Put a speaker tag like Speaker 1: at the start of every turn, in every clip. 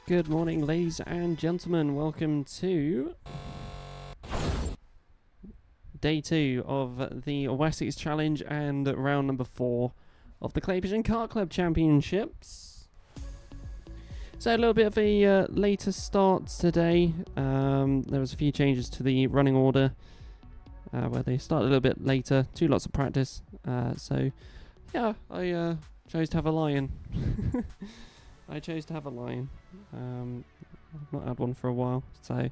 Speaker 1: Good morning, ladies and gentlemen. Welcome to day 2 of the Wessex Challenge and round number 4 of the Pigeon Kart Club Championships. So a little bit of a later start today. There was a few changes to the running order where they started a little bit later. 2 lots of practice. So yeah, I chose to have a lion. I chose to have a lion. I've not had one for a while, so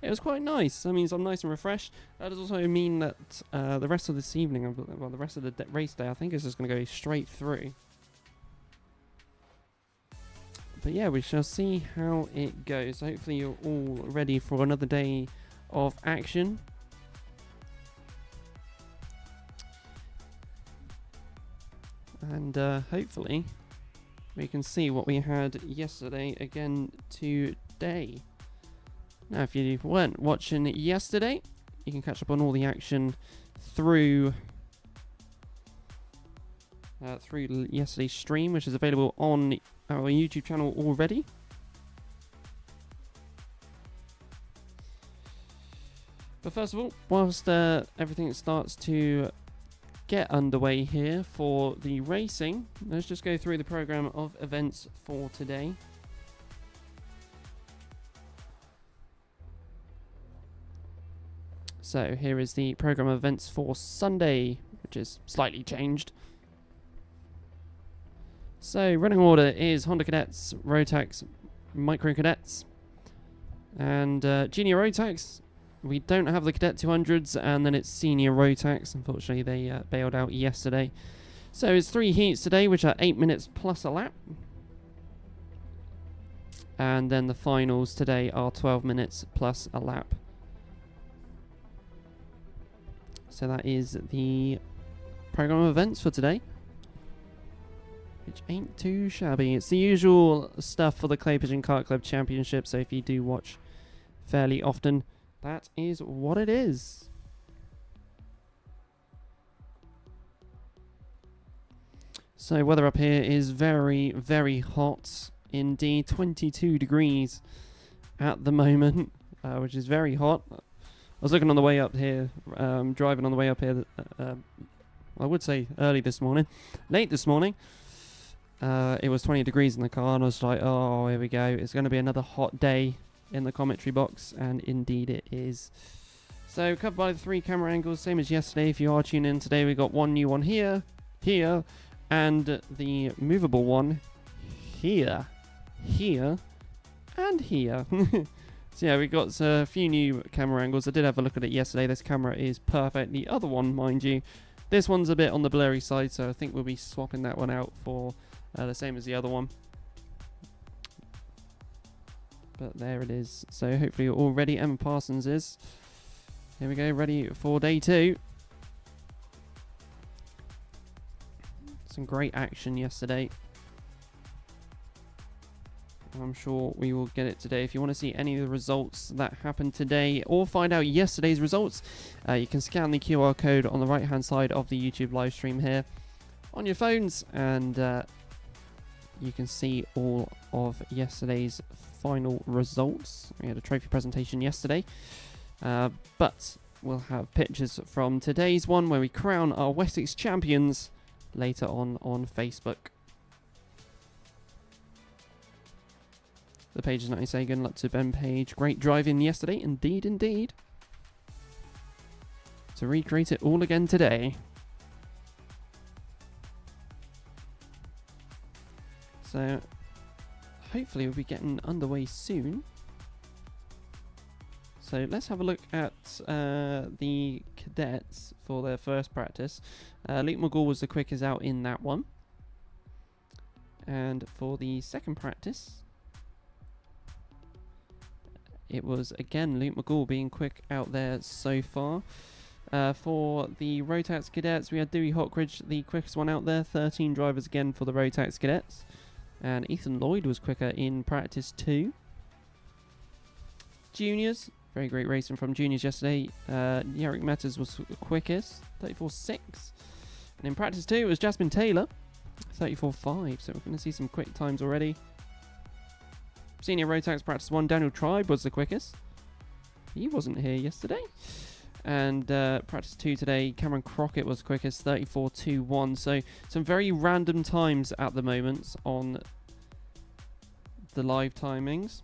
Speaker 1: it was quite nice. That means I'm nice and refreshed. That does also mean that the rest of this evening, well, the rest of the race day, I think is just going to go straight through. But yeah, we shall see how it goes. Hopefully you're all ready for another day of action. And hopefully we can see what we had yesterday again today. Now, if you weren't watching it yesterday, you can catch up on all the action through yesterday's stream, which is available on our YouTube channel already. But first of all, whilst everything starts to get underway here for the racing, let's just go through the program of events for today. So here is the program of events for Sunday, which is slightly changed. So running order is Honda Cadets, Rotax Micro Cadets, and Junior Rotax. We don't have the Cadet 200s, and then it's Senior Rotax. Unfortunately, they bailed out yesterday. So it's 3 heats today, which are 8 minutes plus a lap. And then the finals today are 12 minutes plus a lap. So that is the program of events for today, which ain't too shabby. It's the usual stuff for the Pigeon Kart Club Championship, so if you do watch fairly often, that is what it is. So weather up here is very, very hot indeed. 22 degrees at the moment, which is very hot. I was looking on the way up here, driving on the way up here, I would say early this morning, late this morning. It was 20 degrees in the car, and I was like, oh, here we go. It's going to be another hot day in the commentary box, and indeed it is. So covered by the 3 camera angles, same as yesterday. If you are tuning in today, we got one new one here, and the movable one here, and here. So yeah, we got a few new camera angles. I did have a look at it yesterday. This camera is perfect. The other one, mind you, this one's a bit on the blurry side, so I think we'll be swapping that one out for the same as the other one. But there it is. So hopefully you're all ready. Emma Parsons is. Here we go, ready for day 2. Some great action yesterday. I'm sure we will get it today. If you want to see any of the results that happened today or find out yesterday's results, you can scan the QR code on the right hand side of the YouTube live stream here on your phones, and you can see all of yesterday's final results. We had a trophy presentation yesterday, but we'll have pictures from today's one where we crown our Wessex champions later on Facebook. The page is nice. Good luck to Ben Page. Great driving yesterday, indeed. To recreate it all again today. So hopefully we'll be getting underway soon. So let's have a look at the cadets for their first practice. Luke McGaul was the quickest out in that one. And for the second practice, it was again Luke McGaul being quick out there so far. For the Rotax Cadets, we had Dewey Hockridge, the quickest one out there. 13 drivers again for the Rotax Cadets. And Ethan Lloyd was quicker in practice 2. Juniors, very great racing from juniors yesterday. Yarrick Metters was quickest, 34.6. And in practice 2, it was Jasmine Taylor, 34.5. So we're going to see some quick times already. Senior Rotax Practice 1, Daniel Tribe was the quickest. He wasn't here yesterday. And Practice 2 today, Cameron Crockett was quickest, 34.21. So some very random times at the moment on the live timings.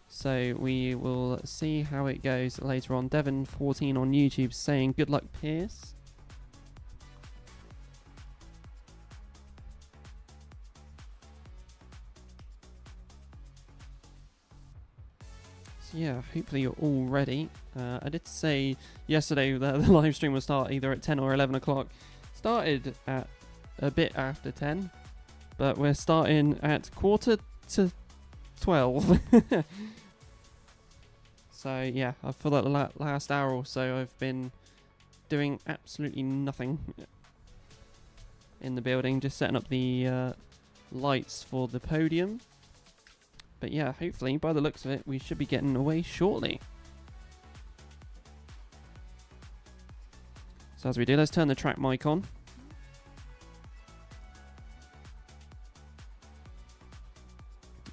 Speaker 1: So we will see how it goes later on. Devon14 on YouTube saying, good luck, Pierce. So yeah, hopefully you're all ready. I did say yesterday that the live stream will start either at 10 or 11 o'clock. Started at a bit after 10, but we're starting at 11:45. So yeah, for that last hour or so, I've been doing absolutely nothing in the building, just setting up the lights for the podium. But yeah, hopefully, by the looks of it, we should be getting away shortly. So as we do, let's turn the track mic on.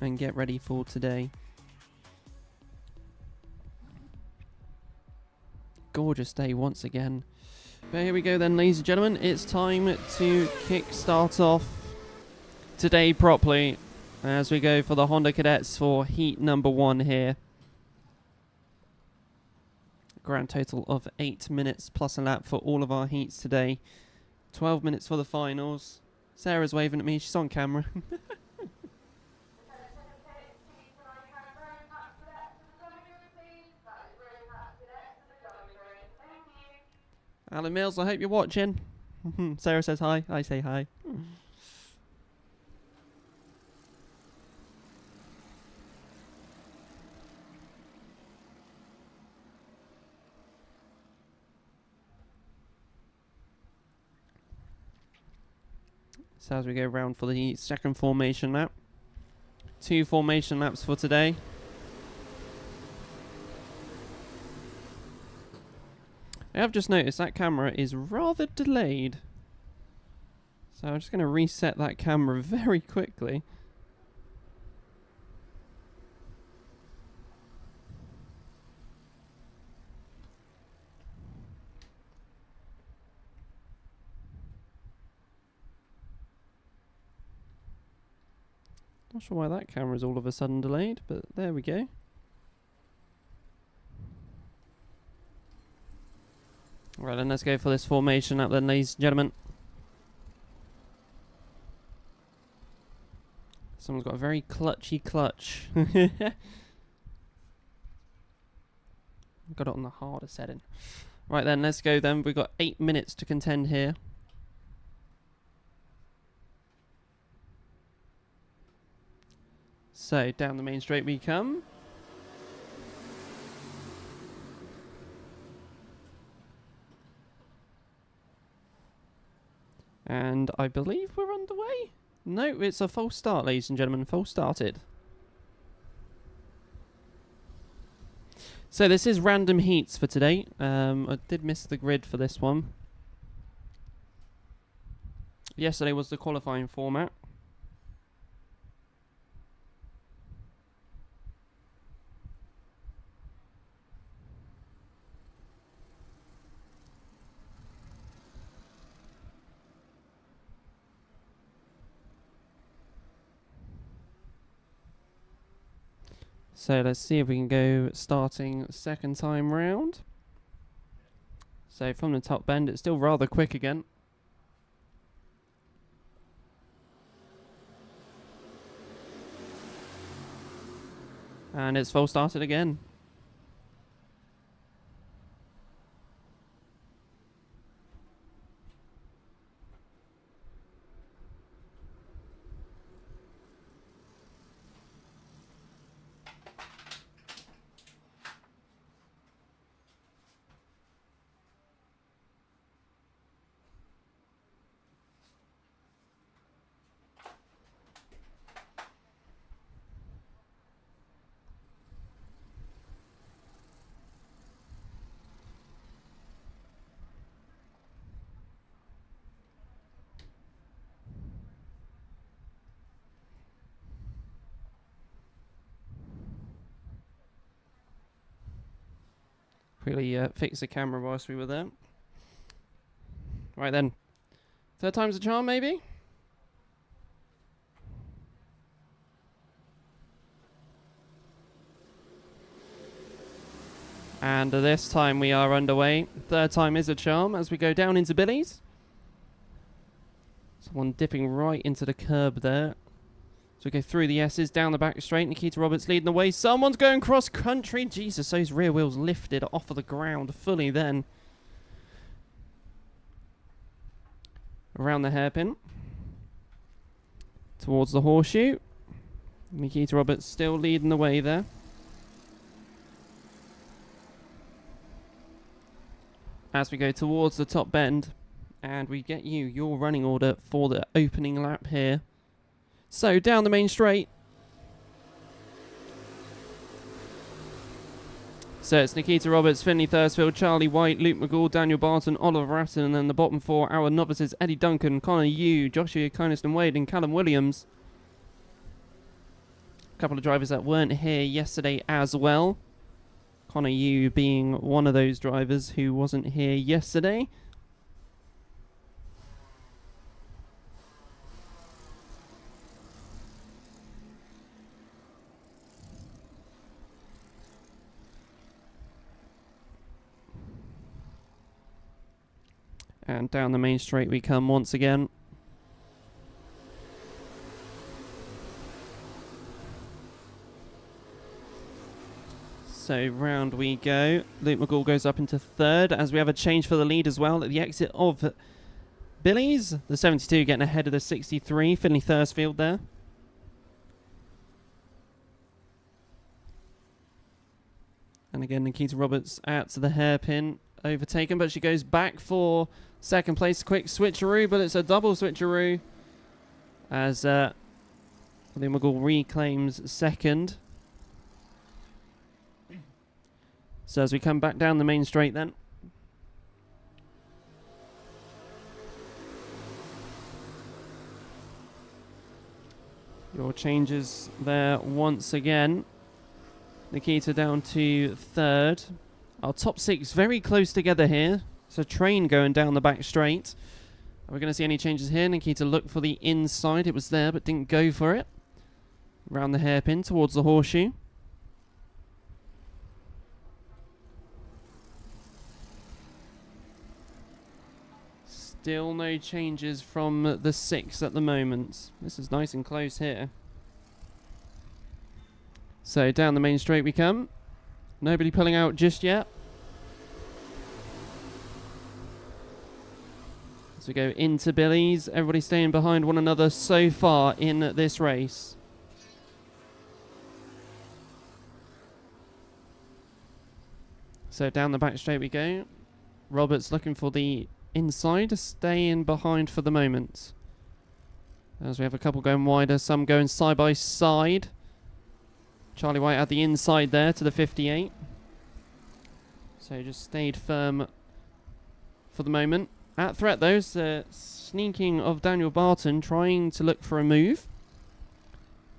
Speaker 1: And get ready for today. Gorgeous day once again. But here we go then, ladies and gentlemen. It's time to kick-start off today properly as we go for the Honda Cadets for heat number 1 here. Grand total of 8 minutes plus a lap for all of our heats today. 12 minutes for the finals. Sarah's waving at me. She's on camera. Alan Mills, I hope you're watching. Sarah says hi. I say hi. So as we go round for the second formation lap. 2 formation laps for today. I have just noticed that camera is rather delayed. So I'm just going to reset that camera very quickly. Not sure why that camera is all of a sudden delayed, but there we go. Right, then let's go for this formation up then, ladies and gentlemen. Someone's got a very clutchy clutch. Got it on the harder setting. Right then, let's go then. We've got 8 minutes to contend here. So, down the main straight we come. And I believe we're underway. No, it's a false start, ladies and gentlemen. False started. So this is random heats for today. I did miss the grid for this one. Yesterday was the qualifying format. So let's see if we can go starting second time round. So from the top bend, it's still rather quick again. And it's full started again. Quickly fix the camera whilst we were there. Right then. Third time's a charm, maybe? And this time we are underway. Third time is a charm as we go down into Billy's. Someone dipping right into the curb there. So we go through the S's, down the back straight. Nikita Roberts leading the way. Someone's going cross country. Jesus, those rear wheels lifted off of the ground fully then. Around the hairpin. Towards the horseshoe. Nikita Roberts still leading the way there. As we go towards the top bend, and we get you your running order for the opening lap here. So down the main straight. So it's Nikita Roberts, Finley Thursfield, Charlie White, Luke McGould, Daniel Barton, Oliver Ratton, and then the bottom four, our novices, Eddie Duncan, Connor Yu, Joshua Kynaston Wade, and Callum Williams. A couple of drivers that weren't here yesterday as well. Connor Yu being one of those drivers who wasn't here yesterday. And down the main straight we come once again. So round we go. Luke McGould goes up into third as we have a change for the lead as well at the exit of Billy's. The 72 getting ahead of the 63. Finley Thursfield there. And again, Nikita Roberts out to the hairpin. Overtaken, but she goes back for second place. Quick switcheroo, but it's a double switcheroo. As Luke McGould reclaims second. So as we come back down the main straight then. Your changes there once again. Nikita down to third. Our top six very close together here. It's a train going down the back straight. Are we going to see any changes here? Nikita looked for the inside. It was there but didn't go for it. Around the hairpin towards the horseshoe. Still no changes from the six at the moment. This is nice and close here. So down the main straight we come. Nobody pulling out just yet. As we go into Billy's, everybody staying behind one another so far in this race. So down the back straight we go. Roberts looking for the inside, staying behind for the moment. As we have a couple going wider, some going side by side. Charlie White at the inside there to the 58. So just stayed firm for the moment. At threat though, is the sneaking of Daniel Barton, trying to look for a move.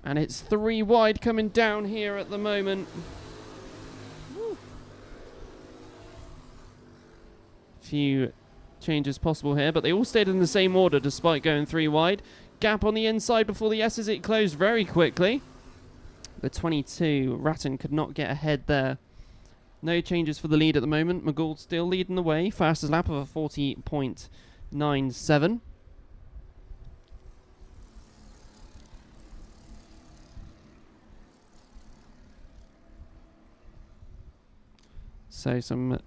Speaker 1: And it's three wide coming down here at the moment. Woo. Few changes possible here, but they all stayed in the same order despite going three wide. Gap on the inside before the S's. It closed very quickly. The 22, Ratton could not get ahead there. No changes for the lead at the moment. McGould still leading the way. Fastest lap of a 40.97. So some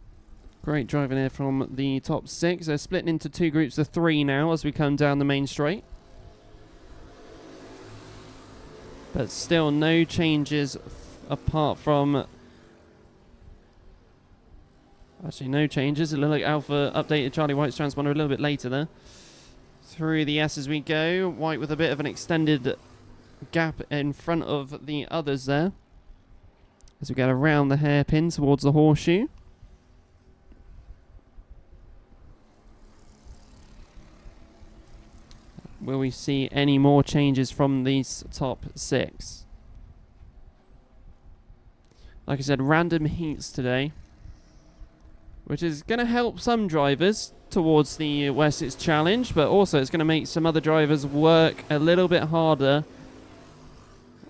Speaker 1: great driving here from the top six. They're splitting into two groups of three now as we come down the main straight. But still no changes apart from... Actually, no changes. It looked like Alpha updated Charlie White's transponder a little bit later there. Through the S as we go. White with a bit of an extended gap in front of the others there. As we get around the hairpin towards the horseshoe. Will we see any more changes from these top six? Like I said, random heats today. which is going to help some drivers towards the Wessex Challenge, but also it's going to make some other drivers work a little bit harder.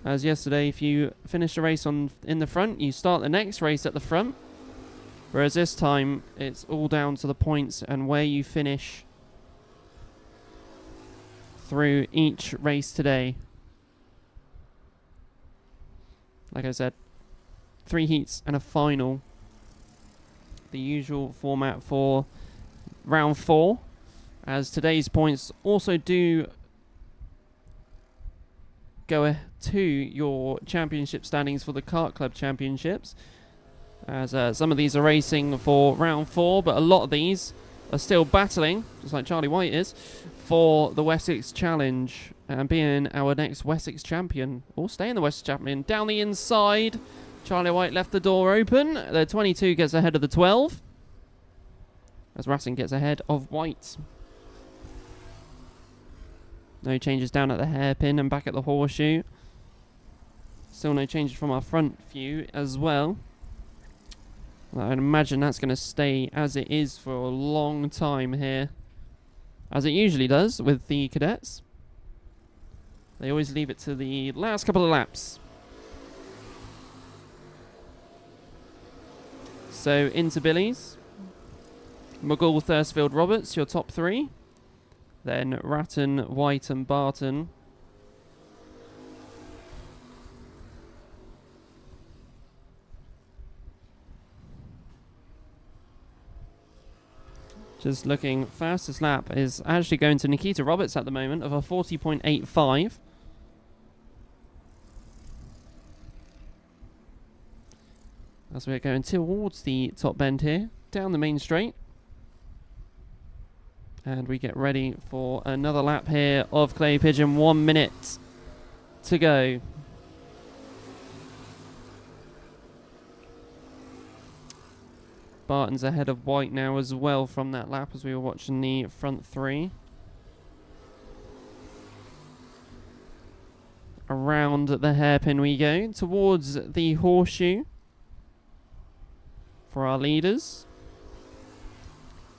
Speaker 1: As yesterday, if you finish a race in the front, you start the next race at the front. Whereas this time, it's all down to the points and where you finish through each race today. Like I said, 3 heats and a final. The usual format for round 4, as today's points also do go to your championship standings for the Kart Club Championships, as some of these are racing for round 4, but a lot of these are still battling, just like Charlie White is, for the Wessex Challenge and being our next Wessex champion, or staying the Wessex champion. Down the inside, Charlie White left the door open. The 22 gets ahead of the 12, as Racing gets ahead of White. No changes down at the hairpin and back at the horseshoe. Still no changes from our front view as well. I'd imagine that's going to stay as it is for a long time here, as it usually does with the cadets. They always leave it to the last couple of laps. So into Billy's. McGall, Thursfield, Roberts, your top 3. Then Ratton, White and Barton. Just looking, fastest lap is actually going to Nikita Roberts at the moment of a 40.85. As we're going towards the top bend here, down the main straight. And we get ready for another lap here of Clay Pigeon. 1 minute to go. Barton's ahead of White now as well from that lap, as we were watching the front 3. Around the hairpin we go, towards the horseshoe for our leaders.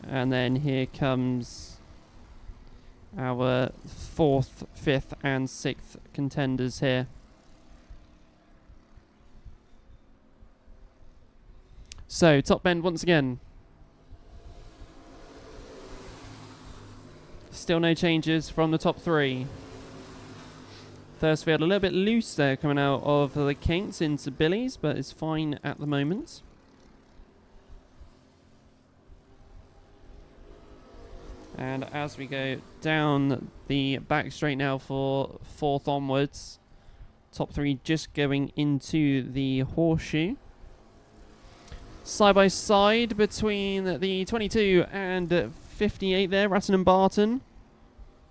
Speaker 1: And then here comes our 4th, 5th and 6th contenders here. So, top bend once again. Still no changes from the top 3. Thursfield a little bit loose there coming out of the kinks into Billy's, but it's fine at the moment. And as we go down the back straight now for 4th onwards, top 3 just going into the horseshoe. Side by side between the 22 and 58 there, Ratton and Barton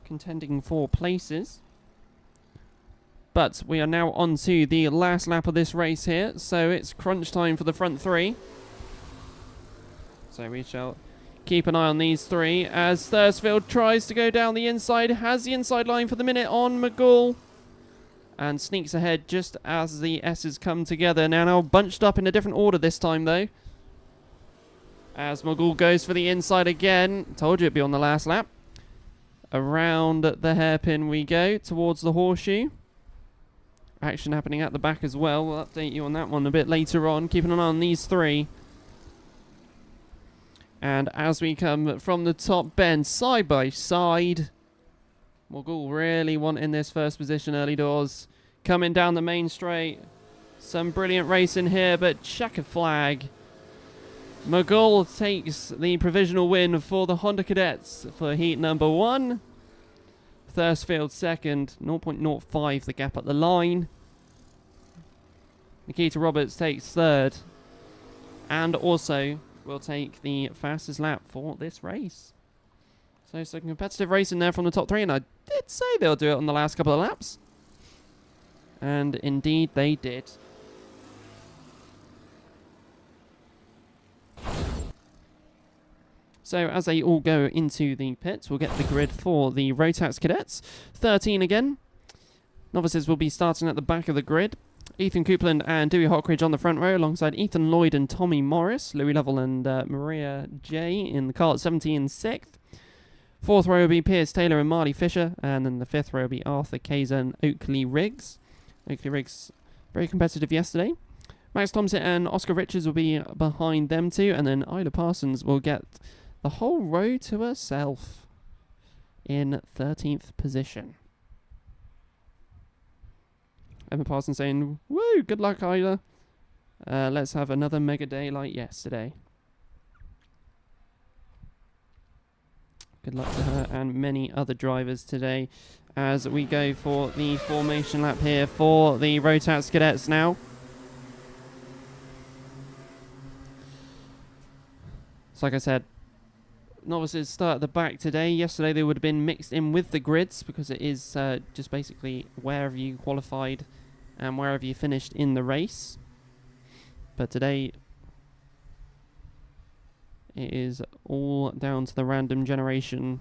Speaker 1: contending for places. But we are now on to the last lap of this race here, so it's crunch time for the front 3. So we shall keep an eye on these 3 as Thursfield tries to go down the inside, has the inside line for the minute on McGall, and sneaks ahead just as the S's come together. Now bunched up in a different order this time though, as McGall goes for the inside again. Told you it'd be on the last lap. Around the hairpin we go towards the horseshoe. Action happening at the back as well. We'll update you on that one a bit later on. Keeping an eye on these 3. And as we come from the top bend, side by side, McGall really wanting this first position early doors. Coming down the main straight. Some brilliant racing here, but checkered flag. McGall takes the provisional win for the Honda Cadets for heat number 1. Thursfield second, 0.05 the gap at the line. Nikita Roberts takes 3rd. And also will take the fastest lap for this race. So some competitive racing there from the top 3, and I did say they'll do it on the last couple of laps. And indeed they did. So as they all go into the pits, we'll get the grid for the Rotax Cadets. 13 again. Novices will be starting at the back of the grid. Ethan Coupland and Dewey Hockridge on the front row, alongside Ethan Lloyd and Tommy Morris. Louis Lovell and Maria J in the Kart 17 6th. Fourth row will be Piers Taylor and Marley Fisher. And then the fifth row will be Arthur Kayser and Oakley Riggs. Oakley Riggs, very competitive yesterday. Max Thompson and Oscar Richards will be behind them two. And then Isla Parsons will get the whole row to herself in 13th position. Emma Parsons saying, "Woo, good luck, Isla. Let's have another mega day like yesterday." Good luck to her and many other drivers today as we go for the formation lap here for the Rotax Cadets now. So like I said, novices start at the back today. Yesterday they would have been mixed in with the grids because it is just basically wherever you qualified and wherever you finished in the race. But today it is all down to the random generation.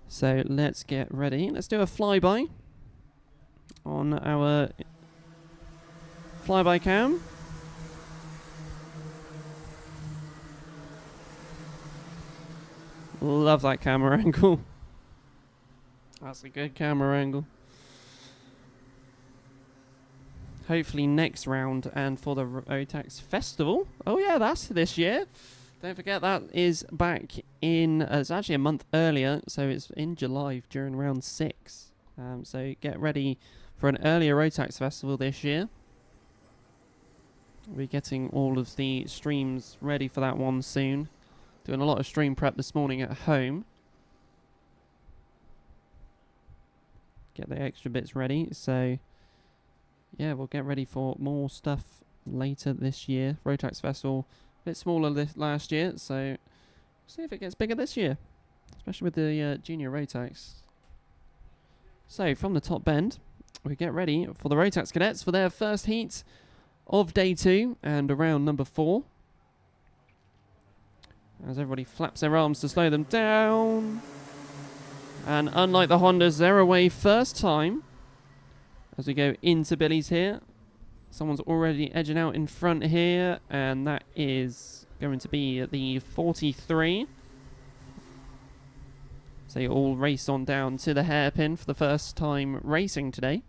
Speaker 1: So let's get ready. Let's do a flyby on our flyby cam. Love that camera angle. That's a good camera angle. Hopefully next round and for the Rotax Festival. Oh yeah, that's this year. Don't forget that is back in, it's actually a month earlier, so it's in July during round 6. So get ready for an earlier Rotax Festival this year. We're getting all of the streams ready for that one soon. Doing a lot of stream prep this morning at home. Get the extra bits ready. So, yeah, we'll get ready for more stuff later this year. Rotax Festival, a bit smaller this last year, so see if it gets bigger this year. Especially with the junior Rotax. So, from the top bend, we get ready for the Rotax Cadets for their first heat of day 2 and round number 4. As everybody flaps their arms to slow them down. And unlike the Hondas, they're away first time. As we go into Billy's here. Someone's already edging out in front here. And that is going to be the 43. So you all race on down to the hairpin for the first time racing today.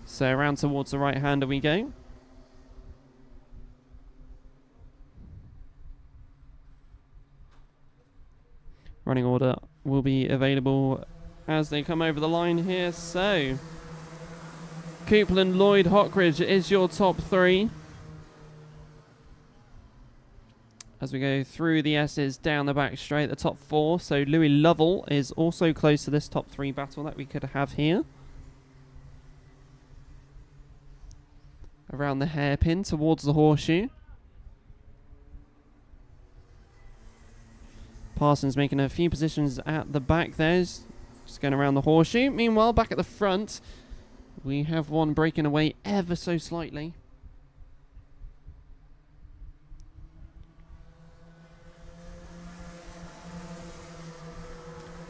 Speaker 1: So around towards the right hander we go. Running order will be available as they come over the line here. So Coupland, Lloyd, Hockridge is your top 3. As we go through the S's down the back straight, the top 4. So Louis Lovell is also close to this top 3 battle that we could have here. Around the hairpin towards the horseshoe. Parsons making a few positions at the back there. Just going around the horseshoe. Meanwhile, back at the front, we have one breaking away ever so slightly.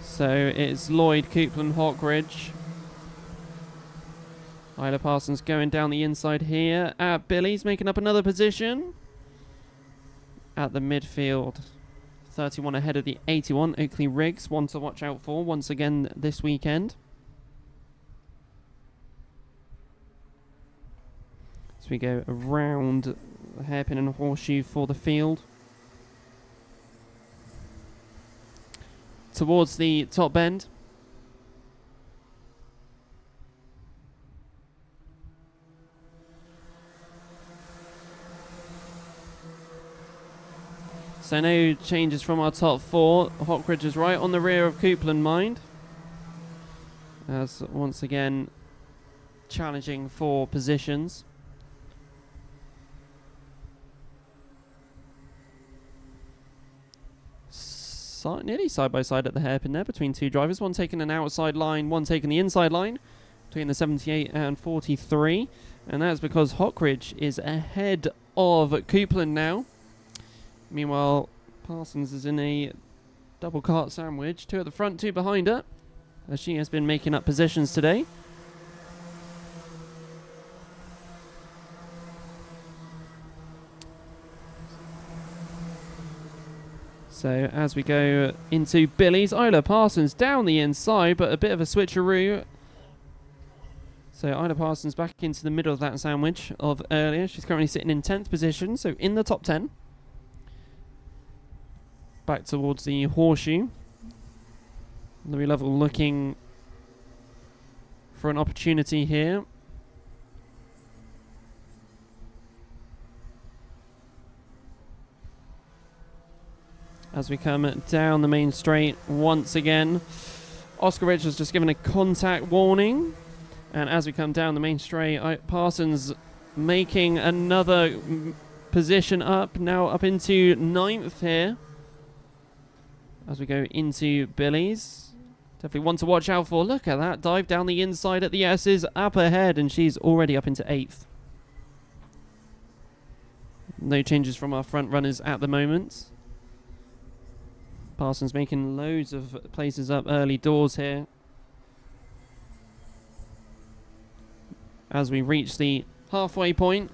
Speaker 1: So it's Lloyd, Coupland, Hockridge. Isla Parsons going down the inside here. Billy's making up another position. At the midfield. 31 ahead of the 81. Oakley Riggs, one to watch out for once again this weekend. So we go around the hairpin and horseshoe for the field. Towards the top bend. So no changes from our top 4. Hockridge is right on the rear of Coupland, mind. As once again challenging for positions. nearly side by side at the hairpin there between two drivers. One taking an outside line, one taking the inside line between the 78 and 43. And that's because Hockridge is ahead of Coupland now. Meanwhile, Parsons is in a double kart sandwich. Two at the front, two behind her, as she has been making up positions today. So as we go into Billy's, Isla Parsons down the inside, but a bit of a switcheroo. So Isla Parsons back into the middle of that sandwich of earlier. She's currently sitting in 10th position, so in the top 10. Back towards the horseshoe. Louis Level looking for an opportunity here. As we come down the main straight once again. Oscar Ridge has just given a contact warning. And as we come down the main straight, Parsons making another position up. Now up into 9th here. As we go into Billy's. Definitely one to watch out for. Look at that. Dive down the inside at the S's. Up ahead. And she's already up into 8th. No changes from our front runners at the moment. Parsons making loads of places up early doors here. As we reach the halfway point,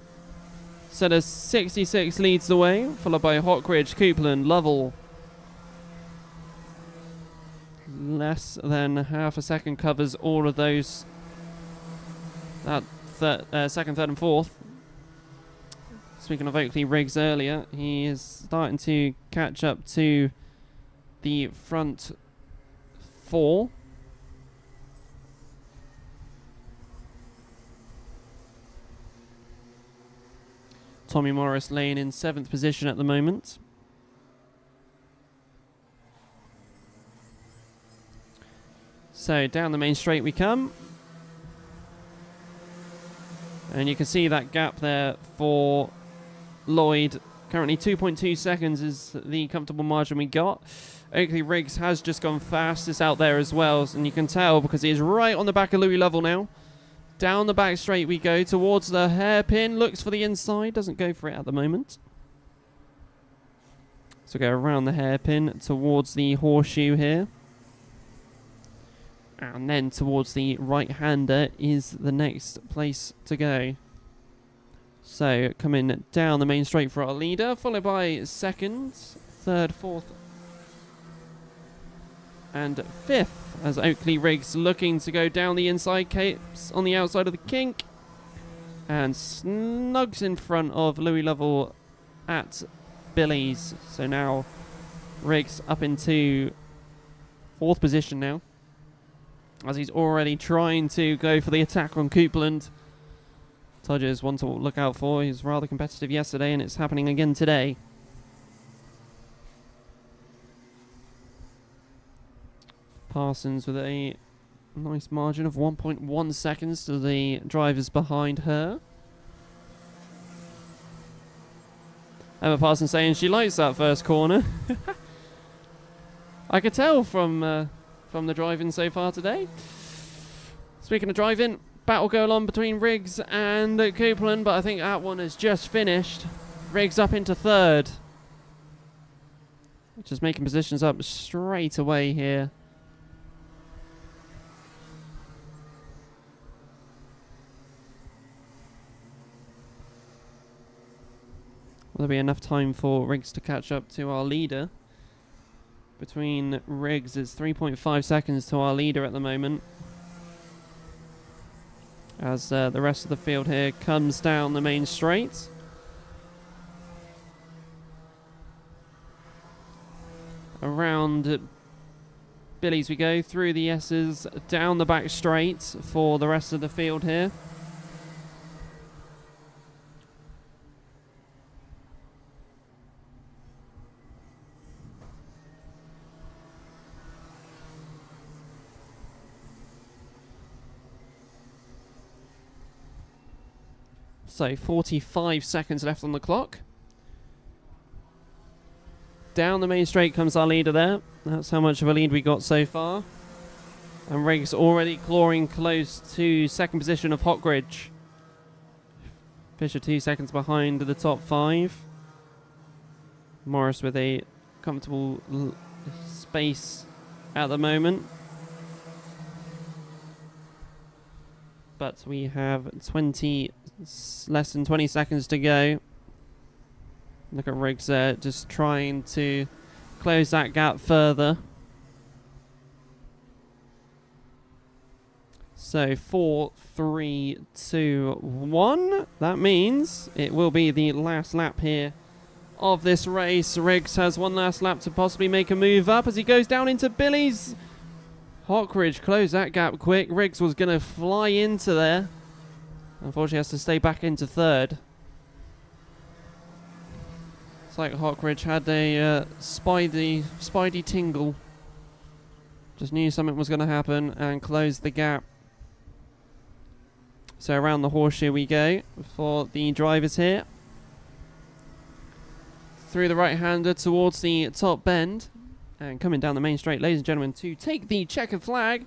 Speaker 1: Setter 66 leads the way, followed by Hockridge, Coupland, Lovell. Less than half a second covers all of those. That second, third and fourth. Speaking of Oakley Riggs earlier, he is starting to catch up to the front four. Tommy Morris laying in 7th position at the moment. So down the main straight we come. And you can see that gap there for Lloyd. Currently 2.2 seconds is the comfortable margin we got. Oakley Riggs has just gone fastest out there as well. And you can tell because he is right on the back of Louis Level now. Down the back straight we go towards the hairpin. Looks for the inside. Doesn't go for it at the moment. So go around the hairpin towards the horseshoe here. And then towards the right-hander is the next place to go. So coming down the main straight for our leader, followed by second, third, fourth, and fifth, as Oakley Riggs looking to go down the inside, Capes on the outside of the kink, and snugs in front of Louis Level at Billy's. So now Riggs up into 4th position now, as he's already trying to go for the attack on Coupland. Told you is one to look out for. He was rather competitive yesterday, and it's happening again today. Parsons with a nice margin of 1.1 seconds to the drivers behind her. Emma Parsons saying she likes that first corner. I could tell from the driving so far today. Speaking of driving, battle going on between Riggs and Coupland, but I think that one has just finished. Riggs up into 3rd. Just making positions up straight away here. Will there be enough time for Riggs to catch up to our leader? Between Riggs, it's 3.5 seconds to our leader at the moment. As the rest of the field here comes down the main straight. Around Billy's we go, through the S's, down the back straight for the rest of the field here. So 45 seconds left on the clock. Down the main straight comes our leader there. That's how much of a lead we got so far. And Riggs already clawing close to second position of Hawkridge. Fisher 2 seconds behind the top 5. Morris with a comfortable space at the moment. But we have less than 20 seconds to go. Look at Riggs there, just trying to close that gap further. So 4, 3, 2, 1. That means it will be the last lap here of this race. Riggs has one last lap to possibly make a move up as he goes down into Billy's. Hawkridge closed that gap quick. Riggs was going to fly into there. Unfortunately, has to stay back into third. It's like Hawkridge had a spidey tingle. Just knew something was going to happen and closed the gap. So around the horseshoe we go for the drivers here. Through the right-hander towards the top bend. And coming down the main straight, ladies and gentlemen, to take the checkered flag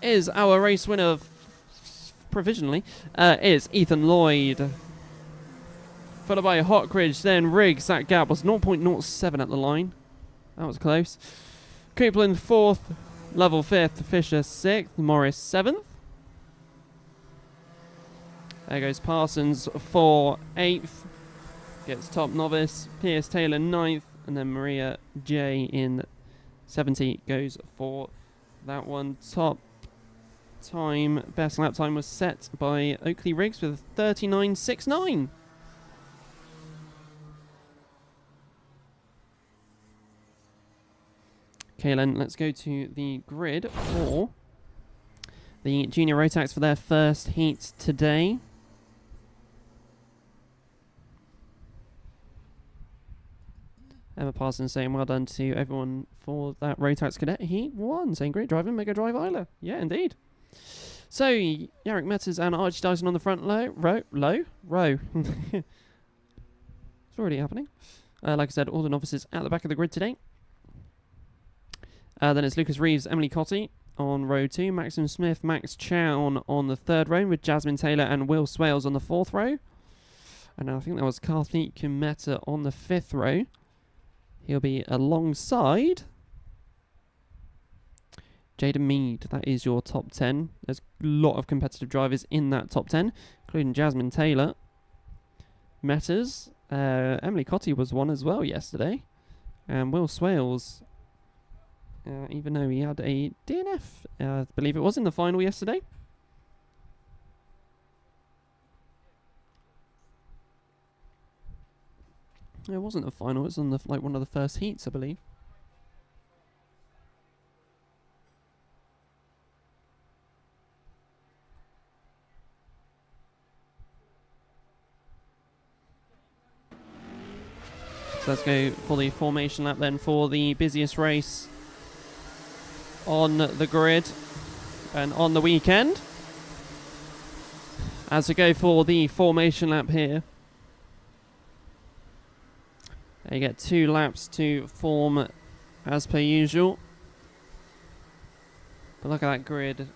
Speaker 1: is our race winner, provisionally, is Ethan Lloyd. Followed by Hawkridge, then Riggs. That gap was 0.07 at the line. That was close. Copeland 4th, Lovell 5th, Fisher 6th, Morris 7th. There goes Parsons for 8th. Gets top novice. Pierce Taylor 9th. And then Maria J in 70 goes for that one. Top time, best lap time was set by Oakley Riggs with 39.69. Okay, then let's go to the grid for the Junior Rotax for their first heat today. Emma Parsons saying well done to everyone for that Rotax Cadet Heat 1. Saying great driving, Mega Drive Isla. Yeah, indeed. So, Yarrick Metters and Archie Dyson on the front row. It's already happening. Like I said, all the novices at the back of the grid today. Then it's Lucas Reeves, Emily Cotty on row 2. Maxim Smith, Max Chown on the 3rd row with Jasmine Taylor and Will Swales on the 4th row. And I think that was Karthik Kumeta on the 5th row. He'll be alongside Jaden Mead. That is your top 10. There's a lot of competitive drivers in that top 10, including Jasmine Taylor. Metters. Emily Cotty was one as well yesterday. And Will Swales, even though he had a DNF, I believe it was in the final yesterday. It wasn't a final, it was on the one of the first heats, I believe. So let's go for the formation lap then for the busiest race on the grid and on the weekend. As we go for the formation lap here. You get 2 laps to form as per usual. But look at that grid.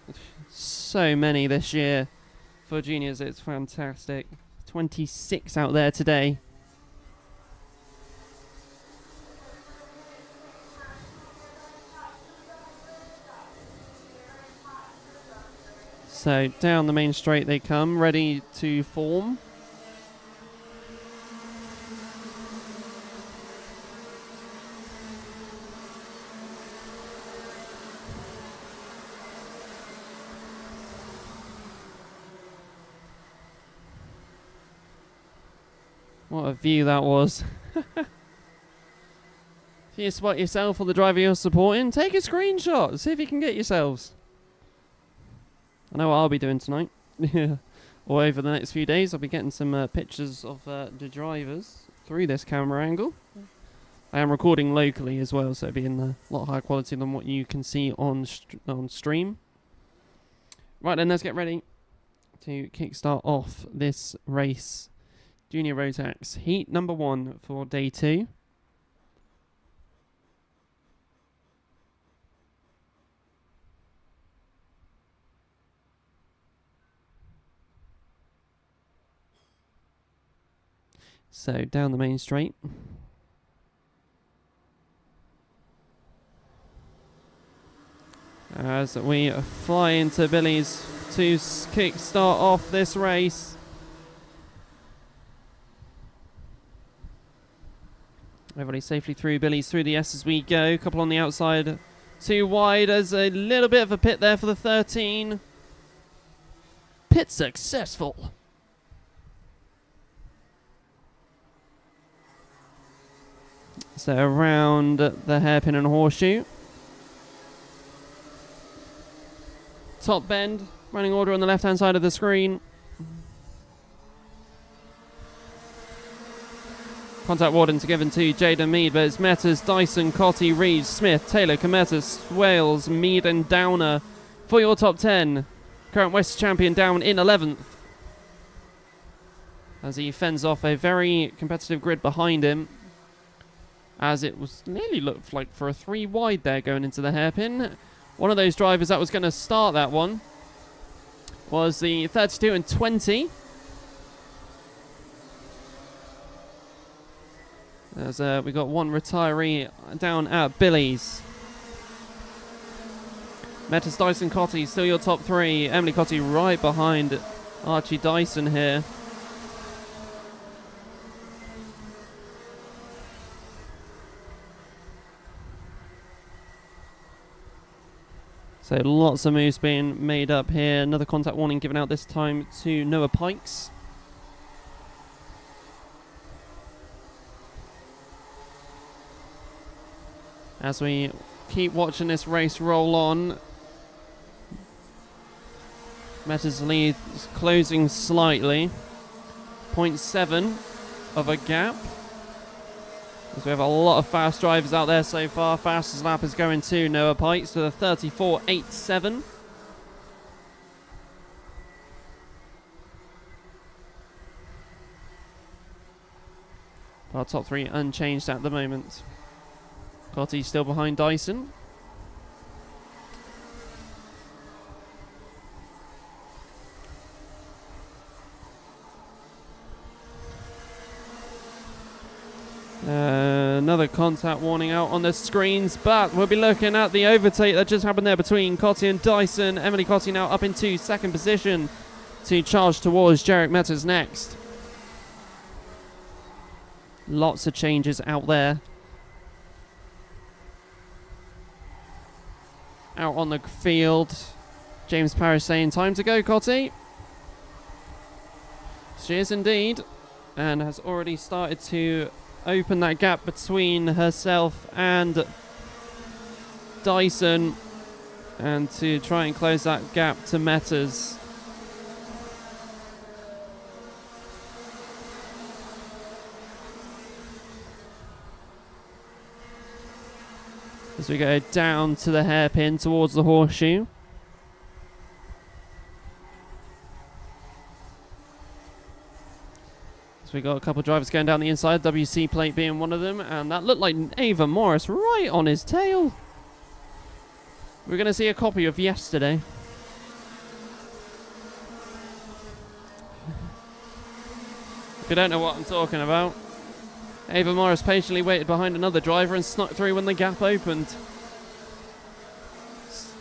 Speaker 1: So many this year for juniors. It's fantastic. 26 out there today. So down the main straight they come, ready to form. What a view that was. If you spot yourself or the driver you're supporting, take a screenshot. See if you can get yourselves. I know what I'll be doing tonight. Or over the next few days, I'll be getting some pictures of the drivers through this camera angle. I am recording locally as well, so it'll be in a lot higher quality than what you can see on stream. Right then, let's get ready to kickstart off this race. Junior Rotax Heat number 1 for day 2. So down the main straight. As we fly into Billy's to kick-start off this race. Everybody safely through Billy's through the S as we go. Couple on the outside. Too wide as a little bit of a pit there for the 13. Pit successful. So around the hairpin and horseshoe. Top bend, running order on the left-hand side of the screen. Contact wardens are given to Jaden Mead, but it's Metters, Dyson, Cotty, Reed, Smith, Taylor, Cometa, Swales, Mead and Downer for your top 10. Current West champion down in 11th. As he fends off a very competitive grid behind him. As it was nearly looked like for a 3 wide there going into the hairpin. One of those drivers that was going to start that one was the 32 and 20. As we got one retiree down at Billy's. Metters, Dyson, Cotty, still your top 3. Emily Cotty right behind Archie Dyson here. So lots of moves being made up here. Another contact warning given out this time to Noah Pikes. As we keep watching this race roll on. Metters lead is closing slightly. 0.7 of a gap. As we have a lot of fast drivers out there so far. Fastest lap is going to Noah Pikes with a 34.87. Our top 3 unchanged at the moment. Cotty still behind Dyson. Another contact warning out on the screens, but we'll be looking at the overtake that just happened there between Cotty and Dyson. Emily Cotty now up into 2nd position to charge towards Jarek Metters next. Lots of changes out there. Out on the field, James Parrish saying, time to go, Cotty. She is indeed, and has already started to open that gap between herself and Dyson, and to try and close that gap to Metters. As we go down to the hairpin towards the horseshoe. So we got a couple of drivers going down the inside, WC plate being one of them, and that looked like Ava Morris right on his tail. We're going to see a copy of yesterday. If you don't know what I'm talking about, Ava Morris patiently waited behind another driver and snuck through when the gap opened.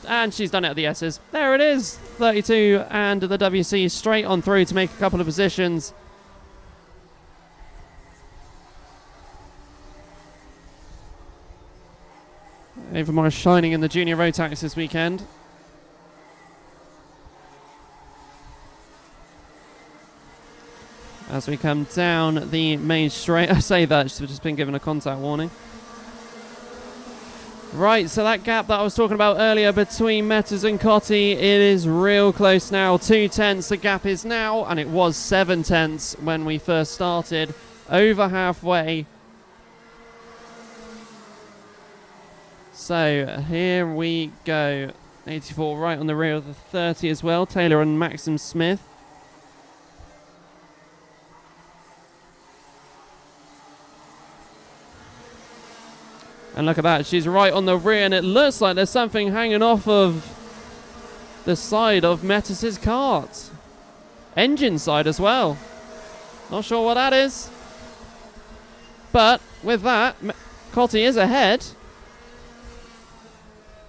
Speaker 1: And she's done it at the S's. There it is. 32 and the WC straight on through to make a couple of positions. Ava Morris shining in the junior Rotax this weekend. As we come down the main straight. I say that, she's just been given a contact warning. Right, so that gap that I was talking about earlier between Metters and Cotty, it is real close now. 2 tenths the gap is now, and it was 7 tenths when we first started. Over halfway. So here we go. 84 right on the rear of the 30 as well. Taylor and Maxim Smith. And look at that, she's right on the rear, and it looks like there's something hanging off of the side of Metters' kart. Engine side as well. Not sure what that is. But with that, Cotty is ahead.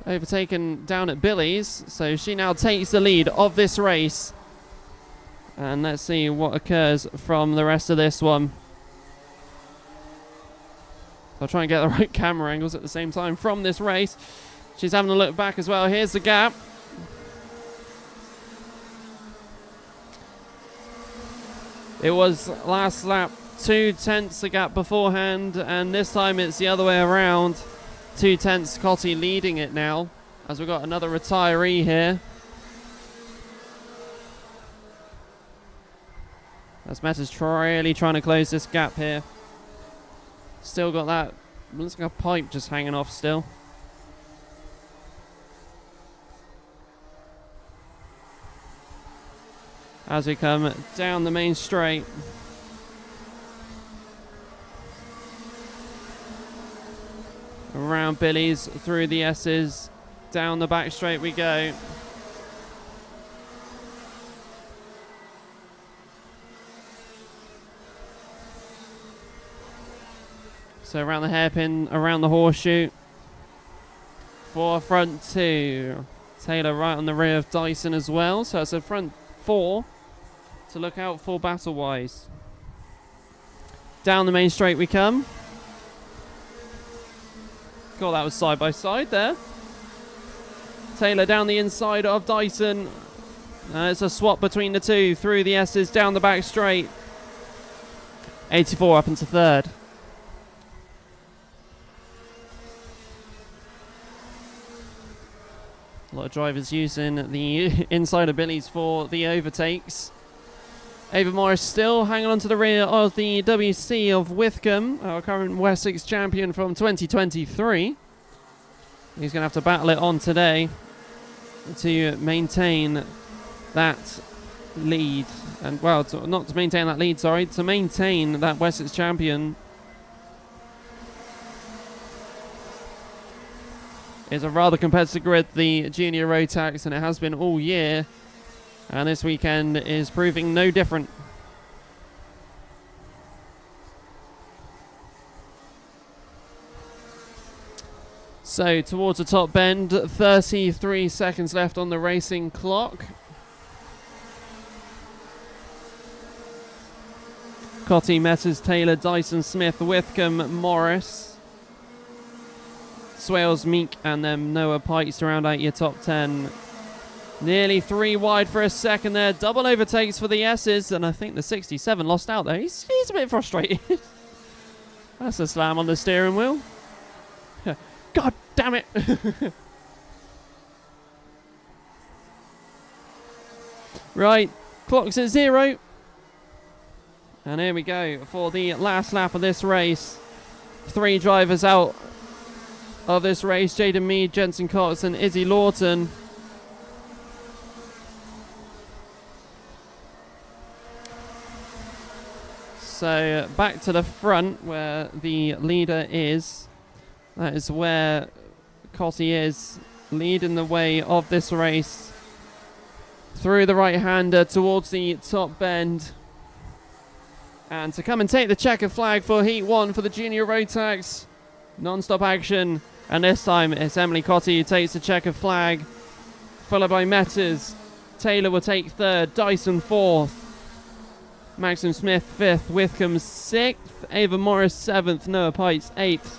Speaker 1: Overtaken down at Billy's. So she now takes the lead of this race. And let's see what occurs from the rest of this one. I'll try and get the right camera angles at the same time from this race. She's having a look back as well. Here's the gap. It was last lap 2/10 the gap beforehand, and this time it's the other way around. 2/10 Cotty leading it now, as we've got another retiree here. As Meta's really trying to close this gap here. Still got that, looks like a pipe just hanging off still. As we come down the main straight. Around Billy's, through the S's, down the back straight we go. So around the hairpin, around the horseshoe. For front two. Taylor right on the rear of Dyson as well. So it's a front four to look out for battle-wise. Down the main straight we come. God, that was side by side there. Taylor down the inside of Dyson. It's a swap between the two through the S's, down the back straight. 84 up into third. A lot of drivers using the inside of Billy's for the overtakes. Ava Morris still hanging on to the rear of the WC of Withcombe, our current Wessex champion from 2023. He's going to have to battle it on today to maintain that lead. And, well, not to maintain that lead, sorry, to maintain that Wessex champion. It's a rather competitive grid, the junior Rotax, and it has been all year. And this weekend is proving no different. So towards the top bend, 33 seconds left on the racing clock. Cotty, Metters, Taylor, Dyson, Smith, Withcombe, Morris, Swales, Meek, and then Noah Pikes to round out your top 10. Nearly 3 wide for a second there. Double overtakes for the S's, and I think the 67 lost out there. He's a bit frustrated. That's a slam on the steering wheel. God damn it. Right, clock's at 0. And here we go for the last lap of this race. 3 drivers out of this race. Jaden Mead, Jensen Cox, and Izzy Lawton. So back to the front where the leader is. That is where Cotty is, leading the way of this race. Through the right-hander towards the top bend. And to come and take the checker flag for Heat 1 for the Junior Rotax. Non-stop action. And this time it's Emily Cotty who takes the checker flag. Followed by Metters. Taylor will take third. Dyson fourth. Maxim Smith 5th, Withcombe 6th, Ava Morris 7th, Noah Pikes 8th,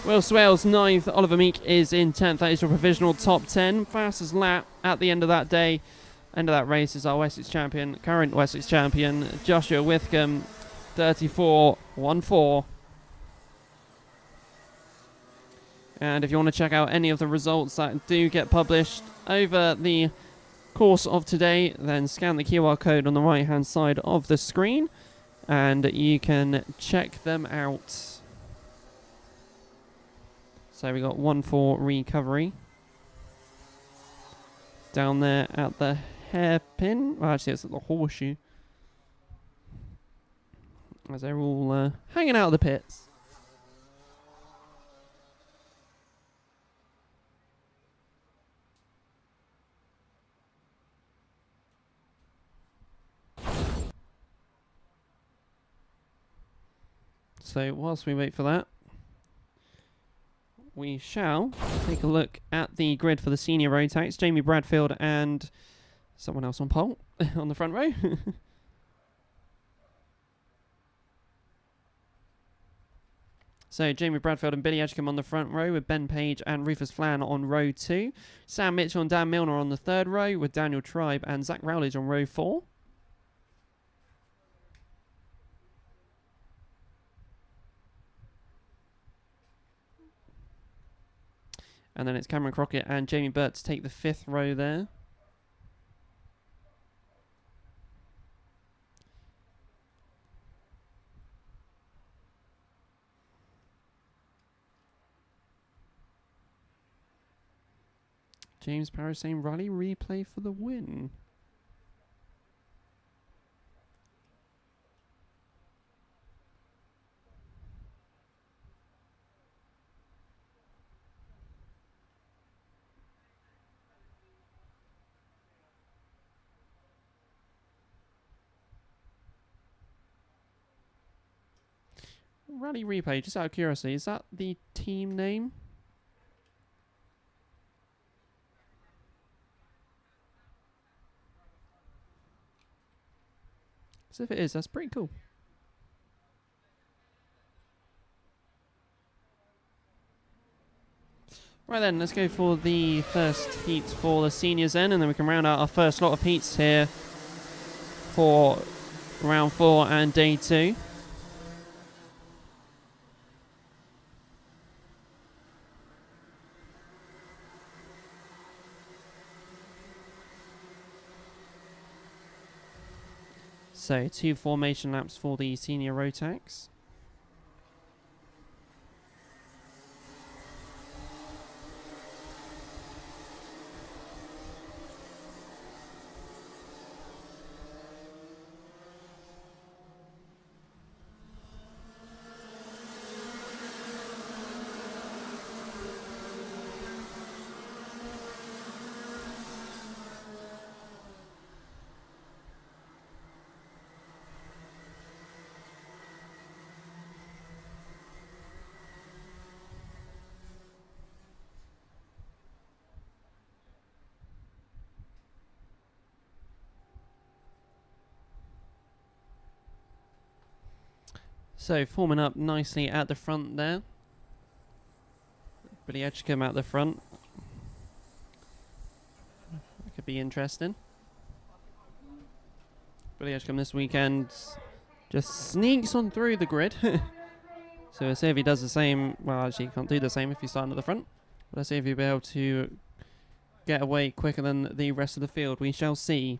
Speaker 1: Will Swales 9th, Oliver Meek is in 10th. That is your provisional top 10. Fastest lap at the end of that day, end of that race, is our Wessex champion, current Wessex champion, Joshua Withcombe, 34.14. And if you want to check out any of the results that do get published over the course of today, then scan the QR code on the right hand side of the screen and you can check them out. So we got 1 for recovery down there at the hairpin. Well, actually it's at the horseshoe, as they're all hanging out of the pits. So whilst we wait for that, we shall take a look at the grid for the senior Rotax. Jamie Bradfield and someone else on pole on the front row. So Jamie Bradfield and Billy Edgecombe on the front row, with Ben Page and Rufus Flan on row 2. Sam Mitchell and Dan Milner on the third row, with Daniel Tribe and Zach Rowledge on row 4. And then it's Cameron Crockett and Jamie Burt to take the 5th row there. James Parrish saying rally replay for the win. Rally replay, just out of curiosity, is that the team name? So if it is, that's pretty cool. Right then, let's go for the first heat for the seniors then, and then we can round out our first lot of heats here for round 4 and day 2. So 2 formation laps for the senior Rotax. So forming up nicely at the front there. Billy Edgecombe at the front. That could be interesting. Billy Edgecombe this weekend just sneaks on through the grid. So we'll see if he does the same. Well, actually he can't do the same if he's starting at the front. But let's see if he'll be able to get away quicker than the rest of the field. We shall see.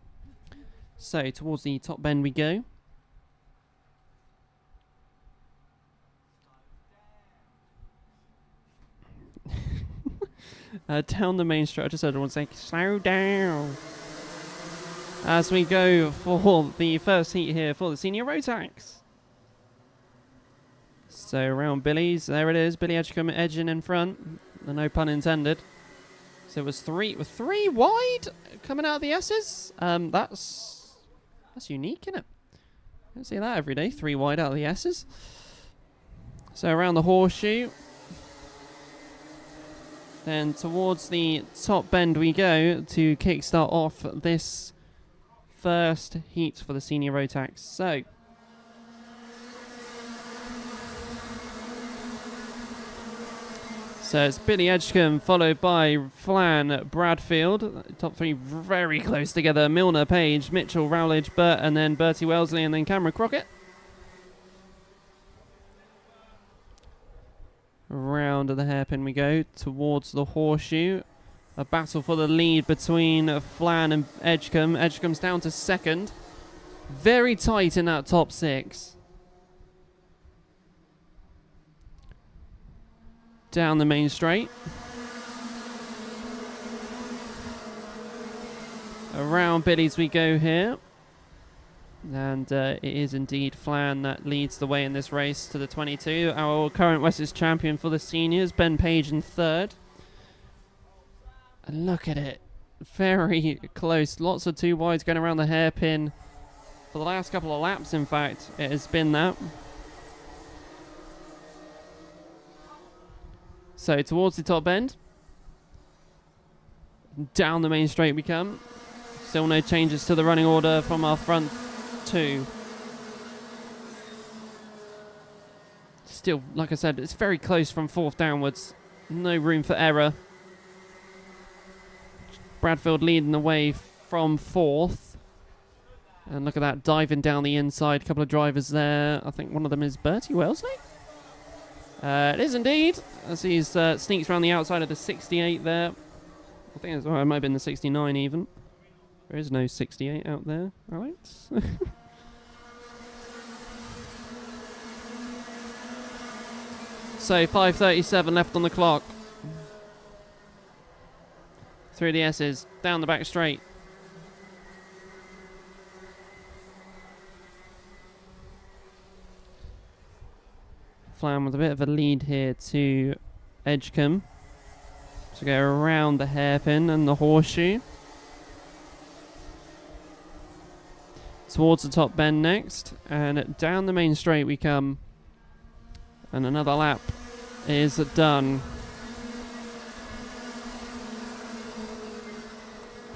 Speaker 1: So towards the top bend we go. Down the main straight. I just heard everyone say, slow down. As we go for the first heat here for the senior Rotax. So around Billy's, there it is. Billy Edgecombe edging in front. No pun intended. So it was three wide coming out of the S's. That's unique, isn't it? Don't see that every day. 3 wide out of the S's. So around the horseshoe. Then towards the top bend we go to kickstart off this first heat for the senior Rotax. So it's Billy Edgecombe followed by Flan Bradfield. Top 3 very close together. Milner, Page, Mitchell, Rowledge, Burt, and then Bertie Wellesley, and then Cameron Crockett. Round of the hairpin we go towards the horseshoe. A battle for the lead between Flan and Edgecombe. Edgecombe's down to 2nd. Very tight in that top 6. Down the main straight. Around Billy's we go here. And it is indeed Flan that leads the way in this race to the 22. Our current Wessex champion for the seniors, Ben Page in 3rd. And look at it. Very close. Lots of 2 wides going around the hairpin. For the last couple of laps, in fact, it has been that. So towards the top end. Down the main straight we come. Still no changes to the running order from our front two. Still, like I said, it's very close from fourth downwards. No room for error. Bradfield leading the way from fourth. And look at that, diving down the inside. A couple of drivers there. I think one of them is Bertie Wellesley. It is indeed, as he sneaks around the outside of the 68 there. I think it might have been the 69 even. There is no 68 out there, Alex. So 5:37 left on the clock. Through the S's, down the back straight. Flam with a bit of a lead here to Edgecombe. To go around the hairpin and the horseshoe. Towards the top bend next. And down the main straight we come. And another lap is done.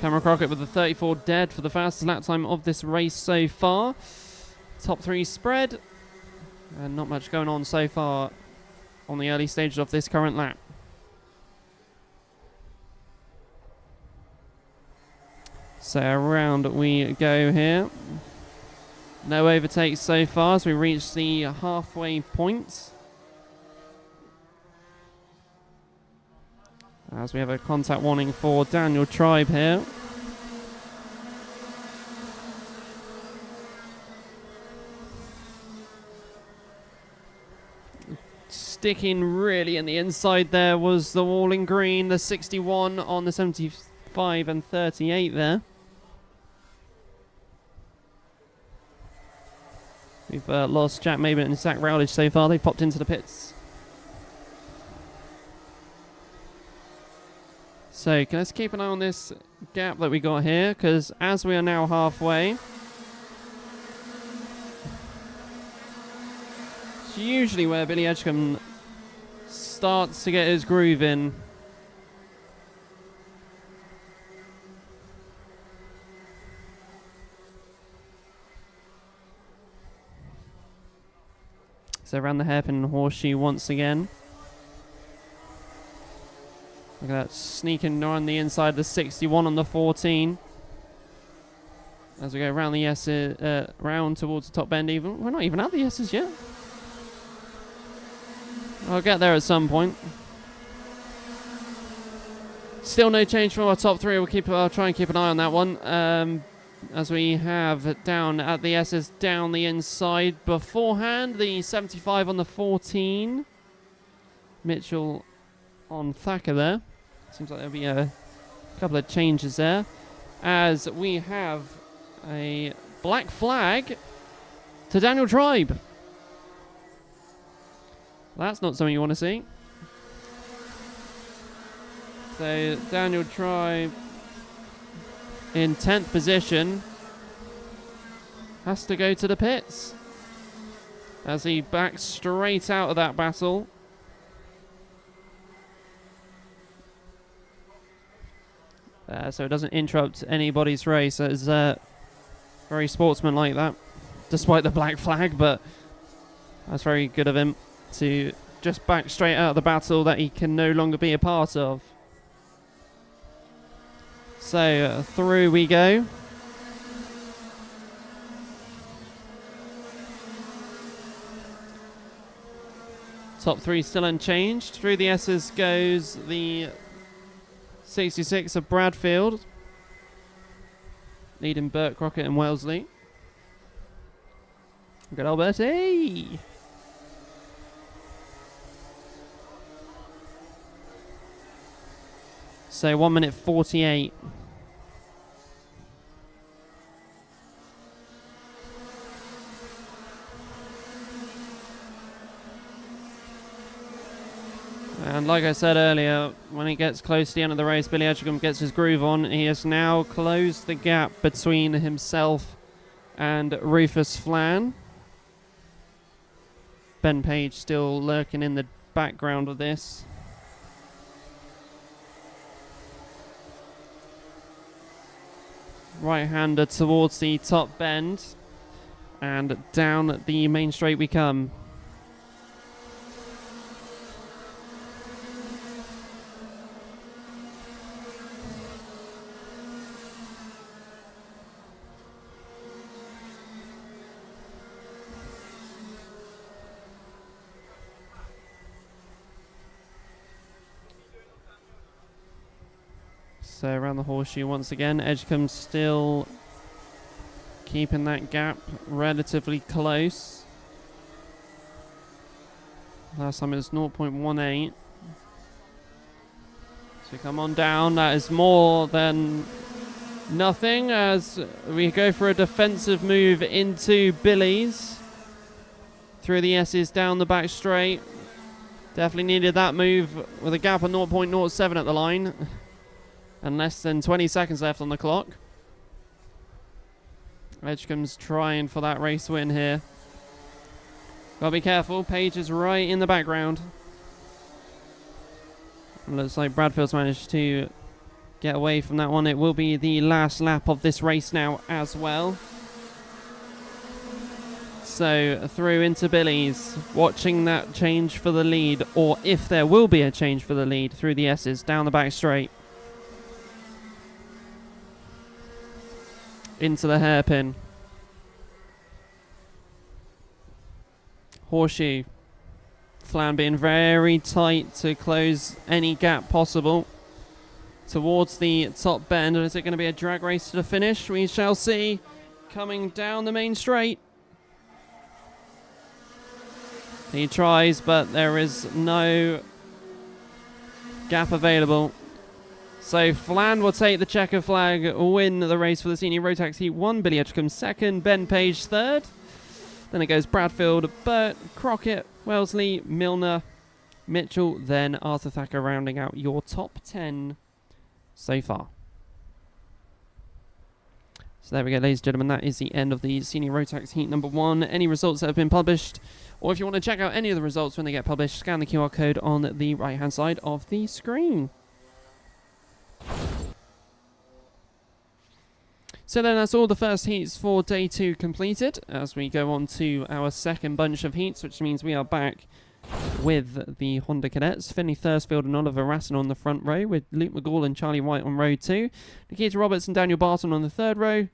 Speaker 1: Cameron Crockett with the 34 dead for the fastest lap time of this race so far. Top three spread. And not much going on so far on the early stages of this current lap. So around we go here. No overtakes so far as we reach the halfway point. As we have a contact warning for Daniel Tribe here. Sticking really in the inside there was the wall in green, the 61 on the 75 and 38 there. We've lost Jack Maben and Zach Rowledge so far. They've popped into the pits. So let's keep an eye on this gap that we got here, because as we are now halfway, it's usually where Billy Edgecombe starts to get his groove in. So around the hairpin and horseshoe once again. Look at that, sneaking on the inside of the 61 on the 14. As we go around the S, round towards the top bend even. We're not even at the S's yet. I'll get there at some point. Still no change from our top three. I'll try and keep an eye on that one. As we have down at the S's down the inside beforehand. The 75 on the 14. Mitchell on Thacker there. Seems like there'll be a couple of changes there. As we have a black flag to Daniel Tribe. That's not something you want to see. So Daniel Tribe in 10th position has to go to the pits as he backs straight out of that battle. So it doesn't interrupt anybody's race. It's very sportsmanlike that, despite the black flag, but that's very good of him to just back straight out of the battle that he can no longer be a part of. So through we go. Top three still unchanged. Through the S's goes the 66 of Bradfield, leading Burt Crockett and Wellesley. Good old Bertie. So 1 minute 48. And like I said earlier, when he gets close to the end of the race, Billy Edgecombe gets his groove on. He has now closed the gap between himself and Rufus Flan. Ben Page still lurking in the background of this. right-hander towards the top bend. And down the main straight we come. So around the horseshoe once again. Edgecombe still keeping that gap relatively close. Last time it was 0.18. So come on down. That is more than nothing as we go for a defensive move into Billy's. Through the S's down the back straight. Definitely needed that move with a gap of 0.07 at the line. And less than 20 seconds left on the clock. Edgecombe's trying for that race win here. Gotta be careful. Page is right in the background. Looks like Bradfield's managed to get away from that one. It will be the last lap of this race now as well. So through into Billy's, watching that change for the lead, or if there will be a change for the lead through the S's down the back straight. Into the hairpin. Horseshoe. Flan being very tight to close any gap possible towards the top bend. And is it going to be a drag race to the finish? We shall see. Coming down the main straight. He tries, but there is no gap available. So Flan will take the checker flag, win the race for the senior Rotax Heat 1. Billy Edgecombe second, Ben Page third. Then it goes Bradfield, Burt, Crockett, Wellesley, Milner, Mitchell, then Arthur Thacker rounding out your top 10 so far. So there we go, ladies and gentlemen. That is the end of the senior Rotax Heat number 1. Any results that have been published, or if you want to check out any of the results when they get published, scan the QR code on the right-hand side of the screen. So then that's all the first heats for day 2 completed, as we go on to our second bunch of heats, which means we are back with the Honda Cadets. Finley Thursfield and Oliver Rasson on the front row, with Luke McGall and Charlie White on row 2. Nikita Roberts and Daniel Barton on the third row.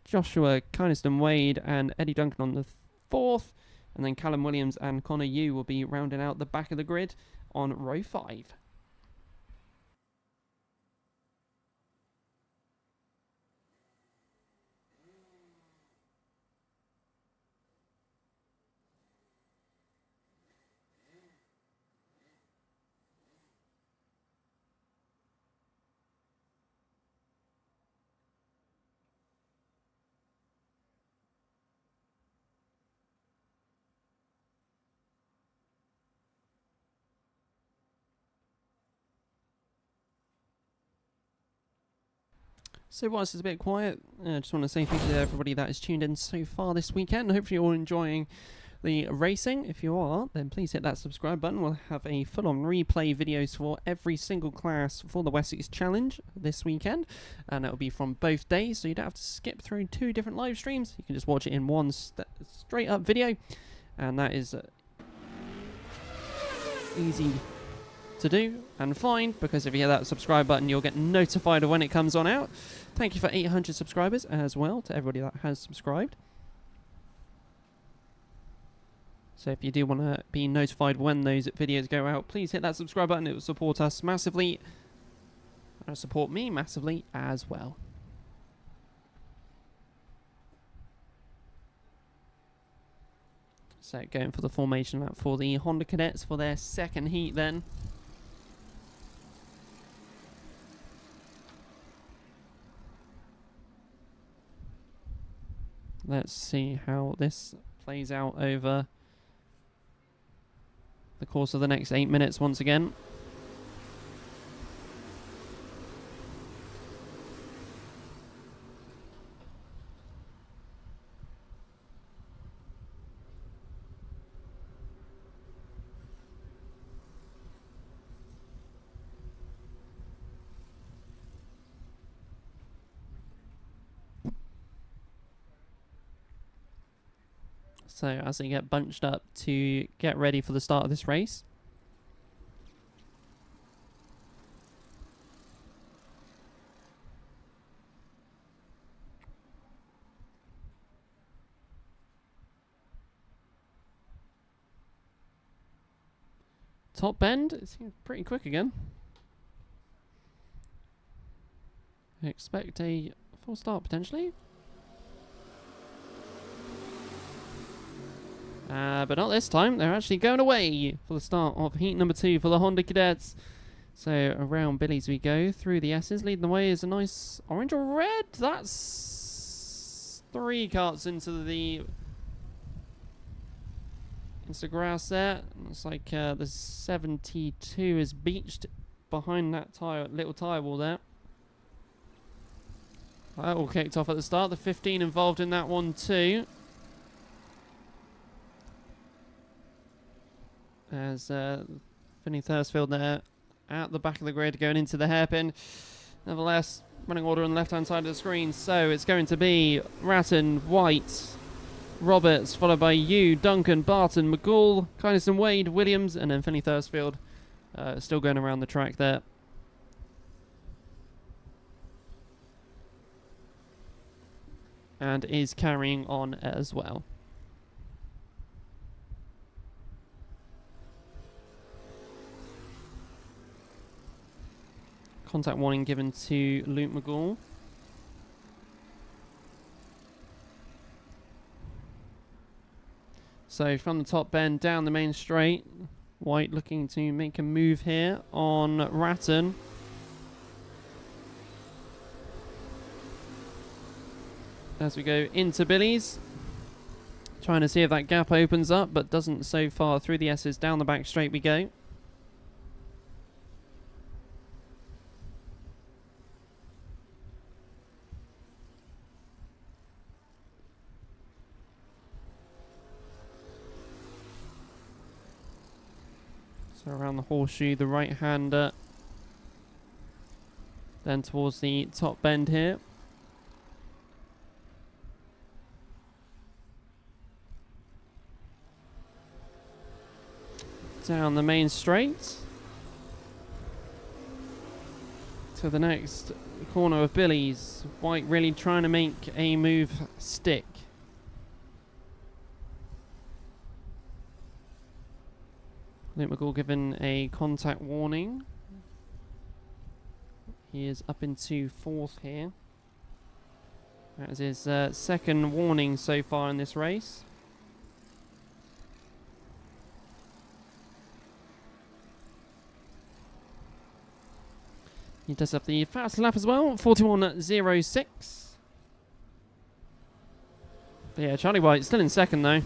Speaker 1: Joshua Kynaston Wade and Eddie Duncan on the fourth. And then Callum Williams and Connor Yu will be rounding out the back of the grid on row 5. So whilst it's a bit quiet, I just want to say thank you to everybody that has tuned in so far this weekend. Hopefully you're all enjoying the racing. If you are, then please hit that subscribe button. We'll have a full-on replay videos for every single class for the Wessex Challenge this weekend. And that will be from both days, so you don't have to skip through 2 different live streams. You can just watch it in one straight-up video. And that is easy to do and find, because if you hit that subscribe button, you'll get notified of when it comes on out. Thank you for 800 subscribers as well to everybody that has subscribed. So if you do want to be notified when those videos go out, please hit that subscribe button. It will support us massively and support me massively as well. So going for the formation lap for the Honda Cadets for their second heat then. Let's see how this plays out over the course of the next 8 minutes once again. So as they get bunched up to get ready for the start of this race. Top bend, it seems pretty quick again. I expect a full start potentially. But not this time. They're actually going away for the start of heat number 2 for the Honda Cadets. So around Billy's we go through the S's. Leading the way is a nice orange or red. That's 3 carts into the grass there. Looks like the 72 is beached behind that little tyre wall there. That all kicked off at the start. The 15 involved in that one too. As Finney Thursfield there at the back of the grid going into the hairpin. Nevertheless, running order on the left-hand side of the screen. So it's going to be Ratton, White, Roberts, followed by you, Duncan, Barton, McGall, Kynison, Wade, Williams, and then Finney Thursfield still going around the track there. And is carrying on as well. Contact warning given to Luke McGall. So from the top bend down the main straight, White looking to make a move here on Ratton. As we go into Billy's, trying to see if that gap opens up, but doesn't so far. Through the S's, down the back straight we go. So around the horseshoe, the right-hander, then towards the top bend here. Down the main straight to the next corner of Billy's. White really trying to make a move stick. Luke McGall given a contact warning. He is up into 4th here. That is his second warning so far in this race. He does have the fast lap as well, 41.06. But yeah, Charlie White still in second though.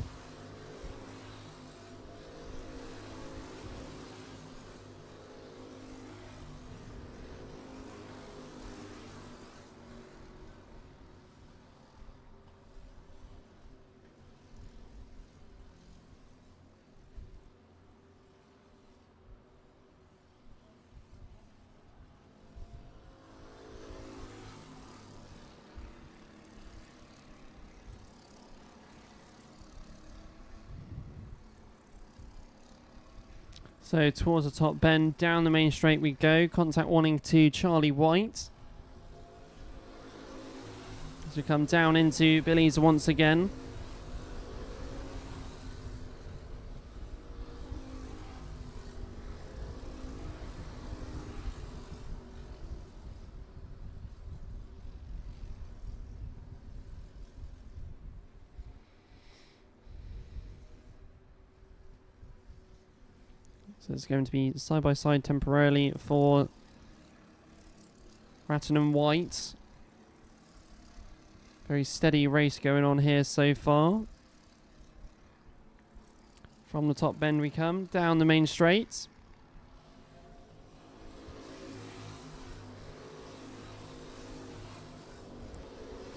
Speaker 1: So towards the top bend, down the main straight we go. Contact warning to Charlie White. As we come down into Billy's once again. So it's going to be side by side temporarily for Ratton and White. Very steady race going on here so far. From the top bend we come, down the main straight.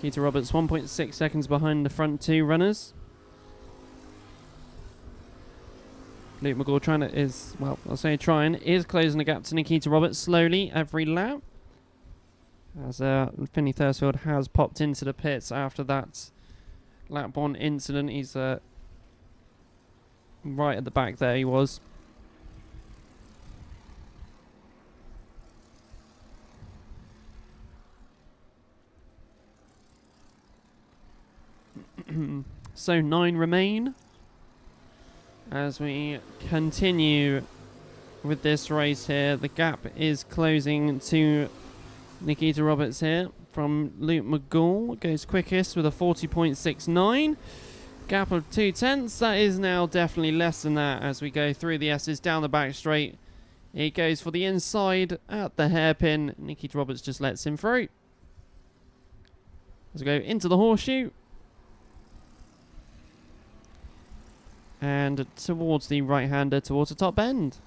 Speaker 1: Keita Roberts 1.6 seconds behind the front 2 runners. Luke McGall is closing the gap to Nikita Roberts slowly every lap. As Finney Thursfield has popped into the pits after that lap 1 incident. He's Right at the back there he was. So 9 remain as we continue with this race here. The gap is closing to Nikita Roberts here from Luke McGall. Goes quickest with a 40.69. Gap of 2/10. That is now definitely less than that as we go through the S's down the back straight. He goes for the inside at the hairpin. Nikita Roberts just lets him through. As we go into the horseshoe. And towards the right-hander, towards the top bend.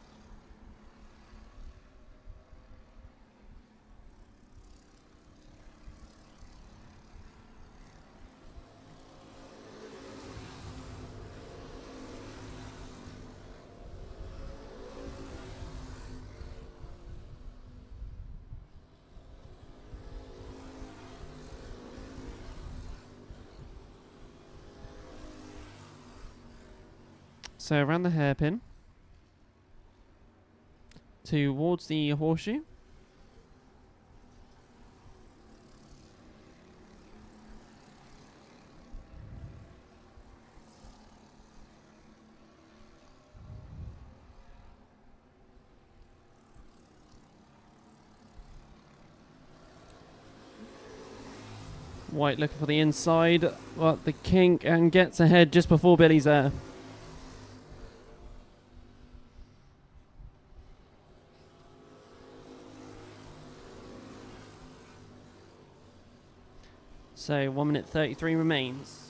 Speaker 1: So around the hairpin, towards the horseshoe. White looking for the inside, but the kink and gets ahead just before Billy's there. So 1 minute 33 remains.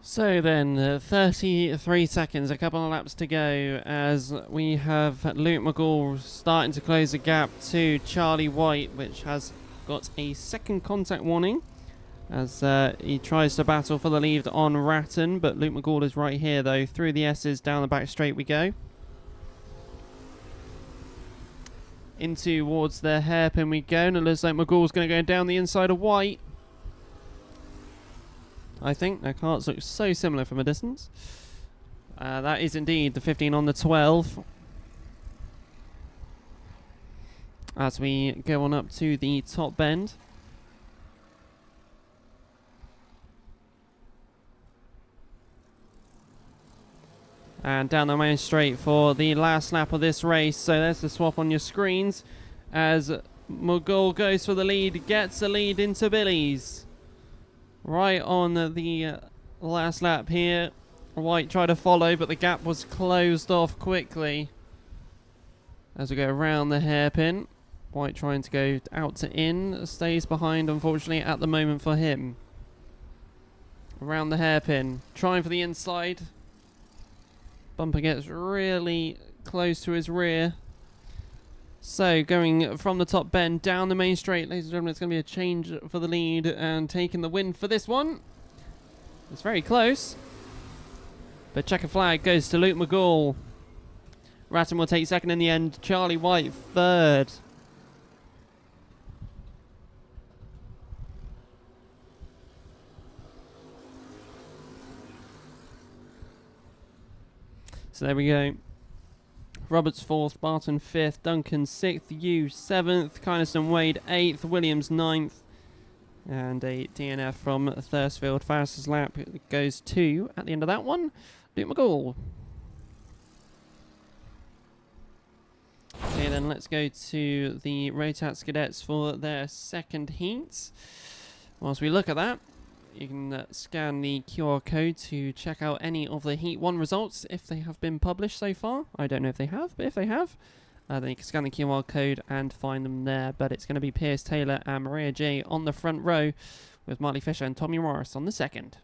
Speaker 1: So then, 33 seconds, a couple of laps to go as we have Luke McGall starting to close the gap to Charlie White, which has got a second contact warning as he tries to battle for the lead on Ratton, but Luke McGall is right here though. Through the S's, down the back straight we go. In towards the hairpin we go, and it looks like McGall's going to go down the inside of White. I think their carts look so similar from a distance. That is indeed the 15 on the 12. As we go on up to the top bend. And down the main straight for the last lap of this race. So there's the swap on your screens. As McGall goes for the lead, gets the lead into Billy's. Right on the last lap here. White tried to follow, but the gap was closed off quickly. As we go around the hairpin. White trying to go out to in. Stays behind, unfortunately, at the moment for him. Around the hairpin. Trying for the inside. Bumper gets really close to his rear. So going from the top bend down the main straight, ladies and gentlemen, it's going to be a change for the lead and taking the win for this one. It's very close. But checker flag goes to Luke McGall. Ratton will take second in the end. Charlie White third. So there we go. Roberts 4th, Barton 5th, Duncan 6th, Yu 7th, Kynaston Wade 8th, Williams 9th, and a DNF from Thursfield. Fastest lap goes to, at the end of that one, Luke McGall. Okay, then let's go to the Rotax Cadets for their second heat. Whilst we look at that, you can scan the QR code to check out any of the Heat 1 results if they have been published so far. I don't know if they have, but if they have, then you can scan the QR code and find them there. But it's going to be Pierce Taylor and Maria J on the front row, with Marley Fisher and Tommy Morris on the second.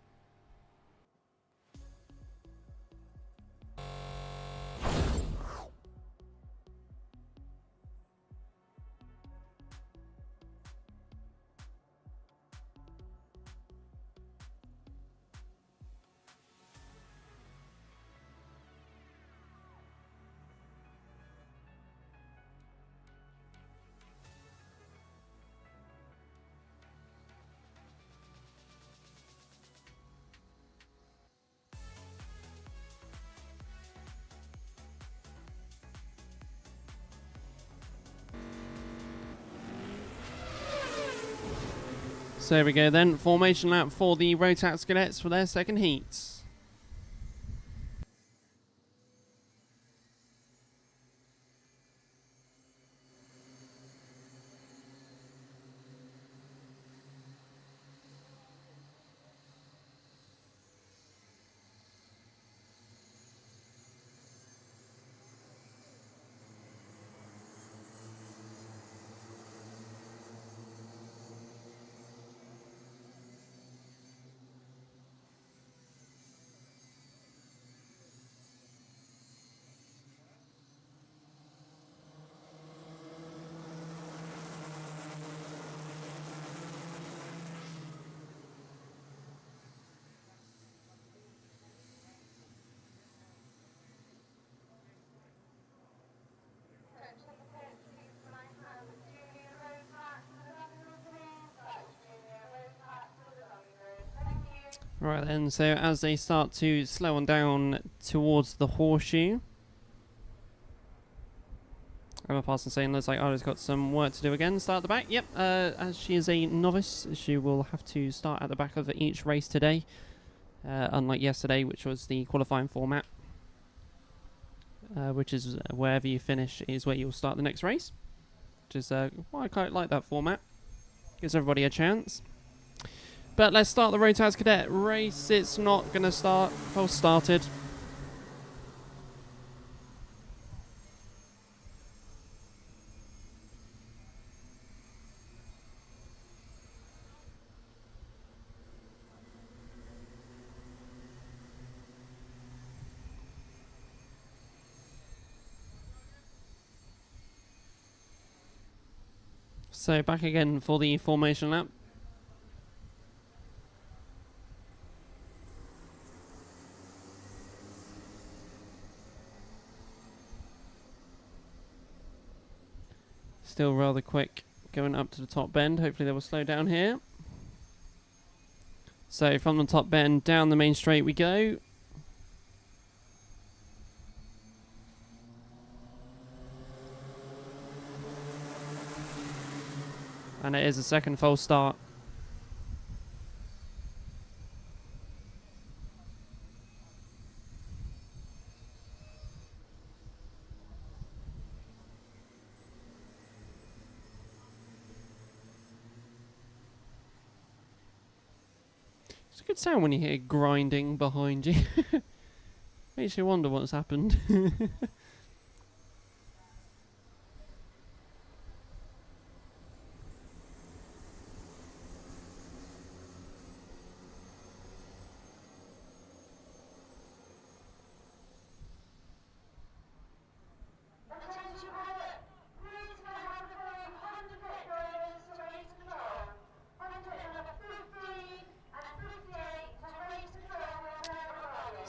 Speaker 1: So here we go then, formation lap for the Rotax Cadets for their second heats. Right then, so as they start to slow on down towards the horseshoe, Emma Parsons saying, looks like Ida's got some work to do again. Start at the back. Yep, as she is a novice, she will have to start at the back of each race today, unlike yesterday, which was the qualifying format, which is wherever you finish is where you'll start the next race, which is well, I quite like that format. Gives everybody a chance. But let's start the Rotax Cadet race. It's not going to start. Well, started. So back again for the formation lap. Still rather quick going up to the top bend. Hopefully they will slow down here. So from the top bend down the main straight we go. And it is a second false start. It's a good sound when you hear grinding behind you. Makes you wonder what's happened.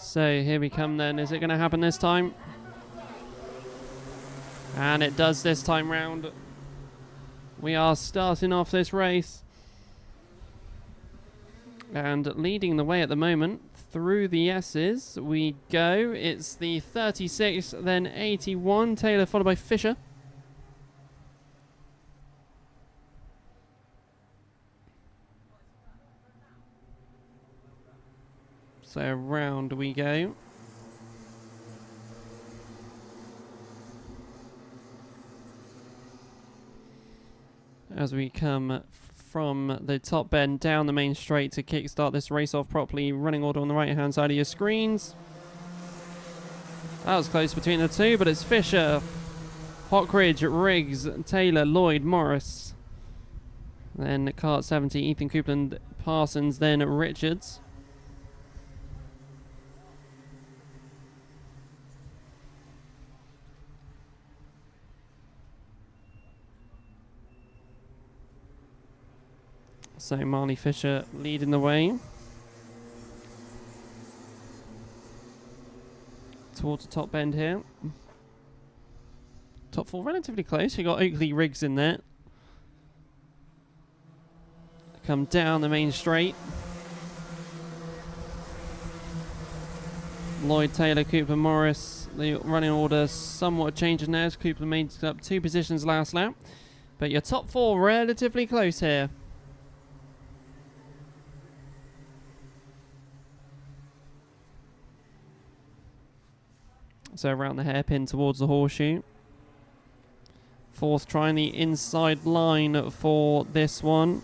Speaker 1: So here we come then. Is it going to happen this time? And it does this time round. We are starting off this race. And leading the way at the moment through the S's we go. It's the 36, then 81. Taylor followed by Fisher. So round we go. as we come from the top bend down the main straight to kickstart this race off properly. Running order on the right hand side of your screens. That was close between the two, but it's Fisher, Hockridge, Riggs, Taylor, Lloyd, Morris. Then Kart 70, Ethan Coupland, Parsons, then Richards. So Marley Fisher leading the way towards the top bend here. Top four relatively close. You got Oakley, Riggs in there. Come down the main straight. Lloyd, Taylor, Cooper, Morris. The running order somewhat changing now as Cooper made up 2 positions last lap. But your top 4 relatively close here. So around the hairpin towards the horseshoe. 4th trying the inside line for this one.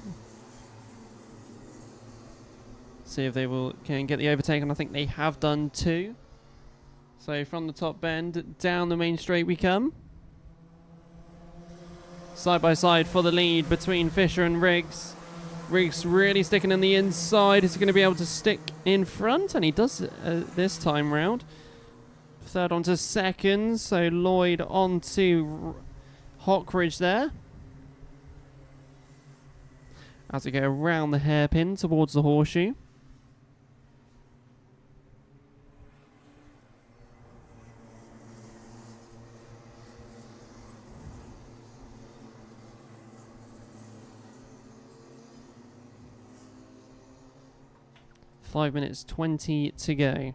Speaker 1: See if they can get the overtake, and I think they have done too. So from the top bend down the main straight we come. Side by side for the lead between Fisher and Riggs. Riggs really sticking in the inside. Is he going to be able to stick in front? And he does this time round. 3rd onto 2nd, so Lloyd onto Hockridge there. As we go around the hairpin towards the horseshoe. Five minutes 20 to go.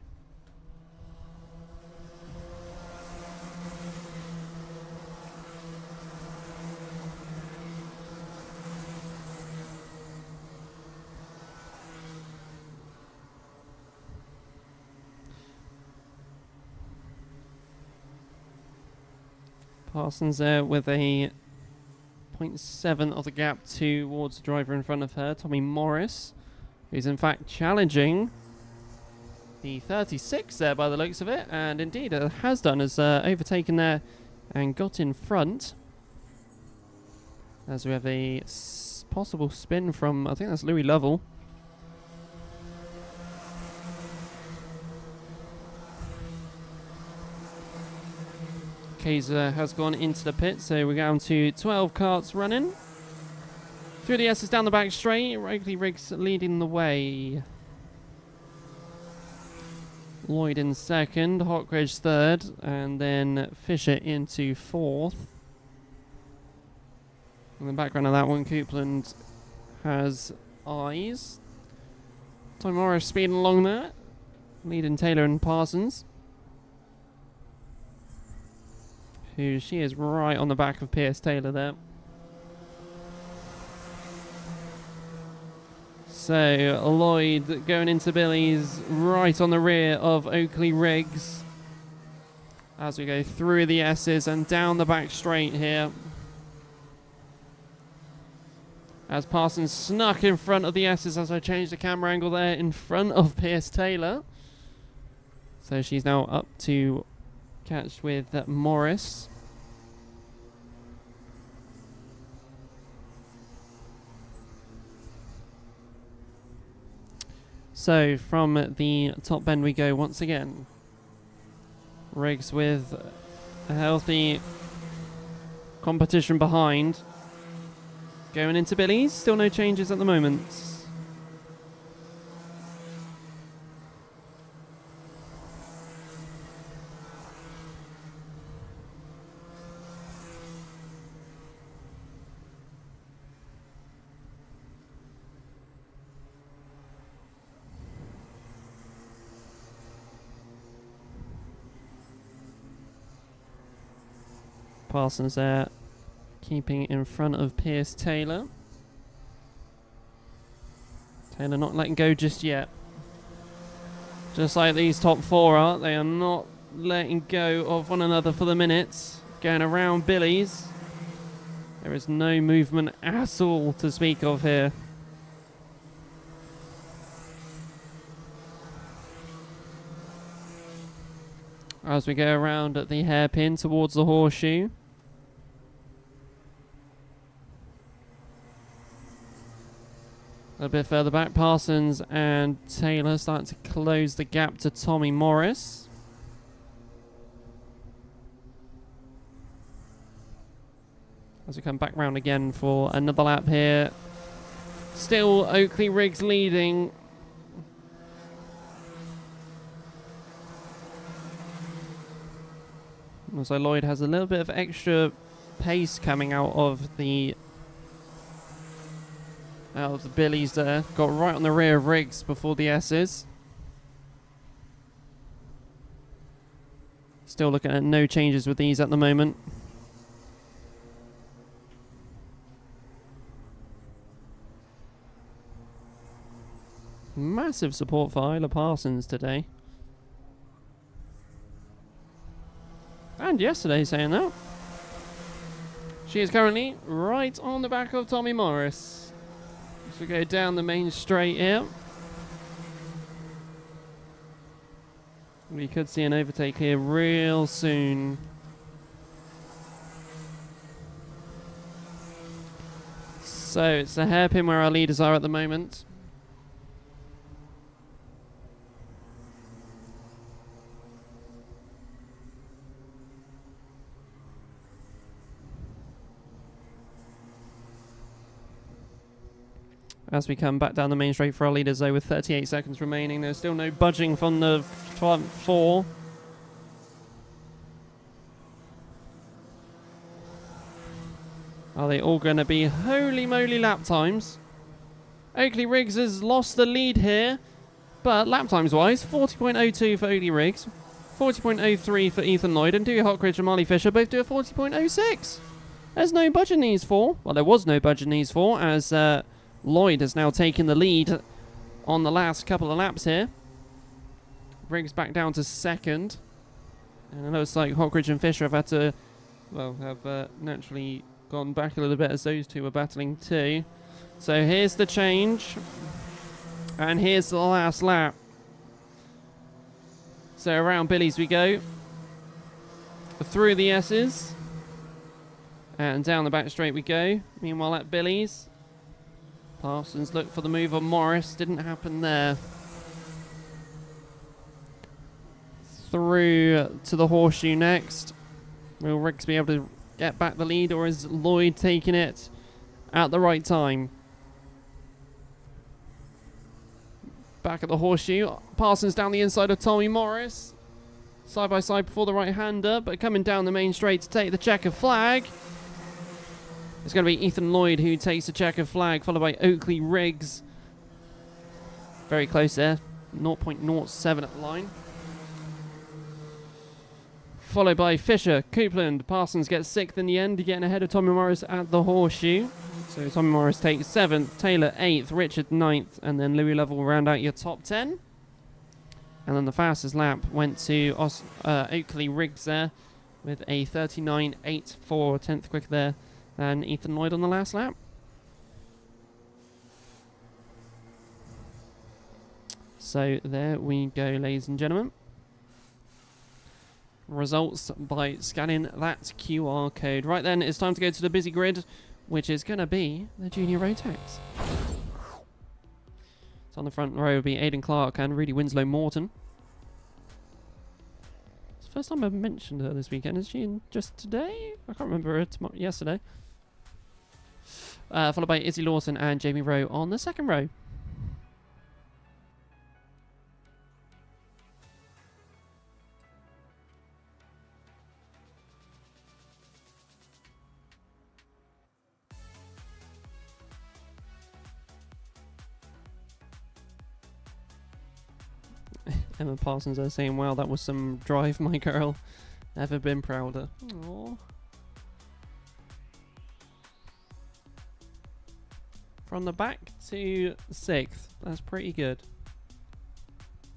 Speaker 1: Parsons there with a 0.7 of the gap towards the driver in front of her, Tommy Morris, who's in fact challenging the 36 there by the looks of it, and indeed has done, has overtaken there and got in front. As we have a possible spin from, I think that's Louis Lovell. Kaiser has gone into the pit, so we're down to 12 karts running. Through the S's down the back straight, Oakley Riggs leading the way. Lloyd in 2nd, Hockridge 3rd, and then Fisher into 4th. In the background of that one, Coupland has eyes. Tom Morris speeding along there, leading Taylor and Parsons. She is right on the back of Pierce Taylor there. So Lloyd going into Billy's right on the rear of Oakley Riggs as we go through the S's and down the back straight here. As Parsons snuck in front of the S's as I changed the camera angle there in front of Pierce Taylor. So she's now up to catch with Morris. So from the top bend we go once again. Riggs with a healthy competition behind. Going into Billy's, still no changes at the moment. Parsons there, keeping in front of Pierce Taylor. Taylor not letting go just yet. Just like these top 4 are, they are not letting go of one another for the minutes. Going around Billy's. There is no movement at all to speak of here. As we go around at the hairpin towards the horseshoe. A bit further back, Parsons and Taylor starting to close the gap to Tommy Morris. As we come back round again for another lap here. Still Oakley Riggs leading. So Lloyd has a little bit of extra pace coming out of the Billies there. Got right on the rear of Riggs before the S's. Still looking at no changes with these at the moment. Massive support for Isla Parsons today. And yesterday, saying that. She is currently right on the back of Tommy Morris. As we go down the main straight here. We could see an overtake here real soon. So it's a hairpin where our leaders are at the moment. As we come back down the main straight for our leaders, though, with 38 seconds remaining, there's still no budging from the front four. Are they all going to be holy moly lap times? Oakley Riggs has lost the lead here, but lap times wise, 40.02 for Oakley Riggs, 40.03 for Ethan Lloyd, and Dewey Hockridge and Marley Fisher both do a 40.06. There's no budge in these four. Well, there was no budge in these four, as Lloyd has now taken the lead on the last couple of laps here. Riggs back down to second. And it looks like Hockridge and Fisher have had to, well, have naturally gone back a little bit as those two were battling too. So here's the change. And here's the last lap. So around Billies we go. Through the S's. And down the back straight we go. Meanwhile at Billies, Parsons looked for the move on Morris. Didn't happen there. Through to the horseshoe next. Will Riggs be able to get back the lead, or is Lloyd taking it at the right time? Back at the horseshoe. Parsons down the inside of Tommy Morris. Side by side before the right-hander, but coming down the main straight to take the checkered flag. It's going to be Ethan Lloyd who takes the checkered flag, followed by Oakley Riggs. Very close there. 0.07 at the line. Followed by Fisher, Copeland. Parsons gets 6th in the end, getting ahead of Tommy Morris at the horseshoe. So Tommy Morris takes 7th, Taylor 8th, Richard 9th, and then Louis Lovell will round out your top 10. And then the fastest lap went to Oakley Riggs there with a 39.84, 10th quicker there than Ethan Lloyd on the last lap. So there we go, ladies and gentlemen. Results by scanning that QR code. Right then, it's time to go to the busy grid, which is going to be the Junior Rotax. So on the front row will be Aidan Clark and Rudy Winslow Morton. It's the first time I've mentioned her this weekend. Is she in just today? I can't remember her yesterday. Followed by Izzy Lawson and Jamie Rowe on the second row. Emma Parsons are saying, wow, that was some drive, my girl. Never been prouder. Aww. From the back to 6th. That's pretty good.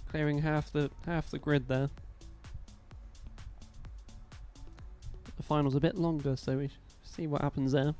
Speaker 1: Clearing half the grid there. The final's a bit longer, so we see what happens there.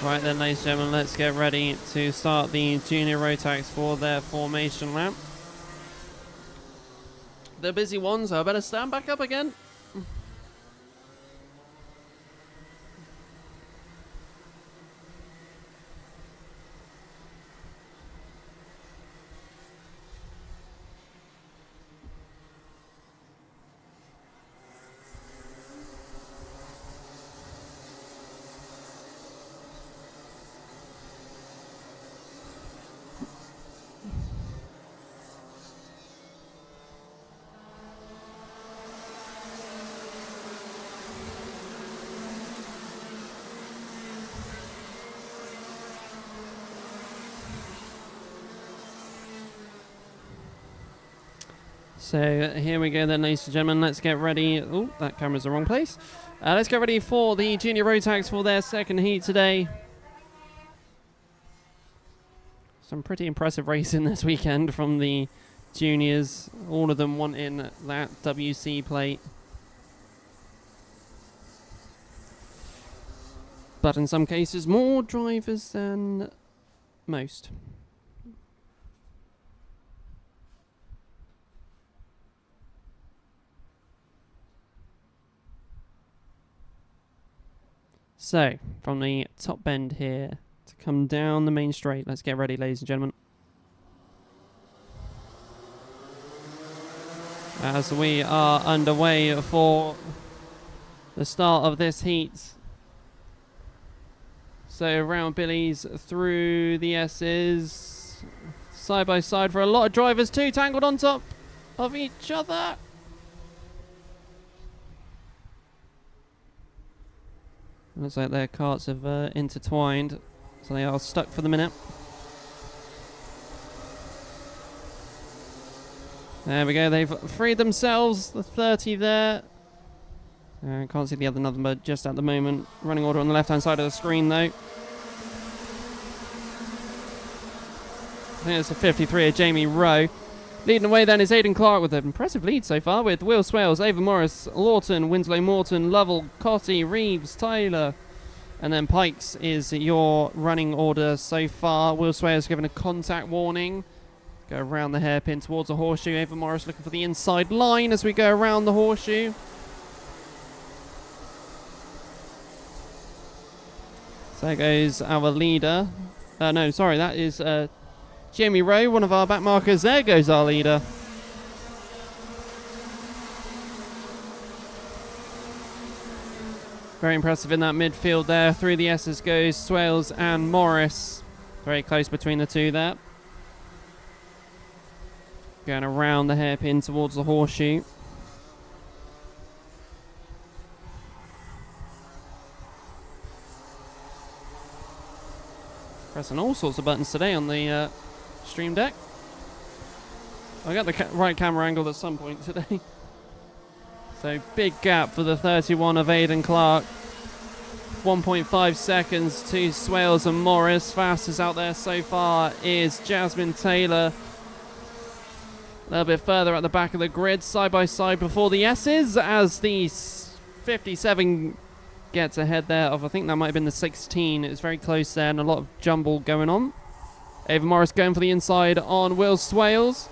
Speaker 1: Right then, ladies and gentlemen, let's get ready to start the junior Rotax for their formation lap. The busy ones, I better stand back up again. So here we go then, ladies and gentlemen. Let's get ready. Oh, that camera's the wrong place. Let's get ready for the junior Rotax for their second heat today. Some pretty impressive racing this weekend from the juniors. All of them wanting that WC plate. But in some cases, more drivers than most. So, from the top bend here to come down the main straight. Let's get ready, ladies and gentlemen. As we are underway for the start of this heat. So, around Billy's through the S's. Side by side for a lot of drivers too, tangled on top of each other. Looks like their carts have intertwined, so they are stuck for the minute. There we go, they've freed themselves, the 30 there. Can't see the other number just at the moment. Running order on the left-hand side of the screen, though. I think it's a 53 of Jamie Rowe. Leading away then is Aidan Clark with an impressive lead so far, with Will Swales, Ava Morris, Lawton, Winslow Morton, Lovell, Cotty, Reeves, Taylor, and then Pikes is your running order so far. Will Swales given a contact warning. Go around the hairpin towards the horseshoe. Ava Morris looking for the inside line as we go around the horseshoe. So there goes our leader. No, sorry, that is Jamie Rowe, one of our back markers. There goes our leader. Very impressive in that midfield there. Through the S's goes Swales and Morris. Very close between the two there. Going around the hairpin towards the horseshoe. Pressing all sorts of buttons today on the stream deck. I got the right camera angle at some point today. So big gap for the 31 of Aidan Clark. 1.5 seconds to Swales and Morris. Fastest out there so far is Jasmine Taylor. A little bit further at the back of the grid, side by side before the S's, as the 57 gets ahead there of, I think that might have been the 16. It's very close there and a lot of jumble going on. Ava Morris going for the inside on Will Swales.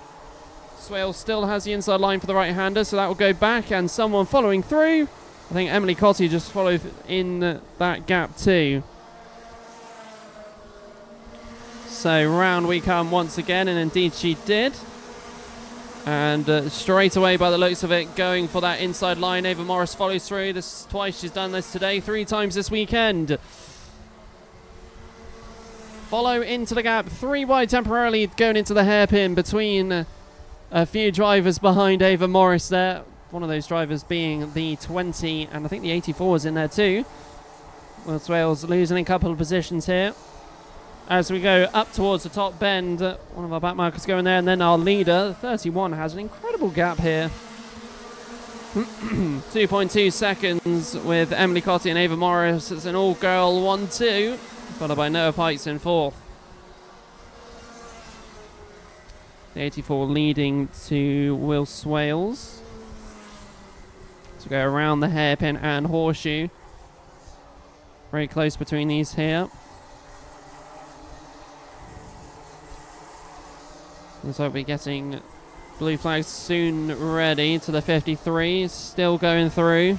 Speaker 1: Swales still has the inside line for the right-hander, so that will go back, and someone following through. I think Emily Cotty just followed in that gap too. So round we come once again, and indeed she did. And straight away, by the looks of it, going for that inside line. Ava Morris follows through. This is twice she's done this today, 3 times this weekend. Follow into the gap, 3 wide temporarily going into the hairpin between a few drivers behind Ava Morris there. One of those drivers being the 20, and I think the 84 is in there too. Will Swales losing a couple of positions here. As we go up towards the top bend, one of our back markers going there, and then our leader, 31, has an incredible gap here. 2.2 seconds with Emily Cotty and Ava Morris. It's an all-girl 1-2, followed by Noah Pikes in 4th. The 84 leading to Will Swales. So we go around the hairpin and horseshoe. Very close between these here. Looks like we're getting blue flags soon ready to the 53. Still going through.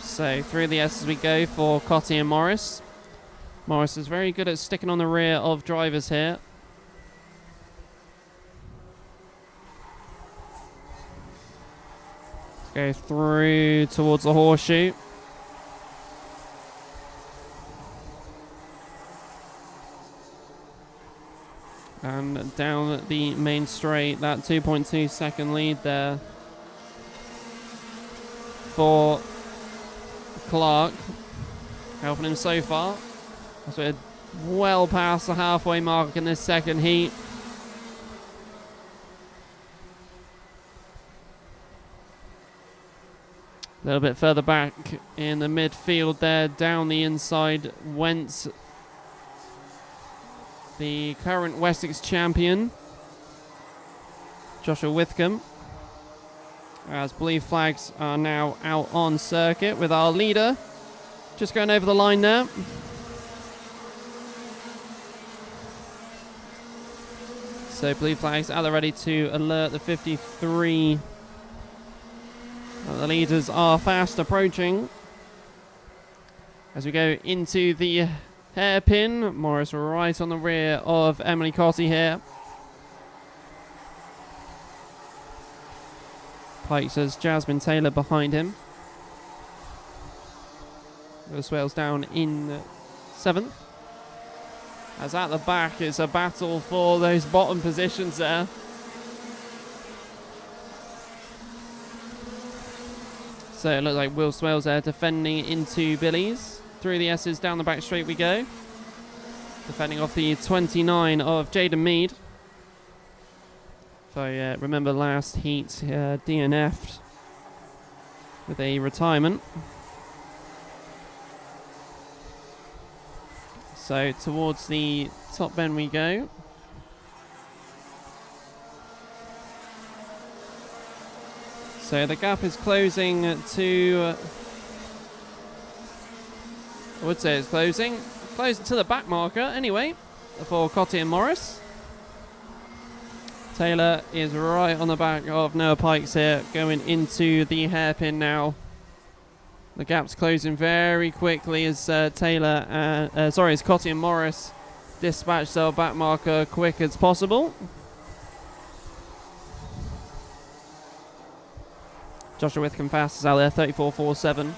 Speaker 1: So through the S as we go for Cotty and Morris. Morris is very good at sticking on the rear of drivers here. Go through towards the horseshoe. And down the main straight, that 2.2 second lead there for Clark, helping him so far. So we're well past the halfway mark in this second heat. A little bit further back in the midfield there, down the inside went the current Wessex champion, Joshua Whitcomb, as blue flags are now out on circuit with our leader just going over the line there. So blue flags are ready to alert the 53. The leaders are fast approaching as we go into the hairpin. Morris right on the rear of Emily Cotty here. Pikes has Jasmine Taylor behind him. Those Wales down in 7th. As at the back it's a battle for those bottom positions there. So it looks like Will Swales there defending into Billy's. Through the S's, down the back straight we go. Defending off the 29 of Jaden Mead. If I remember last heat, DNF'd with a retirement. So towards the top bend we go. So the gap is closing to, I would say it's closing to the back marker anyway, for Cotty and Morris. Taylor is right on the back of Noah Pikes here, going into the hairpin now. The gap's closing very quickly as as Cotty and Morris dispatch their back marker quick as possible. Joshua Whitcomb fast is out there, 34.47.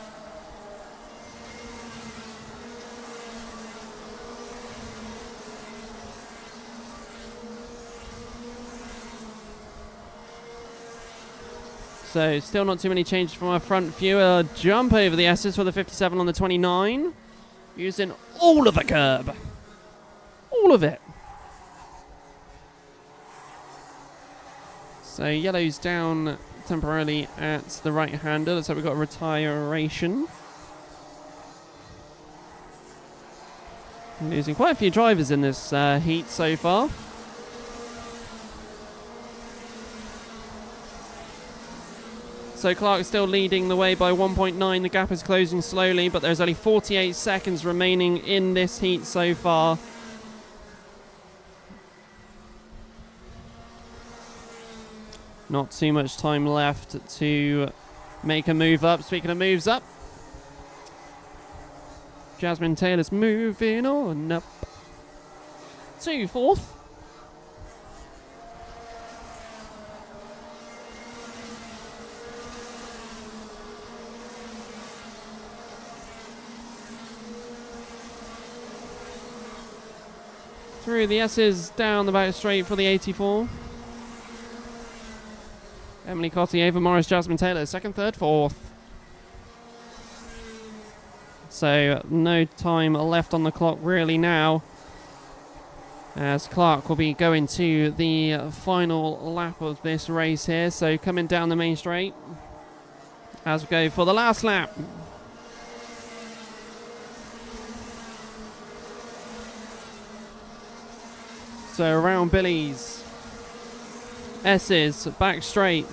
Speaker 1: So still not too many changes from our front view. A jump over the S's for the 57 on the 29. Using all of the curb. All of it. So yellow's down temporarily at the right-hander. Looks like we've got a retiration. Losing quite a few drivers in this heat so far. So Clark is still leading the way by 1.9. The gap is closing slowly, but there's only 48 seconds remaining in this heat so far. Not too much time left to make a move up. Speaking of moves up, Jasmine Taylor's moving on up to 4th. Through the S's, down the back straight for the 84. Emily Cotty, Ava Morris, Jasmine Taylor, 2nd, 3rd, 4th. So no time left on the clock really now, as Clark will be going to the final lap of this race here. So coming down the main straight as we go for the last lap. So around Billy's S's, back straight.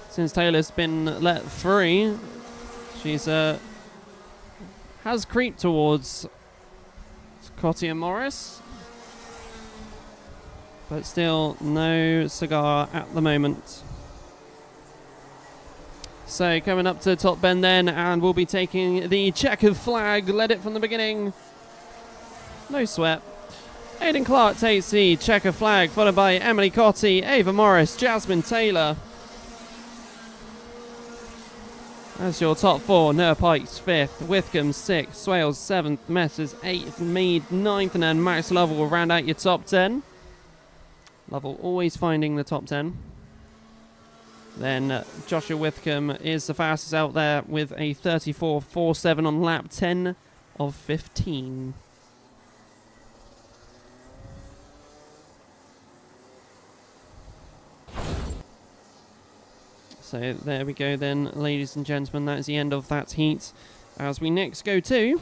Speaker 1: Since Taylor's been let free, she's has creeped towards Scotty and Morris. But still no cigar at the moment. So coming up to the top bend then, and we'll be taking the checkered flag. Led it from the beginning. No sweat. Aidan Clark takes the checker flag, followed by Emily Cotty, Ava Morris, Jasmine Taylor. That's your top four. Noah Pikes 5th, Withcombe 6th, Swales 7th, Messers 8th, Mead 9th, and then Max Lovell will round out your top 10. Lovell always finding the top 10. Then Joshua Withcombe is the fastest out there with a 34.47 on lap 10 of 15. So there we go then, ladies and gentlemen. That is the end of that heat. As we next go to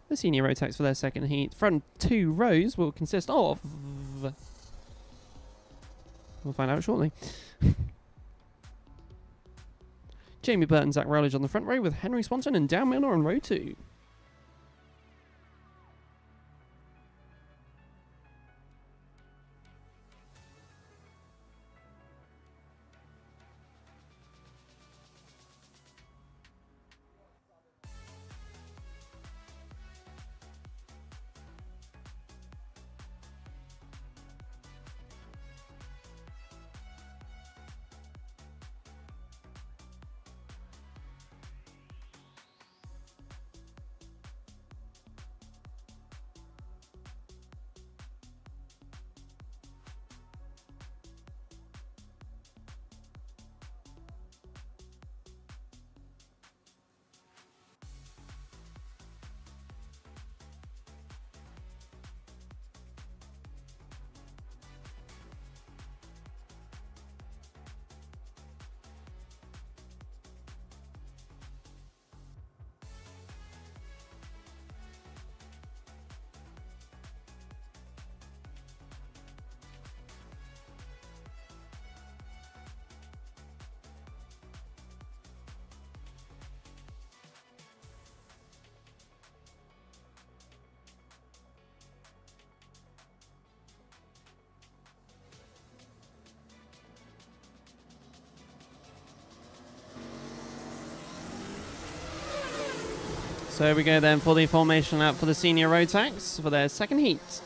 Speaker 1: the senior Rotax for their second heat. Front two rows will consist of... We'll find out shortly. Jamie Burton, Zach Rowledge on the front row with Henry Swanson and Dan Miller on row 2. So here we go then for the formation lap for the senior Rotax for their second heat.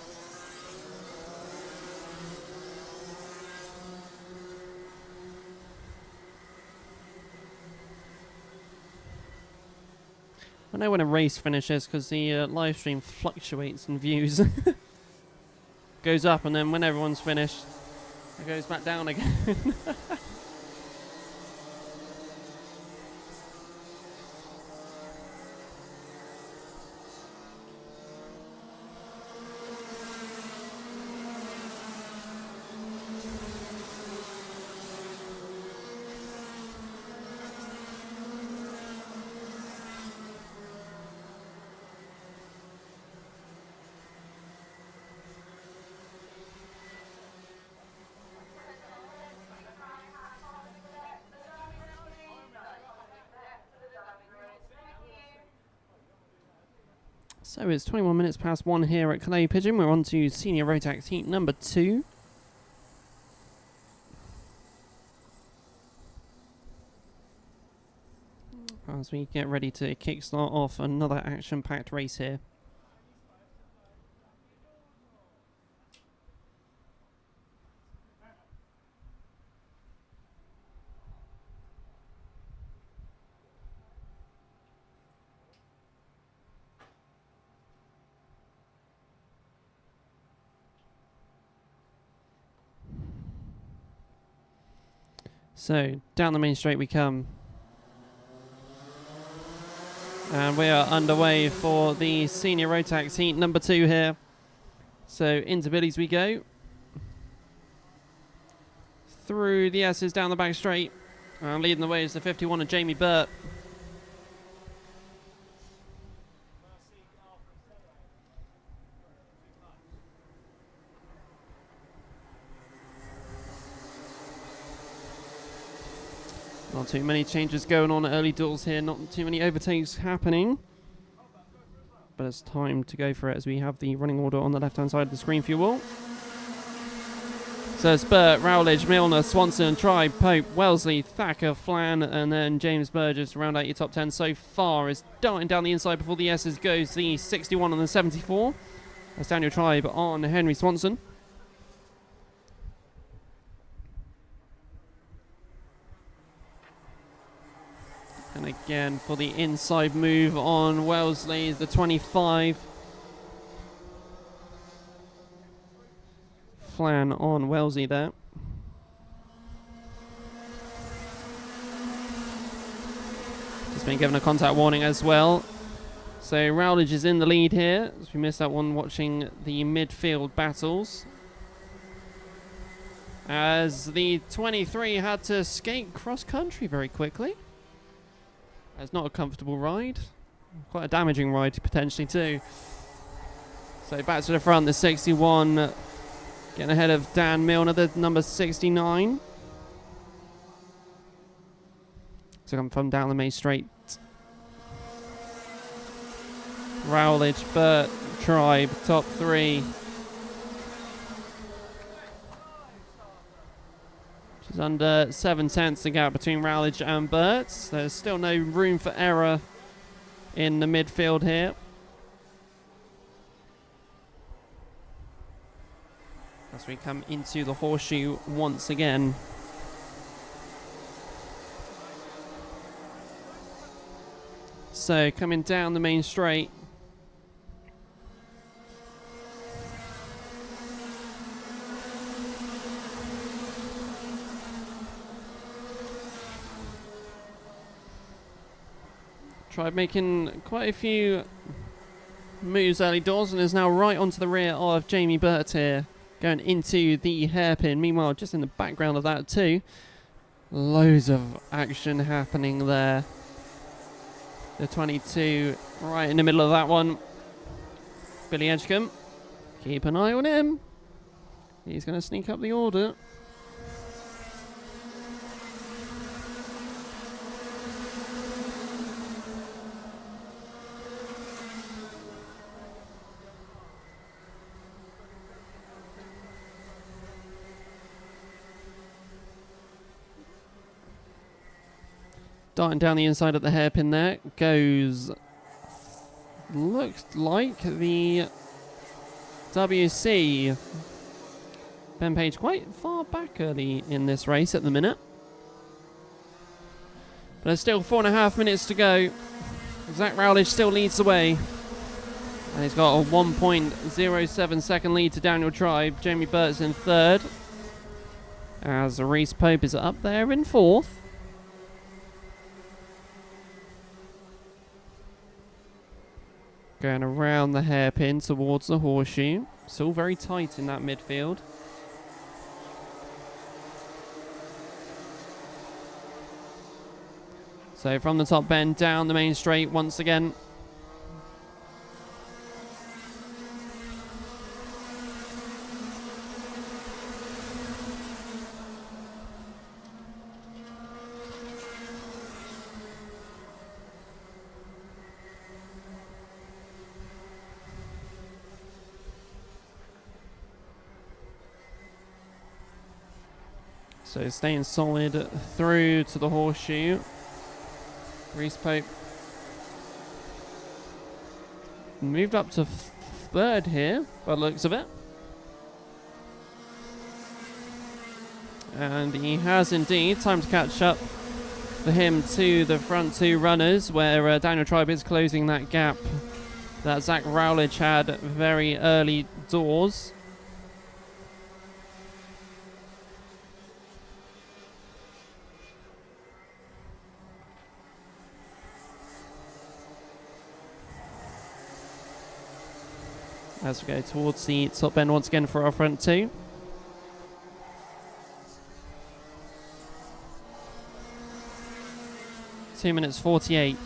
Speaker 1: I know when a race finishes because the live stream fluctuates in views. Goes up and then when everyone's finished, it goes back down again. So it's 21 minutes past 1 here at Calais Pigeon. We're on to senior Rotax heat number 2. As we get ready to kickstart off another action-packed race here. So, down the main straight we come. And we are underway for the senior Rotax heat number 2 here. So, into Billies we go. Through the S's down the back straight. And leading the way is the 51 of Jamie Burt. Not too many changes going on at early doors here, not too many overtakes happening. But it's time to go for it as we have the running order on the left-hand side of the screen for you all. So it's Burt, Rowledge, Milner, Swanson, Tribe, Pope, Wellesley, Thacker, Flan, and then James Burgess to round out your top 10 so far. Is darting down the inside before the S's goes the 61 and the 74. That's Daniel Tribe on Henry Swanson. And again for the inside move on Wellesley is the 25. Flan on Wellesley there. Just been given a contact warning as well. So Rowledge is in the lead here, as we missed that one watching the midfield battles. As the 23 had to skate cross country very quickly. It's not a comfortable ride. Quite a damaging ride potentially too. So back to the front, the 61 getting ahead of Dan Milner, the number 69. So come from down the main straight. Rowledge, Burt, Tribe, top 3. Which is under 7 tenths the gap between Rowledge and Burt. There's still no room for error in the midfield here. As we come into the horseshoe once again. So coming down the main straight. Tried making quite a few moves early doors and is now right onto the rear of Jamie Burt here. Going into the hairpin. Meanwhile, just in the background of that too, loads of action happening there. The 22 right in the middle of that one. Billy Edgecombe. Keep an eye on him. He's going to sneak up the order. Darting down the inside of the hairpin there goes, looks like the WC. Ben Page quite far back early in this race at the minute. But there's still 4.5 minutes to go. Zach Rowledge still leads the way. And he's got a 1.07 second lead to Daniel Tribe. Jamie Burt's in 3rd. As Reese Pope is up there in 4th. Going around the hairpin towards the horseshoe. Still very tight in that midfield. So from the top bend down the main straight once again. So staying solid through to the horseshoe. Reese Pope moved up to 3rd here, by the looks of it. And he has indeed. Time to catch up for him to the front 2 runners, where Daniel Tribe is closing that gap that Zach Rowledge had very early doors. As we go towards the top end once again for our front 2. Two minutes 48.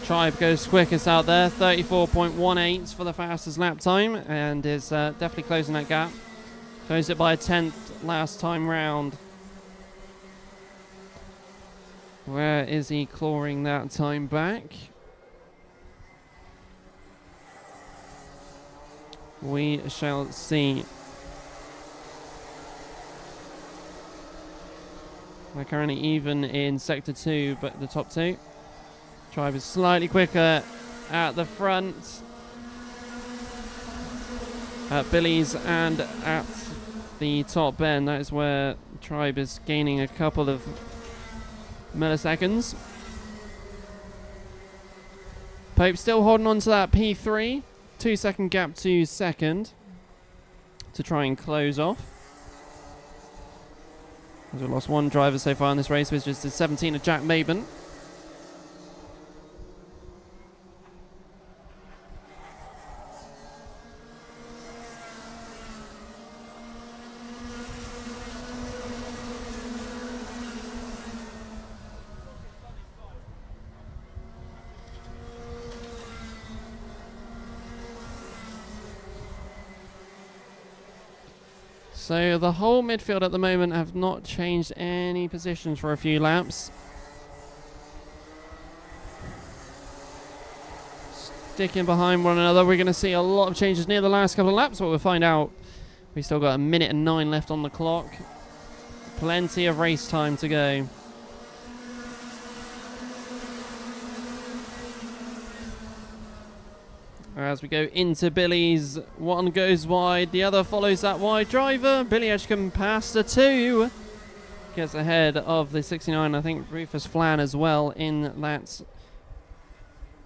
Speaker 1: Tribe goes quickest out there, 34.18 for the fastest lap time, and is definitely closing that gap. Closed it by a 10th last time round. Where is he clawing that time back? We shall see. We're currently even in Sector 2, but the top two. Tribe is slightly quicker at the front. At Billy's and at the top bend. That is where Tribe is gaining a couple of milliseconds. Pope still holding on to that P3. 2-second gap to second to try and close off. We've lost one driver so far in this race, which is the 17 of Jack Maben. So the whole midfield at the moment have not changed any positions for a few laps. Sticking behind one another. We're going to see a lot of changes near the last couple of laps, but we'll find out. We've still got 1 minute and 9 left on the clock. Plenty of race time to go. As we go into Billy's, one goes wide, the other follows that wide driver. Billy Edgecombe past the 2. Gets ahead of the 69, I think Rufus Flan as well in that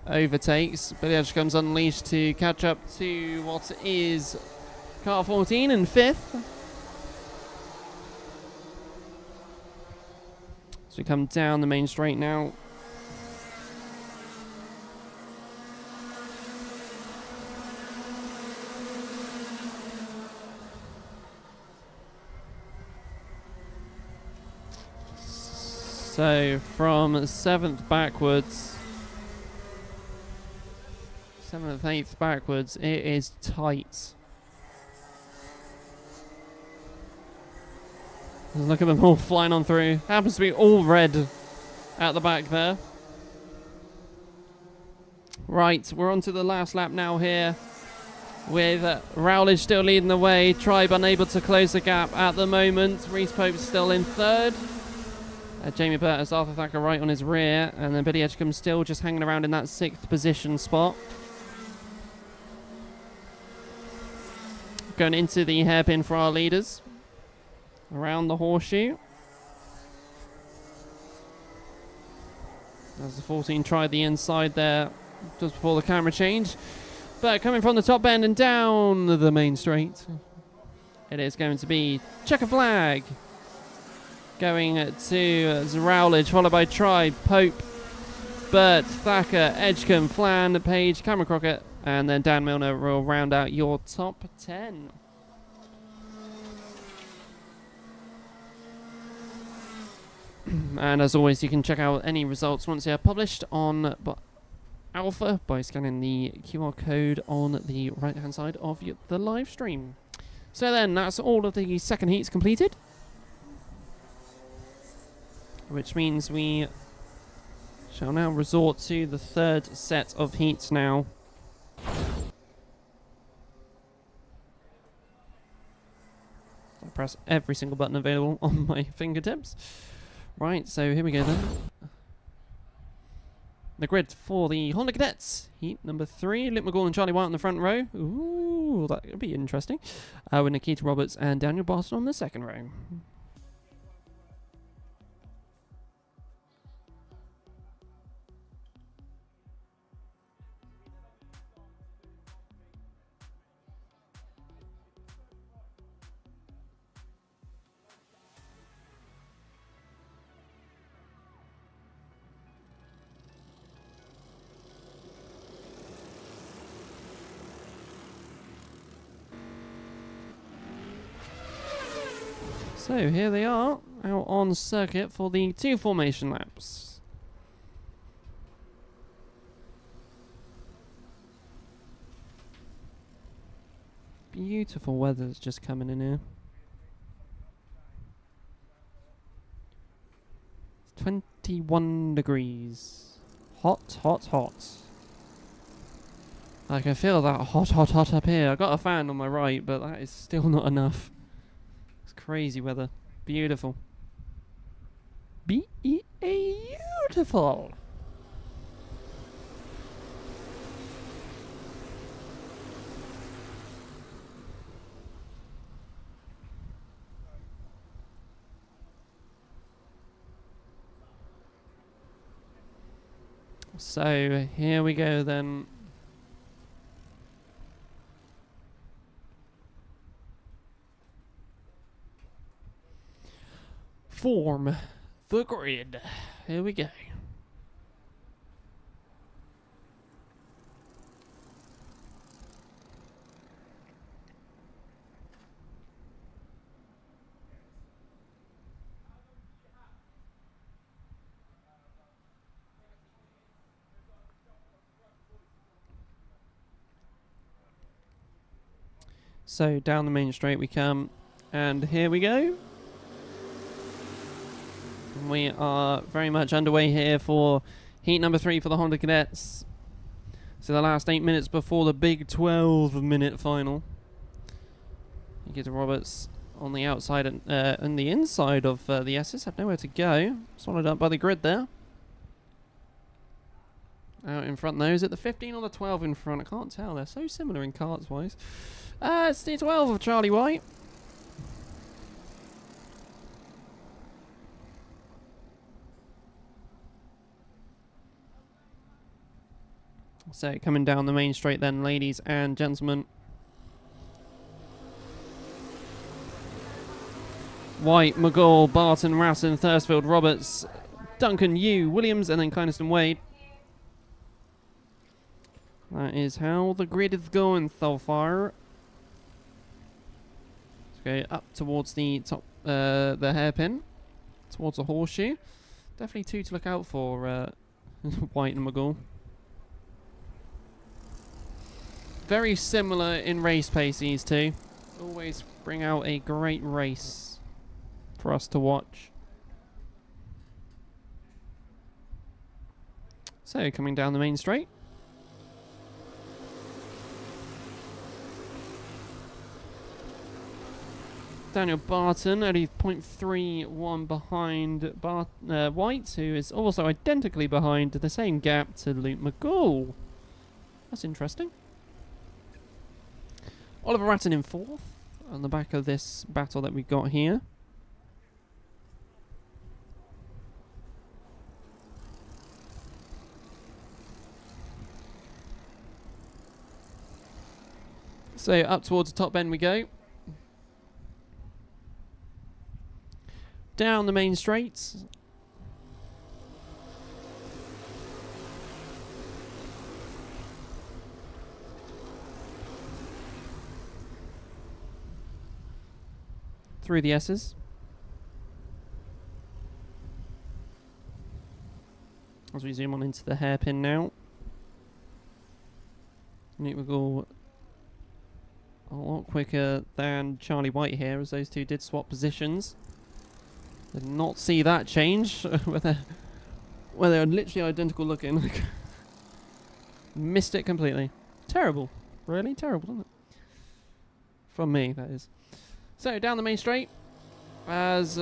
Speaker 1: overtakes. Billy Edgecombe's unleashed to catch up to what is car 14 in 5th. So we come down the main straight now. So from 7th backwards, 7th, 8th backwards, it is tight. Look at them all flying on through. Happens to be all red at the back there. Right, we're on to the last lap now here, with Rowledge still leading the way. Tribe unable to close the gap at the moment. Reese Pope still in 3rd. Jamie Burt has Arthur Thacker right on his rear, and then Billy Edgecombe still just hanging around in that 6th position spot. Going into the hairpin for our leaders. Around the horseshoe. As the 14 tried the inside there just before the camera change. But coming from the top bend and down the main straight, it is going to be checker flag. Going to Rowledge, followed by Tribe, Pope, Burt, Thacker, Edgecombe, Flan, Page, Cameron Crockett, and then Dan Milner will round out your top 10. And as always, you can check out any results once they are published on Alpha by scanning the QR code on the right hand side of the live stream. So then, that's all of the second heats completed, which means we shall now resort to the 3rd set of heats now. I press every single button available on my fingertips. Right, so here we go then. The grid for the Honda Cadets. Heat number 3. Luke McGall and Charlie White on the front row. Ooh, that could be interesting. With Nikita Roberts and Daniel Barton on the second row. So here they are, out on circuit for the 2 formation laps. Beautiful weather's just coming in here. 21 degrees. Hot, hot, hot. I can feel that hot, hot, hot up here. I got a fan on my right, but that is still not enough. It's crazy weather. Beautiful. Beautiful. So here we go then. Form the grid. Here we go. So down the main straight we come, and here we go. We are very much underway here for heat number 3 for the Honda Cadets. So the last 8 minutes before the big 12-minute final. You get to Roberts on the outside and the inside of the S's. Have nowhere to go. Swallowed up by the grid there. Out in front though. Is it the 15 or the 12 in front? I can't tell. They're so similar in karts wise. It's the 12 of Charlie White. So coming down the main straight then, ladies and gentlemen. White, McGall, Barton, Rasson, Thursfield, Roberts, Duncan, Yu, Williams, and then Kynaston Wade. That is how the grid is going so far. Let's go up towards the top, the hairpin, towards the horseshoe. Definitely two to look out for, White and McGall. Very similar in race pace, these two. Always bring out a great race for us to watch. So, coming down the main straight. Daniel Barton, only 0.31 behind White, who is also identically behind the same gap to Luke McGall. That's interesting. Oliver Ratton in 4th on the back of this battle that we've got here. So up towards the top end we go. Down the main straights. Through the S's. As we zoom on into the hairpin now. Nick McGall a lot quicker than Charlie White here, as those two did swap positions. Did not see that change. where they're literally identical looking. Missed it completely. Terrible. Really terrible, isn't it? From me, that is. So, down the main straight, as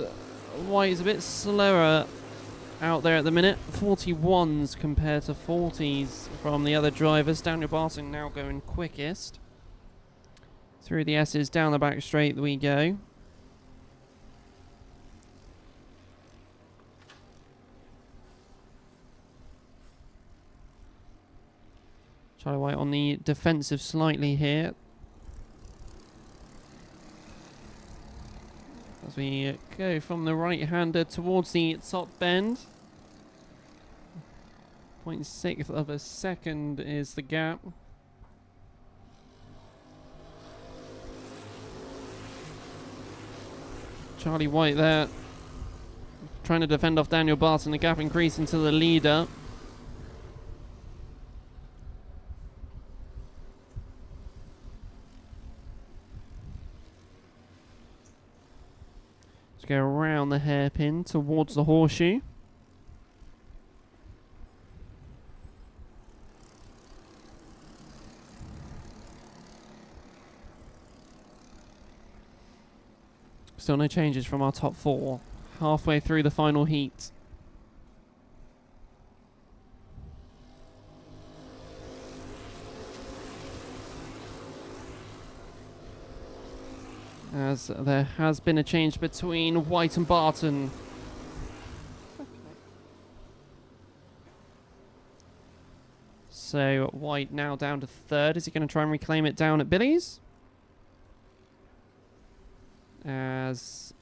Speaker 1: White is a bit slower out there at the minute. 41s compared to 40s from the other drivers. Daniel Barton now going quickest. Through the S's, down the back straight we go. Charlie White on the defensive slightly here. As we go from the right-hander towards the top bend. 0.6 of a second is the gap. Charlie White there trying to defend off Daniel Barton. The gap increasing to the leader. Let's go around the hairpin towards the horseshoe. Still no changes from our top 4. Halfway through the final heat. As there has been a change between White and Barton. So White now down to 3rd. Is he going to try and reclaim it down at Billy's? As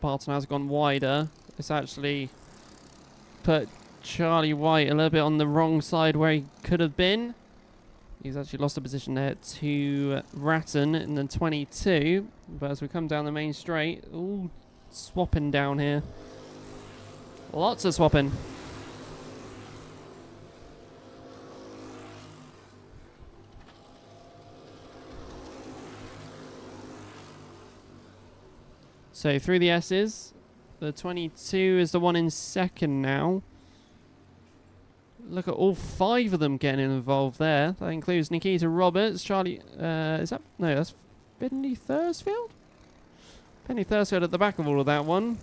Speaker 1: Barton has gone wider. It's actually put Charlie White a little bit on the wrong side where he could have been. He's actually lost a position there to Ratton in the 22. But as we come down the main straight, ooh, swapping down here. Lots of swapping. So through the S's, the 22 is the one in 2nd now. Look at all 5 of them getting involved there. That includes Nikita Roberts, Charlie, is that, no, that's Benny Thursfield? Benny Thursfield at the back of all of that one.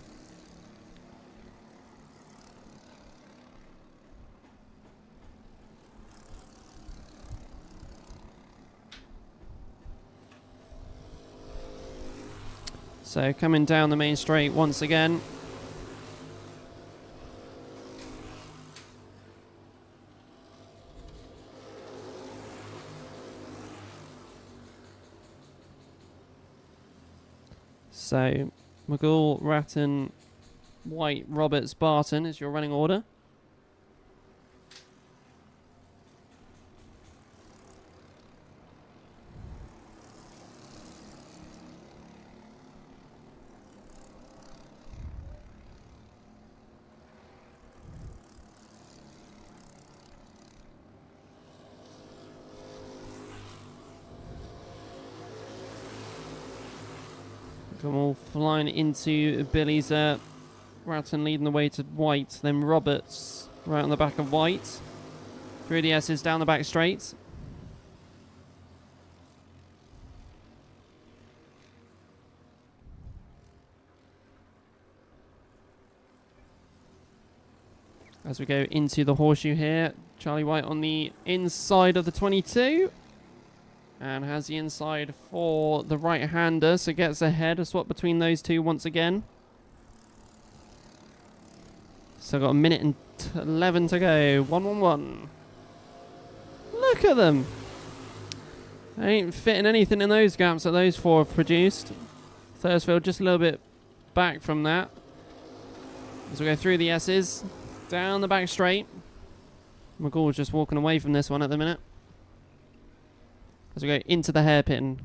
Speaker 1: So coming down the main straight once again. So McGool, Ratton, White, Roberts, Barton is your running order. Come all flying into Billy's. Ratton leading the way to White, then Roberts right on the back of White. Through the S's down the back straight. As we go into the horseshoe here, Charlie White on the inside of the 22. And has the inside for the right-hander, so gets ahead. A swap between those two once again. So got a minute and 11 to go. 1-1-1. Look at them. They ain't fitting anything in those gaps that those 4 have produced. Thursfield just a little bit back from that. As we go through the S's, down the back straight. McGall's just walking away from this one at the minute. As we go into the hairpin.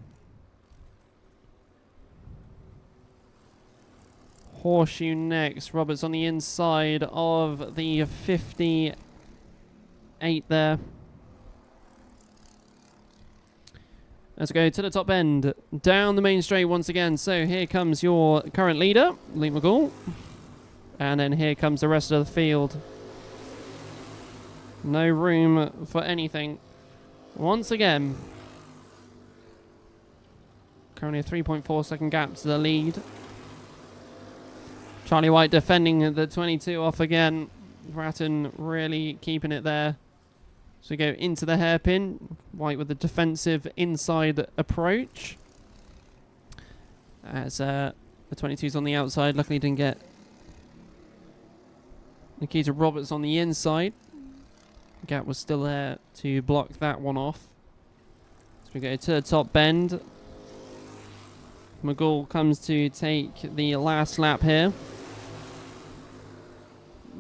Speaker 1: Horseshoe next. Roberts on the inside of the 58 there. As we go to the top end. Down the main straight once again. So here comes your current leader, Lee McGall. And then here comes the rest of the field. No room for anything. Once again. Currently a 3.4 second gap to the lead. Charlie White defending the 22 off again. Ratton really keeping it there. So we go into the hairpin. White with the defensive inside approach. As the 22's on the outside. Luckily didn't get Nikita Roberts on the inside. Gap was still there to block that one off. So we go to the top bend. McGall comes to take the last lap here.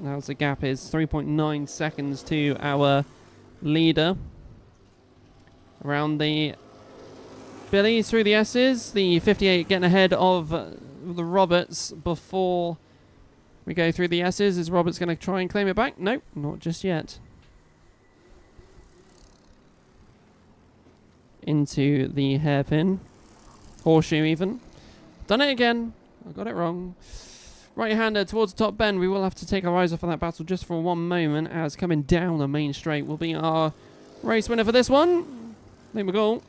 Speaker 1: Now the gap is 3.9 seconds to our leader. Around the Billy through the S's. The 58 getting ahead of the Roberts before we go through the S's. Is Roberts going to try and claim it back? Nope, not just yet. Into the hairpin. Horseshoe even. Done it again. I got it wrong. Right-hander towards the top bend. We will have to take our eyes off of that battle just for one moment, as coming down the main straight will be our race winner for this one, Lee McGall.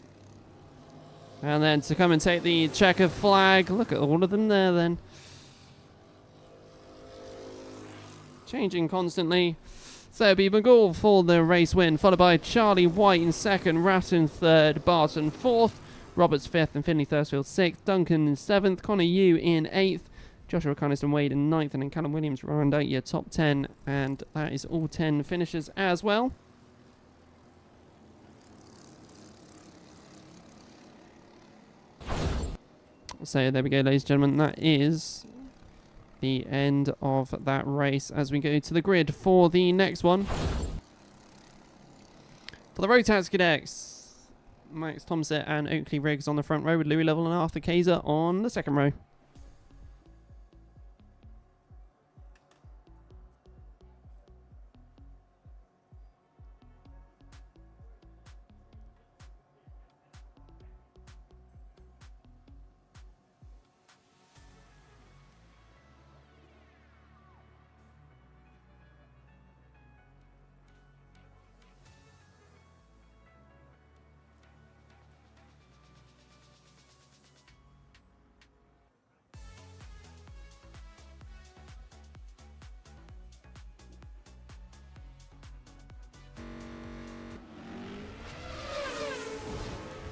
Speaker 1: And then to come and take the checkered flag. Look at all of them there then. Changing constantly. So it'll be McGall for the race win, followed by Charlie White in second, Ratton third, Barton fourth, Roberts fifth, and Finley Thursfield sixth, Duncan in seventh, Connor Yu in eighth, Joshua Coniston Wade in ninth, and then Callum Williams round out your top 10, and that is all 10 finishers as well. So there we go, ladies and gentlemen, that is the end of that race as we go to the grid for the next one. For the Rotax Cadets, Max Thompson and Oakley Riggs on the front row with Louis Lovell and Arthur Kaiser on the second row.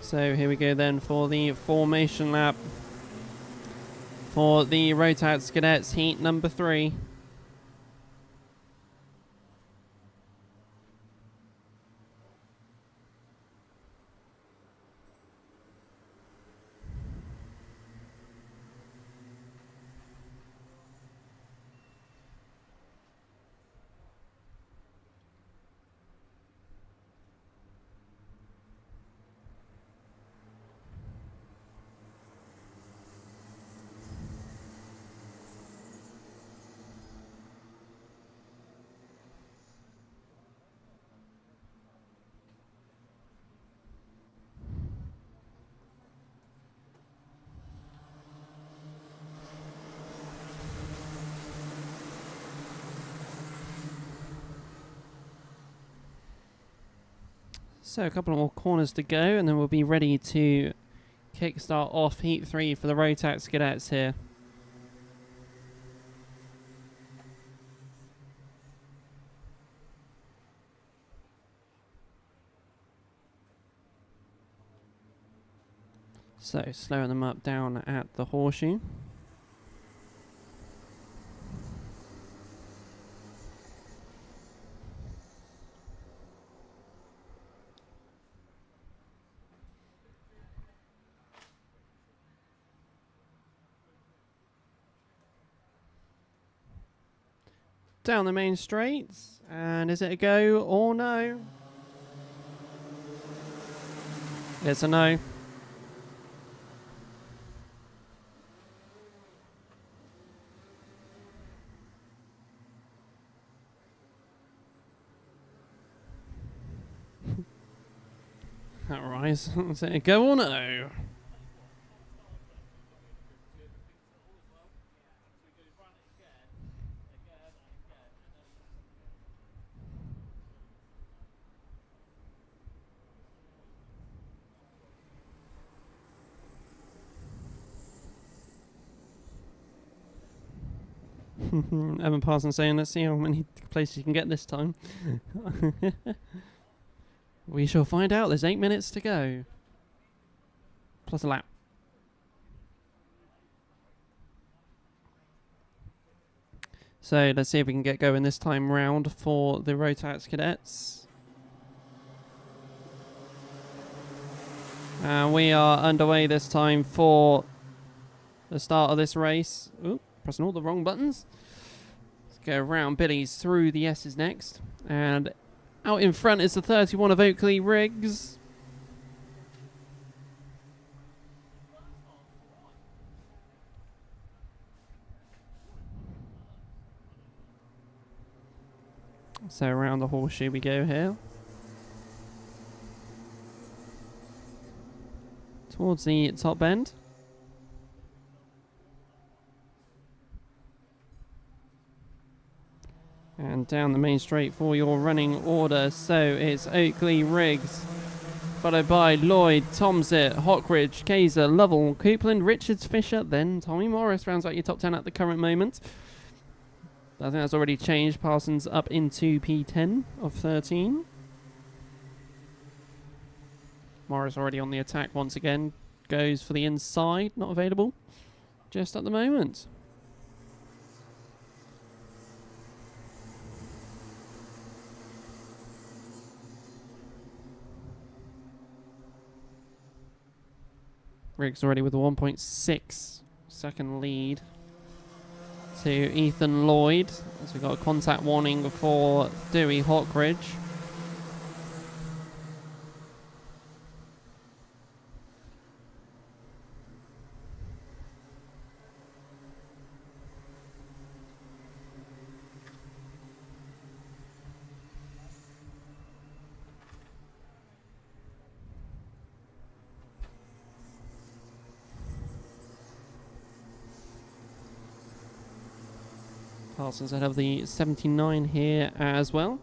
Speaker 1: So here we go then for the formation lap for the Rotax Cadets heat number 3. So a couple more corners to go and then we'll be ready to kickstart off heat 3 for the Rotax Cadets here. So slowing them up down at the horseshoe. Down the main straight, and is it a go or no? It's a no. Alright, is it a go or no? Evan Parsons saying, let's see how many places you can get this time. We shall find out. There's 8 minutes to go. Plus a lap. So let's see if we can get going this time round for the Rotax Cadets. And we are underway this time for the start of this race. Ooh, pressing all the wrong buttons. Let's go around Billy's through the S's next. And out in front is the 31 of Oakley Riggs. So around the horseshoe we go here. Towards the top end. And down the main straight for your running order. So it's Oakley Riggs followed by Lloyd, Tomsit, Hockridge, Kaiser, Lovell, Coupland, Richards, Fisher, then Tommy Morris rounds out your top 10 at the current moment. I think that's already changed. Parsons up into P10 of 13. Morris already on the attack once again. Goes for the inside, not available just at the moment. Riggs already with a 1.6 second lead to Ethan Lloyd. So we've got a contact warning for Dewey Hockridge. Parsons ahead of the 79 here as well.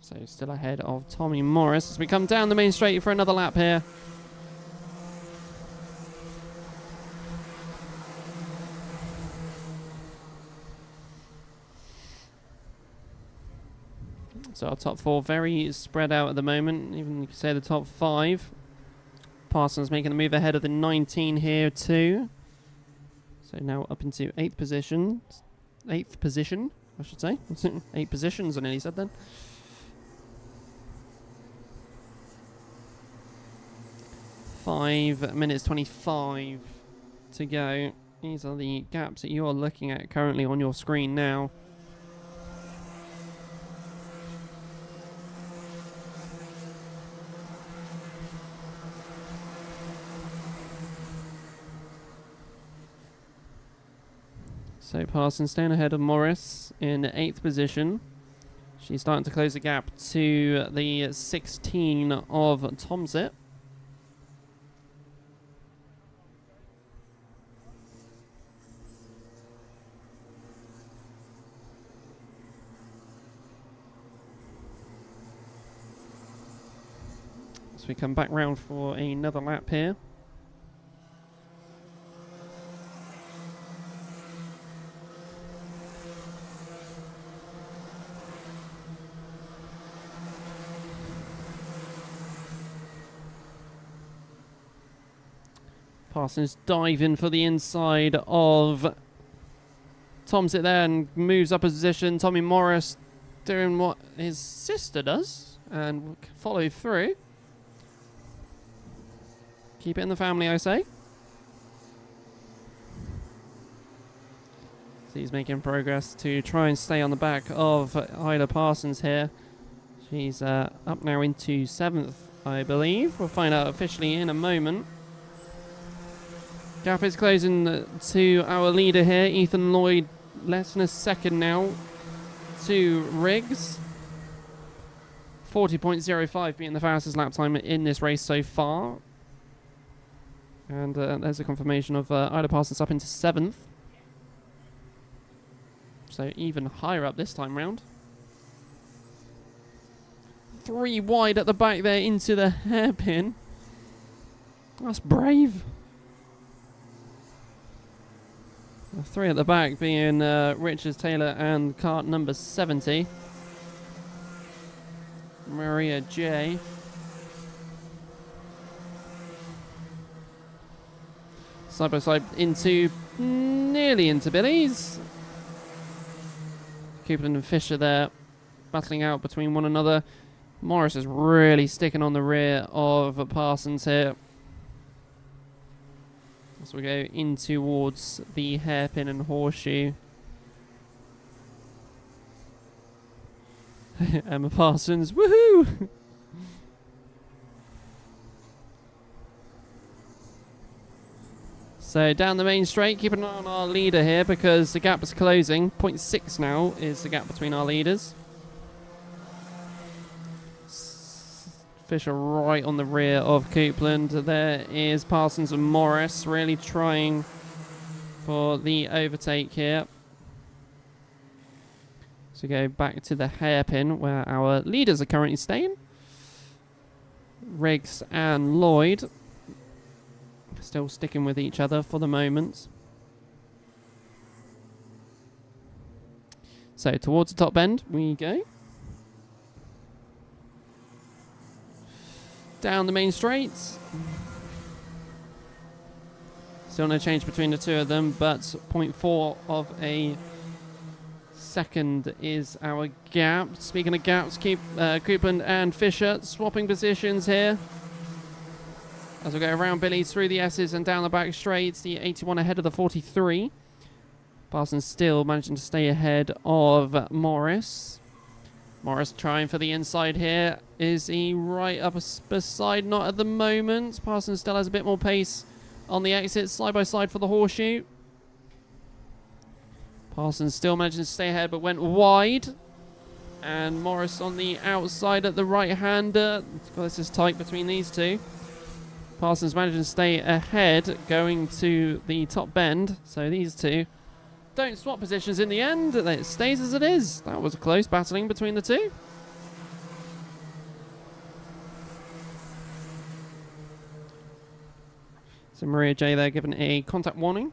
Speaker 1: So still ahead of Tommy Morris as we come down the main straight for another lap here. So our top four very spread out at the moment, even you could say the top five. Parsons making the move ahead of the 19 here too. So now up into 8th position, I should say. 8 positions, I nearly said then. Five minutes 25 to go. These are the gaps that you are looking at currently on your screen now. So Parsons staying ahead of Morris in 8th position. She's starting to close the gap to the 16 of Tomsit. So we come back round for another lap here. Parsons diving for the inside of Tomsit there and moves up a position. Tommy Morris doing what his sister does and follow through. Keep it in the family, I say. So he's making progress to try and stay on the back of Ida Parsons here. She's up now into 7th, I believe. We'll find out officially in a moment. Gap is closing to our leader here, Ethan Lloyd, less than a second now to Riggs. 40.05 being the fastest lap time in this race so far. And there's a confirmation of Ida Parsons up into 7th. So even higher up this time round. 3 wide at the back there into the hairpin. That's brave. 3 at the back being Richards, Taylor and Kart number 70. Maria J. Side by side into, nearly into Billy's. Coupland and Fisher there battling out between one another. Morris is really sticking on the rear of Parsons here. As we go in towards the hairpin and horseshoe. Emma Parsons, woohoo! So down the main straight, keep an eye on our leader here because the gap is closing. 0.6 now is the gap between our leaders. Fisher right on the rear of Coupland. There is Parsons and Morris really trying for the overtake here. So go back to the hairpin where our leaders are currently staying. Riggs and Lloyd still sticking with each other for the moment. So towards the top bend we go. Down the main straights. Still no change between the two of them, but 0.4 of a second is our gap. Speaking of gaps, Coupland and Fisher swapping positions here. As we go around Billy's through the S's and down the back straights, the 81 ahead of the 43. Parsons still managing to stay ahead of Morris. Morris trying for the inside here. Is he right up beside? Not at the moment. Parsons still has a bit more pace on the exit. Side by side for the horseshoe. Parsons still managing to stay ahead but went wide. And Morris on the outside at the right-hander. This is tight between these two. Parsons managing to stay ahead going to the top bend. So these two don't swap positions in the end. It stays as it is. That was a close battling between the two. So Maria J there given a contact warning.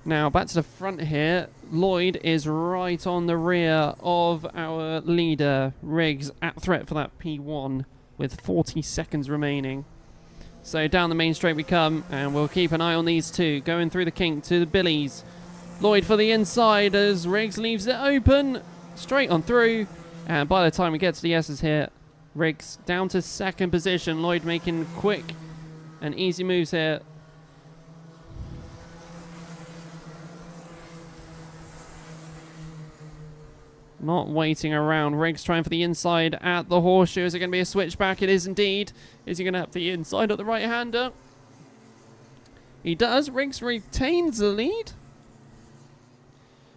Speaker 1: Now back to the front here. Lloyd is right on the rear of our leader. Riggs at threat for that P1 with 40 seconds remaining. So down the main straight we come, and we'll keep an eye on these two. Going through the kink to the Billies. Lloyd for the inside as Riggs leaves it open. Straight on through. And by the time we get to the S's here, Riggs down to second position. Lloyd making quick and easy moves here. Not waiting around. Riggs trying for the inside at the horseshoe. Is it going to be a switchback? It is indeed. Is he going to have the inside at the right-hander? He does. Riggs retains the lead.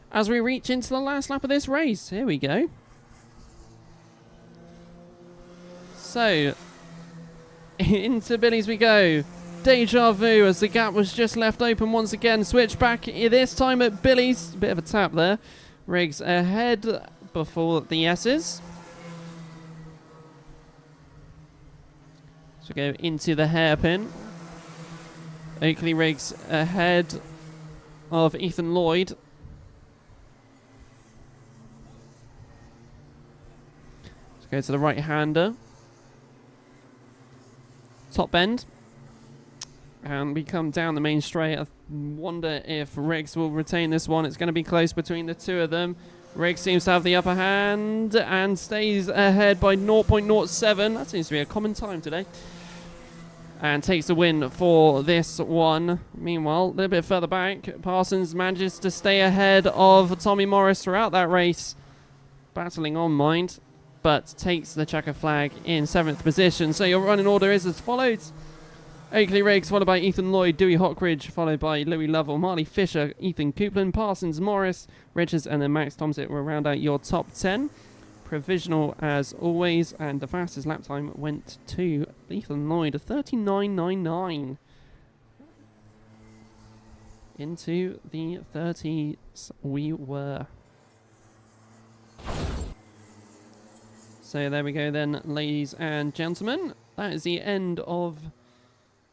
Speaker 1: As we reach into the last lap of this race. Here we go. So, into Billy's we go. Deja vu as the gap was just left open once again. Switchback this time at Billy's. Bit of a tap there. Riggs ahead before the S's. So go into the hairpin. Oakley Riggs ahead of Ethan Lloyd. So go to the right-hander. Top bend. And we come down the main straight. I wonder if Riggs will retain this one. It's going to be close between the two of them. Riggs seems to have the upper hand and stays ahead by 0.07. That seems to be a common time today. And takes the win for this one. Meanwhile, a little bit further back, Parsons manages to stay ahead of Tommy Morris throughout that race. Battling on mind, but takes the checker flag in 7th position. So your running order is as follows. Oakley Riggs, followed by Ethan Lloyd, Dewey Hockridge, followed by Louis Lovell, Marley Fisher, Ethan Coupland, Parsons, Morris, Richards, and then Max Thompson will round out your top 10. Provisional as always, and the fastest lap time went to Ethan Lloyd, a 39.99. Into the 30s we were. So there we go then, ladies and gentlemen. That is the end of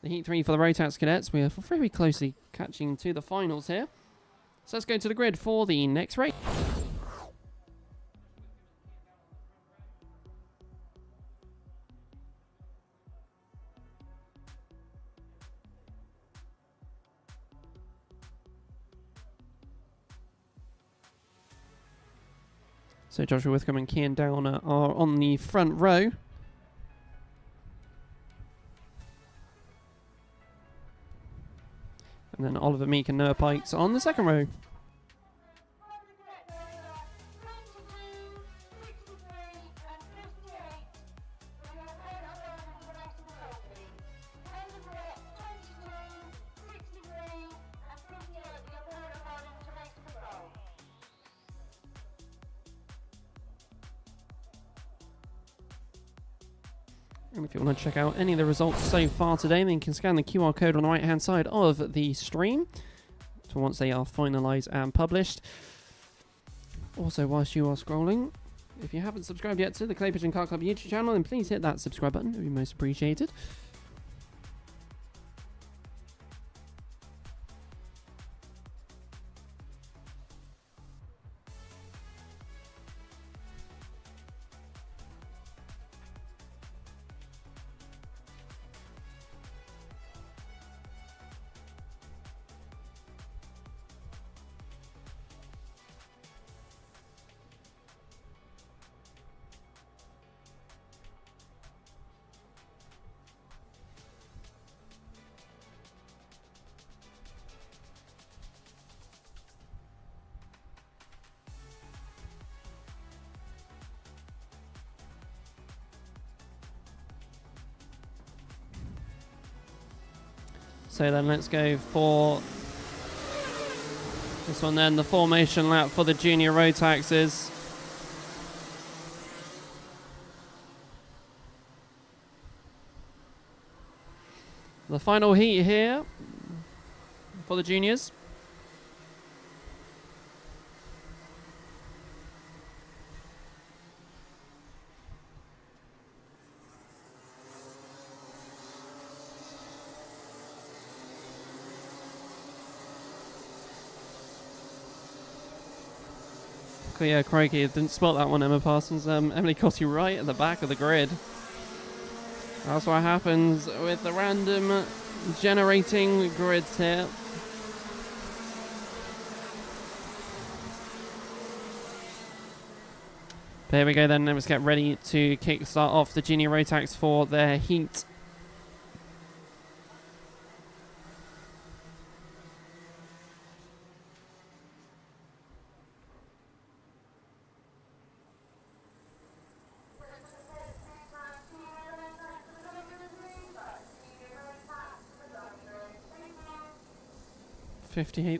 Speaker 1: the Heat 3 for the Rotax Cadets. We are very closely catching to the finals here. So let's go to the grid for the next race. So Joshua Withcombe and Kian Downer are on the front row. And then Oliver Meek and Noah Pikes on the second row. And if you want to check out any of the results so far today, then you can scan the QR code on the right-hand side of the stream. for once they are finalised and published. Also, whilst you are scrolling, if you haven't subscribed yet to the Clay Pigeon Kart Club YouTube channel, then please hit that subscribe button. It would be most appreciated. So then let's go for this one then, the formation lap for the junior Rotaxes. The final heat here for the juniors. Yeah, crikey, didn't spot that one, Emma Parsons. Emily caught you right at the back of the grid. That's what happens with the random generating grids here. But here we go then, let's get ready to kickstart off the junior Rotax for their heat.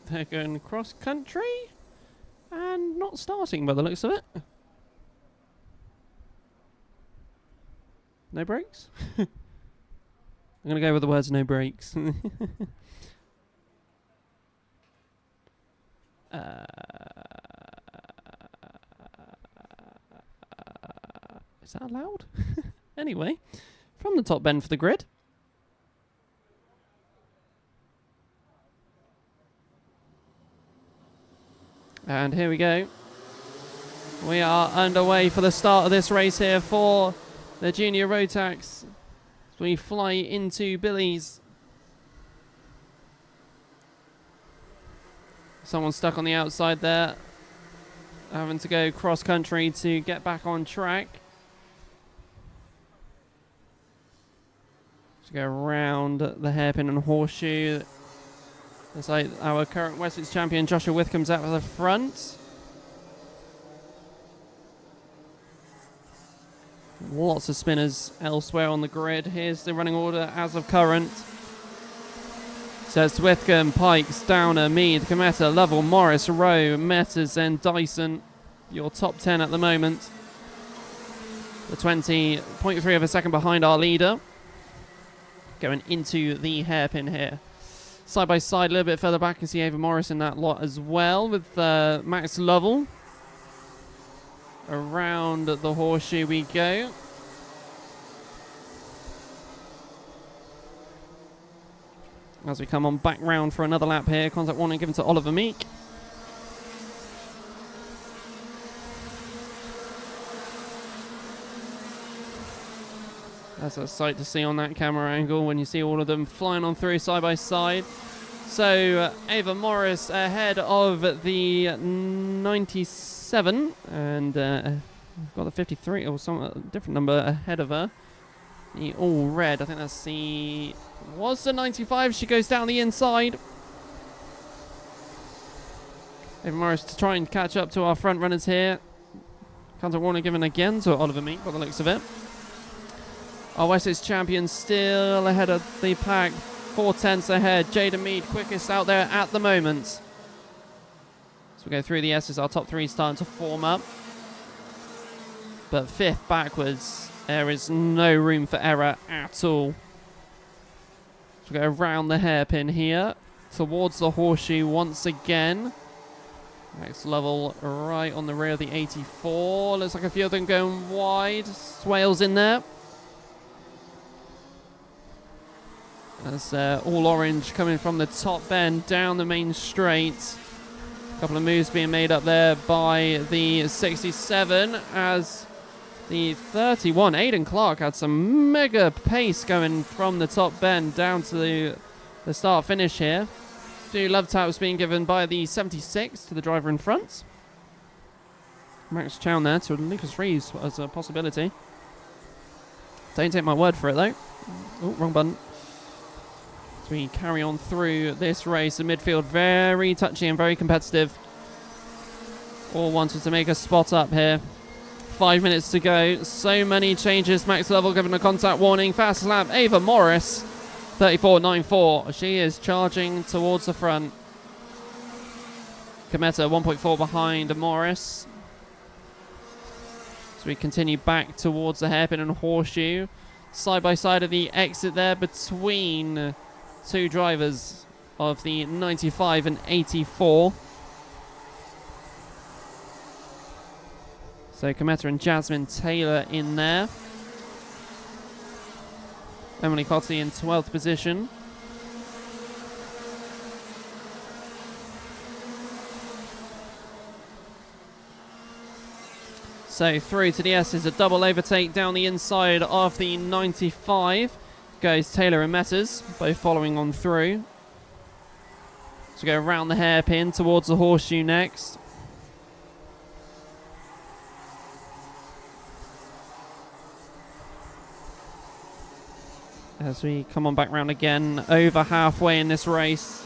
Speaker 1: They're going cross country and not starting by the looks of it. No brakes? I'm going to go with the words no brakes. Is that allowed? Anyway, from the top bend for the grid. And here we go. We are underway for the start of this race here for the junior Rotax. As we fly into Billy's. Someone stuck on the outside there. Having to go cross country to get back on track. To go around the hairpin and horseshoe. Looks like our current Wessex champion Joshua Withcomb's out of the front. Lots of spinners elsewhere on the grid. Here's the running order as of current. So it's Withcomb, Pikes, Downer, Mead, Cometa, Lovell, Morris, Rowe, Metters and Dyson. Your top 10 at the moment. The 20.3 of a second behind our leader. Going into the hairpin here. Side by side, a little bit further back, you can see Ava Morris in that lot as well, with Max Lovell. Around the horseshoe we go. As we come on back round for another lap here, contact warning given to Oliver Meek. That's a sight to see on that camera angle when you see all of them flying on through side by side. So Ava Morris ahead of the 97 and got the 53 or some different number ahead of her. The all red, I think that's the was the 95. She goes down the inside. Ava Morris to try and catch up to our front runners here. Counter warning given again to Oliver Meek by the looks of it. Our Wessex champion still ahead of the pack. 4/10 ahead. Jada Mead quickest out there at the moment. So we go through the S's. Our top three starting to form up. But fifth backwards. There is no room for error at all. So we go around the hairpin here towards the horseshoe once again. Next level right on the rear of the 84. Looks like a few of them going wide. Swales in there. That's all orange coming from the top bend down the main straight. A couple of moves being made up there by the 67 as the 31, Aiden Clark, had some mega pace going from the top bend down to the start finish here. Few love taps being given by the 76 to the driver in front. Max Chown there to Lucas Reeves as a possibility. Don't take my word for it though. Oh, wrong button. As we carry on through this race, the midfield very touchy and very competitive. All wanted to make a spot up here. 5 minutes to go. So many changes. Max level given a contact warning. Fastest lap, Ava Morris. 34.94. She is charging towards the front. Cometa 1.4 behind Morris. So we continue back towards the hairpin and horseshoe. Side by side of the exit there between two drivers of the 95 and 84. So Cometa and Jasmine Taylor in there. Emily Cotty in 12th position. So through to the S is a double overtake down the inside of the 95. Goes Taylor and Metters, both following on through. So go around the hairpin towards the horseshoe next. As we come on back round again, over halfway in this race.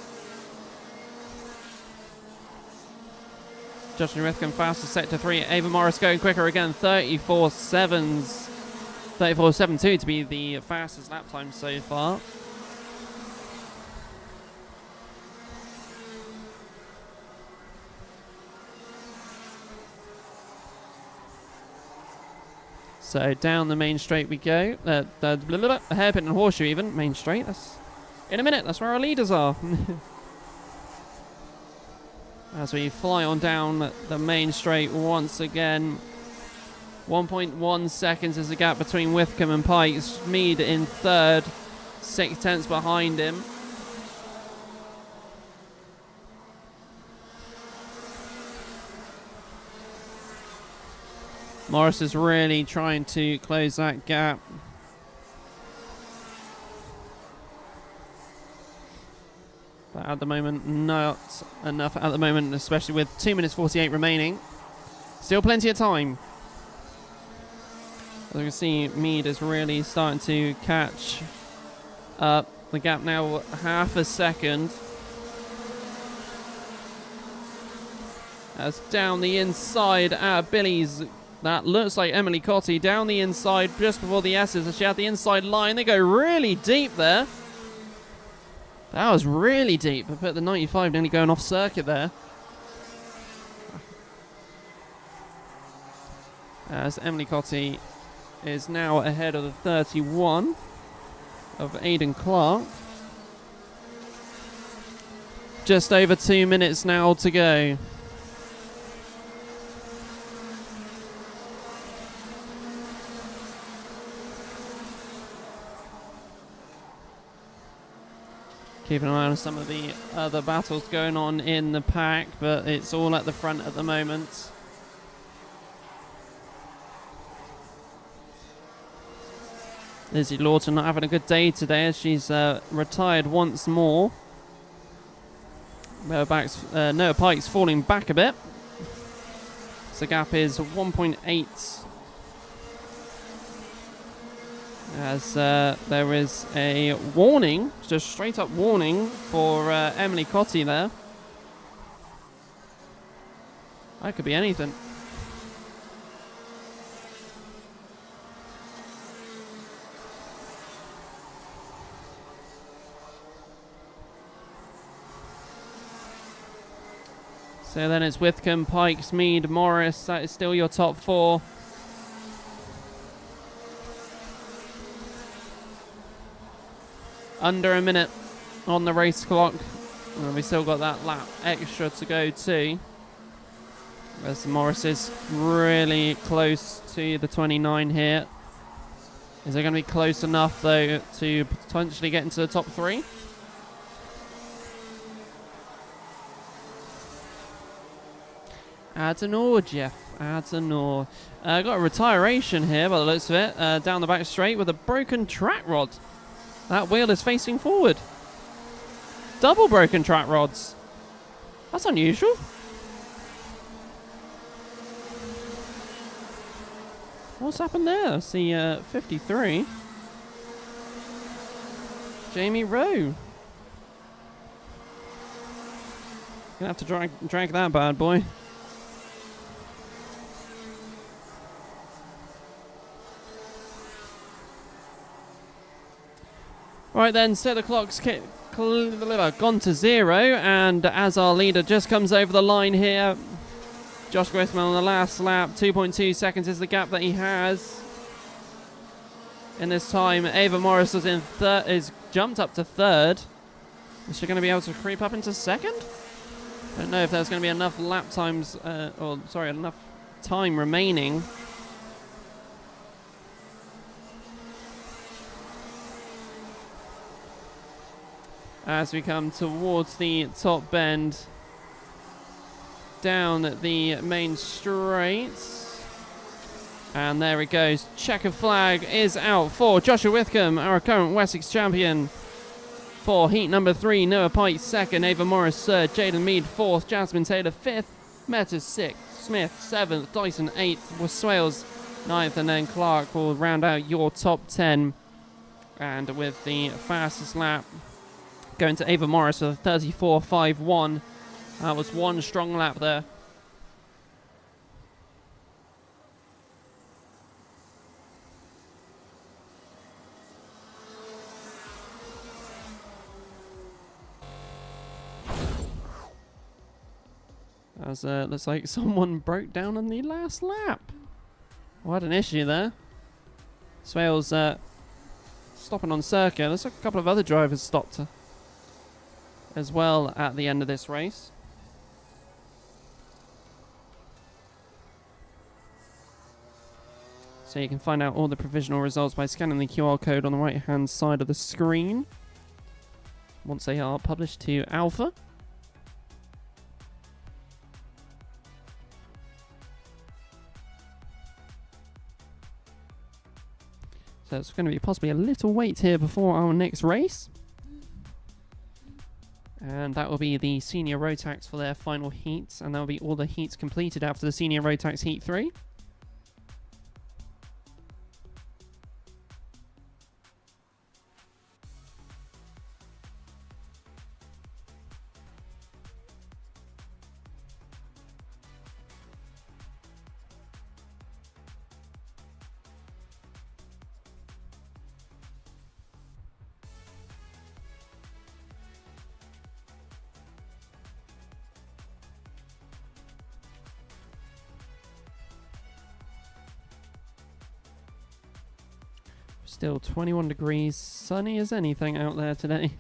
Speaker 1: Justin Rithcombe fastest sector 3. Ava Morris going quicker again. 34.72 to be the fastest lap time so far. So down the main straight we go. The hairpin and horseshoe even. Main straight. That's in a minute. That's where our leaders are. As we fly on down the main straight once again. 1.1 seconds is the gap between Withcombe and Pikes. Mead in third. 6/10 behind him. Morris is really trying to close that gap. But at the moment, not enough at the moment, especially with 2 minutes 48 remaining. Still plenty of time. As you can see, Mead is really starting to catch up. The gap now half a second. As down the inside at Billy's. That looks like Emily Cotty down the inside just before the S's. As she had the inside line. They go really deep there. That was really deep. I put the 95 nearly going off circuit there. As Emily Cotty is now ahead of the 31 of Aiden Clark. Just over 2 minutes now to go. Keeping an eye on some of the other battles going on in the pack, but it's all at the front at the moment. Lizzie Lawton not having a good day today as she's retired once more. Noah Pike's falling back a bit. So the gap is 1.8. As there is a warning, just straight up warning for Emily Cotty there. That could be anything. So then it's Withcombe, Pikes, Mead, Morris. That is still your top four. Under a minute on the race clock. And we still got that lap extra to go too. As Morris is really close to the 29 here. Is it going to be close enough though to potentially get into the top 3? Adenor, Jeff. Adenor. Got a retiration here by the looks of it. Down the back straight with a broken track rod. That wheel is facing forward. Double broken track rods. That's unusual. What's happened there? I see 53. Jamie Rowe. Gonna have to drag that bad boy. Right then, so the clock's gone to 0, and as our leader just comes over the line here, Josh Grithman on the last lap, 2.2 seconds is the gap that he has. In this time, Ava Morris is is jumped up to 3rd. Is she going to be able to creep up into 2nd? Don't know if there's going to be enough lap times, enough time remaining. As we come towards the top bend, down the main straight. And there it goes. Checker flag is out for Joshua Whitcomb, our current Wessex champion. For heat number 3, Noah Pike 2nd, Ava Morris 3rd, Jaden Mead 4th, Jasmine Taylor 5th, Metas 6th, Smith 7th, Dyson 8th, Swales 9th, and then Clark will round out your top 10. And with the fastest lap going to Ava Morris with a 34.51. That was one strong lap there. As looks like someone broke down on the last lap. What an issue there. Swales stopping on circuit. Looks like a couple of other drivers stopped as well at the end of this race. So you can find out all the provisional results by scanning the QR code on the right hand side of the screen once they are published to Alpha. So it's going to be possibly a little wait here before our next race. And that will be the Senior Rotax for their final heats. And that will be all the heats completed after the Senior Rotax Heat 3. Still 21 degrees, sunny as anything out there today.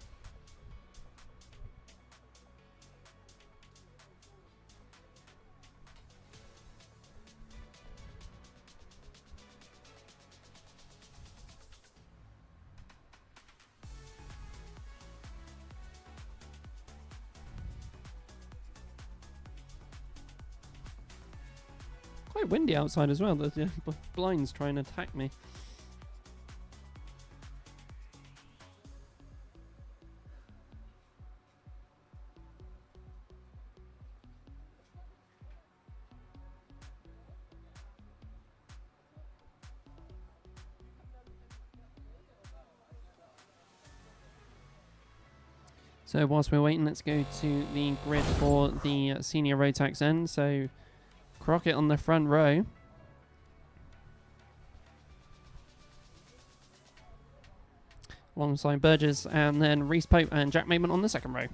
Speaker 1: Quite windy outside as well. The blinds trying to attack me. So whilst we're waiting, let's go to the grid for the Senior Rotax end. So Crockett on the front row. Alongside Burgess, and then Reese Pope and Jack Mayman on the second row.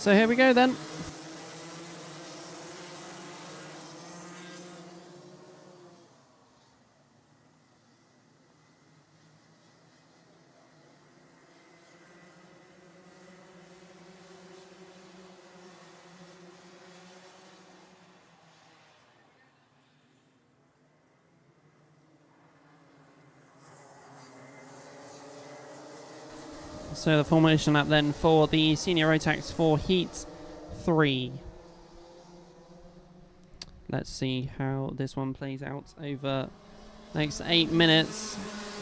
Speaker 1: So here we go then. So the formation lap then for the Senior Rotax for Heat 3. Let's see how this one plays out over the next 8 minutes.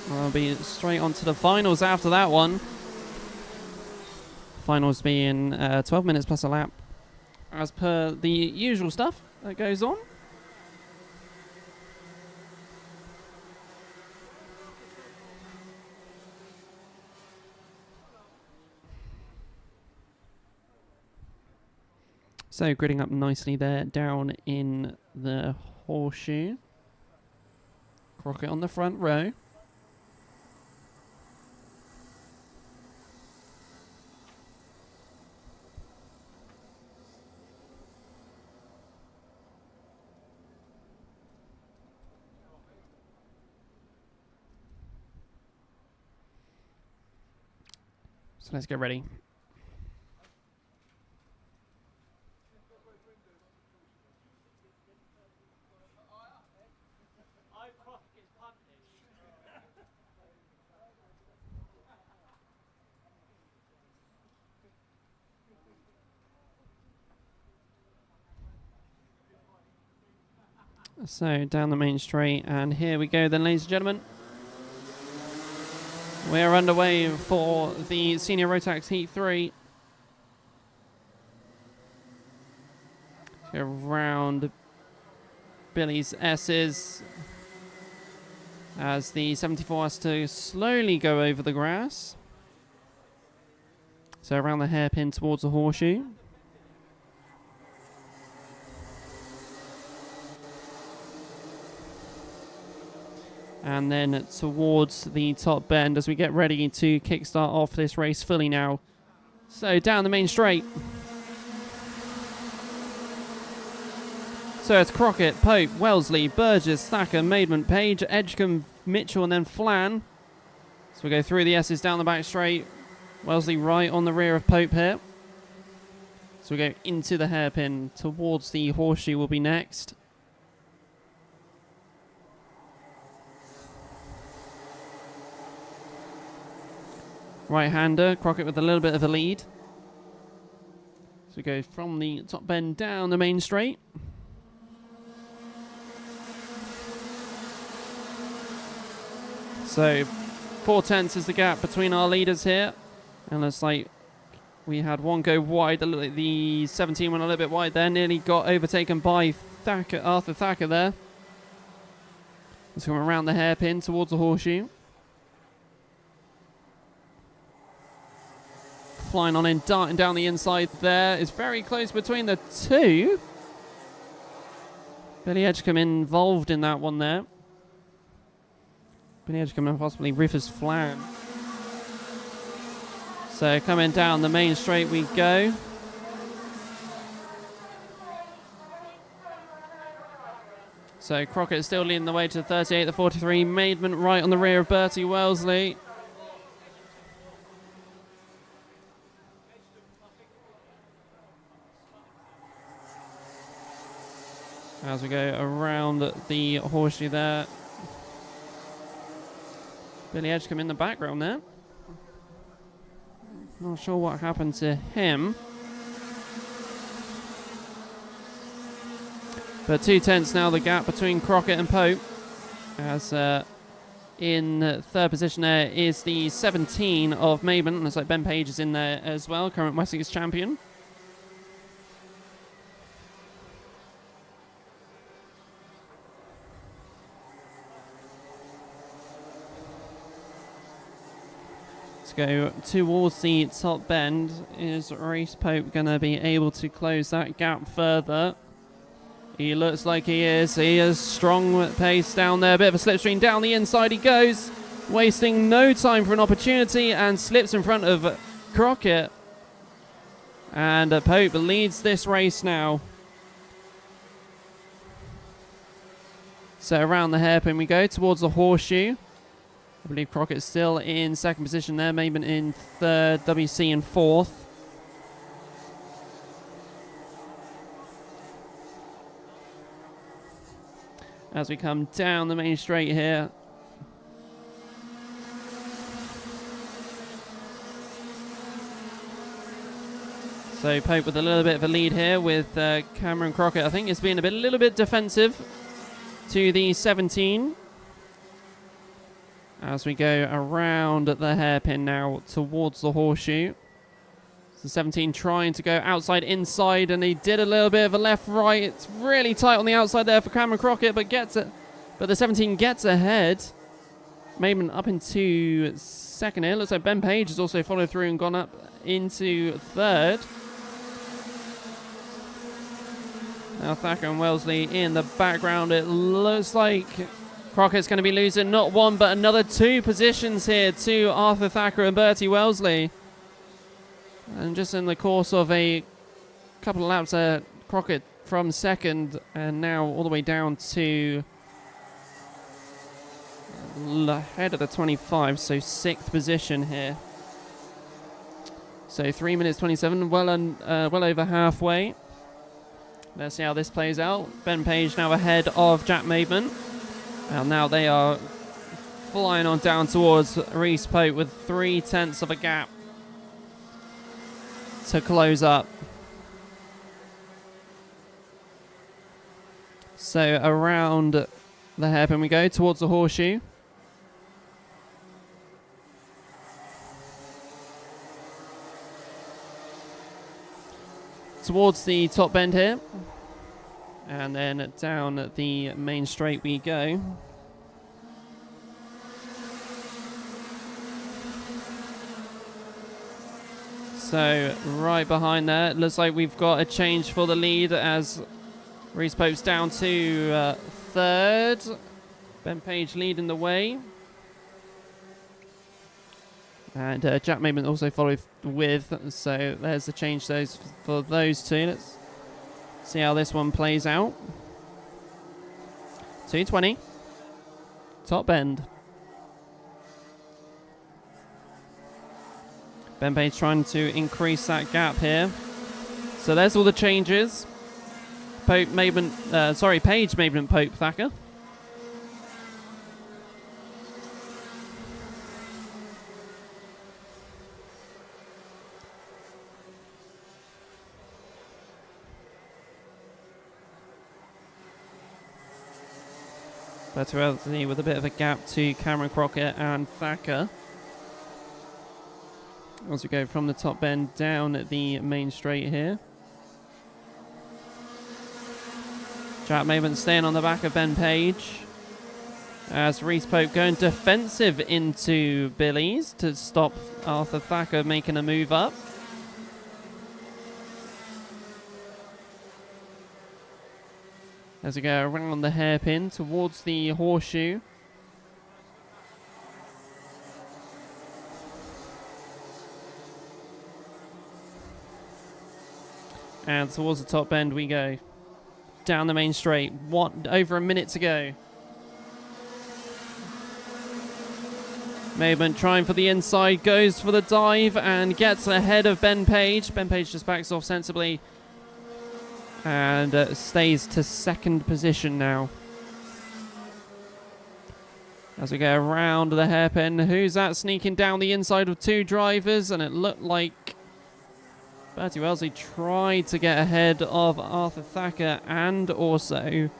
Speaker 1: We'll be straight on to the finals after that one. Finals being 12 minutes plus a lap, as per the usual stuff that goes on. So gridding up nicely there, down in the horseshoe. Crockett on the front row. So let's get ready. So down the main straight, and here we go then, ladies and gentlemen. We are underway for the Senior Rotax Heat 3. Go around Billy's S's as the 74 has to slowly go over the grass. So around the hairpin towards the horseshoe. And then towards the top bend as we get ready to kickstart off this race fully now. So down the main straight. So it's Crockett, Pope, Wellesley, Burgess, Thacker, Maidment, Page, Edgecombe, Mitchell, and then Flan. So we go through the S's down the back straight. Wellesley right on the rear of Pope here. So we go into the hairpin towards the horseshoe will be next. Right-hander, Crockett with a little bit of a lead. So we go from the top bend down the main straight. So 4/10 is the gap between our leaders here. And looks like we had one go wide. The 17 went a little bit wide there. Nearly got overtaken by Arthur Thacker there. Let's come around the hairpin towards the horseshoe. Flying on in, darting down the inside there. It's very close between the two. Billy Edgecombe involved in that one there. Billy Edgecombe and possibly Rufus Flan. So coming down the main straight we go. So Crockett still leading the way to the 38, the 43. Maidment right on the rear of Bertie Wellesley. As we go around the horseshoe there. Billy Edgecombe in the background there. Not sure what happened to him. But 2/10 now the gap between Crockett and Pope. As in third position there is the 17 of Maidment. Looks like Ben Page is in there as well, current Wessex champion. Go towards the top bend. Is Race Pope going to be able to close that gap further? He looks like he is. He has strong pace down there. Bit of a slipstream down the inside he goes. Wasting no time for an opportunity and slips in front of Crockett. And Pope leads this race now. So around the hairpin we go towards the horseshoe. I believe Crockett's still in second position there, Maben in third, WC in fourth. As we come down the main straight here. So Pope with a little bit of a lead here with Cameron Crockett. I think it's been a little bit defensive to the 17. As we go around the hairpin now towards the horseshoe. So 17 trying to go outside inside, and he did a little bit of a left-right. It's really tight on the outside there for Cameron Crockett, but gets it. But the 17 gets ahead. Maben up into second here. Looks like Ben Page has also followed through and gone up into third. Now Thacker and Wellesley in the background. It looks like Crockett's going to be losing not one but another 2 positions here to Arthur Thacker and Bertie Wellesley. And just in the course of a couple of laps, Crockett from second and now all the way down to ahead of the 25, so 6th position here. So 3 minutes 27, well over halfway. Let's see how this plays out. Ben Page now ahead of Jack Maben. And now they are flying on down towards Reese Pope with 0.3 of a gap to close up. So around the hairpin we go towards the horseshoe. Towards the top bend here. And then down the main straight we go. So right behind there, it looks like we've got a change for the lead as Reese Pope's down to third. Ben Page leading the way. And Jack Maben also followed with, so there's the change for those 2. Let's see how this one plays out. 2:20. Top bend. Ben Page trying to increase that gap here. So there's all the changes. Page, Maben, Pope, Thacker. Better Wellesley with a bit of a gap to Cameron Crockett and Thacker. As we go from the top bend down at the main straight here. Jack Maben staying on the back of Ben Page. As Reese Pope going defensive into Billy's to stop Arthur Thacker making a move up. As we go around the hairpin towards the horseshoe. And towards the top bend we go. Down the main straight. Over a minute to go. Maben trying for the inside, goes for the dive and gets ahead of Ben Page. Ben Page just backs off sensibly and stays to second position now. As we go around the hairpin, who's that sneaking down the inside of 2 drivers? And it looked like Bertie Wellesley tried to get ahead of Arthur Thacker and also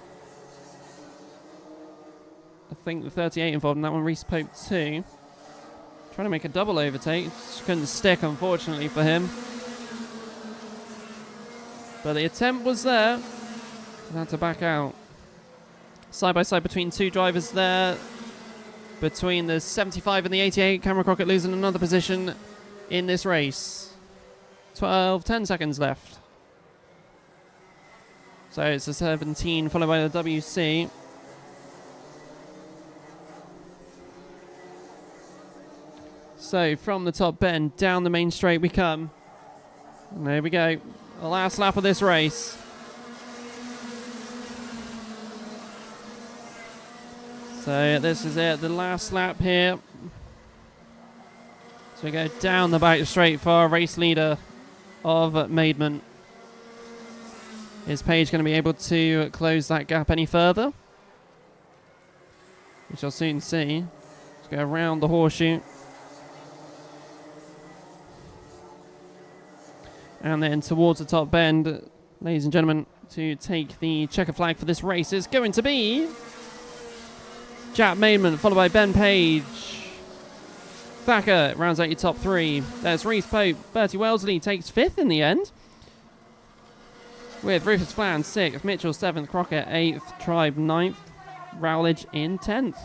Speaker 1: I think the 38 involved in that one, Reese Pope too. Trying to make a double overtake. Just couldn't stick, unfortunately, for him. But the attempt was there. He had to back out. Side by side between 2 drivers there. Between the 75 and the 88. Cameron Crockett losing another position in this race. 10 seconds left. So it's a 17 followed by the WC. So from the top bend down the main straight we come. And there we go. The last lap of this race. So this is it, the last lap here. So we go down the back straight for our race leader of Maidment. Is Paige going to be able to close that gap any further? We shall soon see. Let's go around the horseshoe. And then towards the top bend, ladies and gentlemen, to take the checker flag for this race is going to be Jack Maidment, followed by Ben Page. Thacker rounds out your top three. There's Reese Pope. Bertie Wellesley takes fifth in the end. With Rufus Flan 6th, Mitchell 7th, Crockett 8th, Tribe 9th, Rowledge in 10th.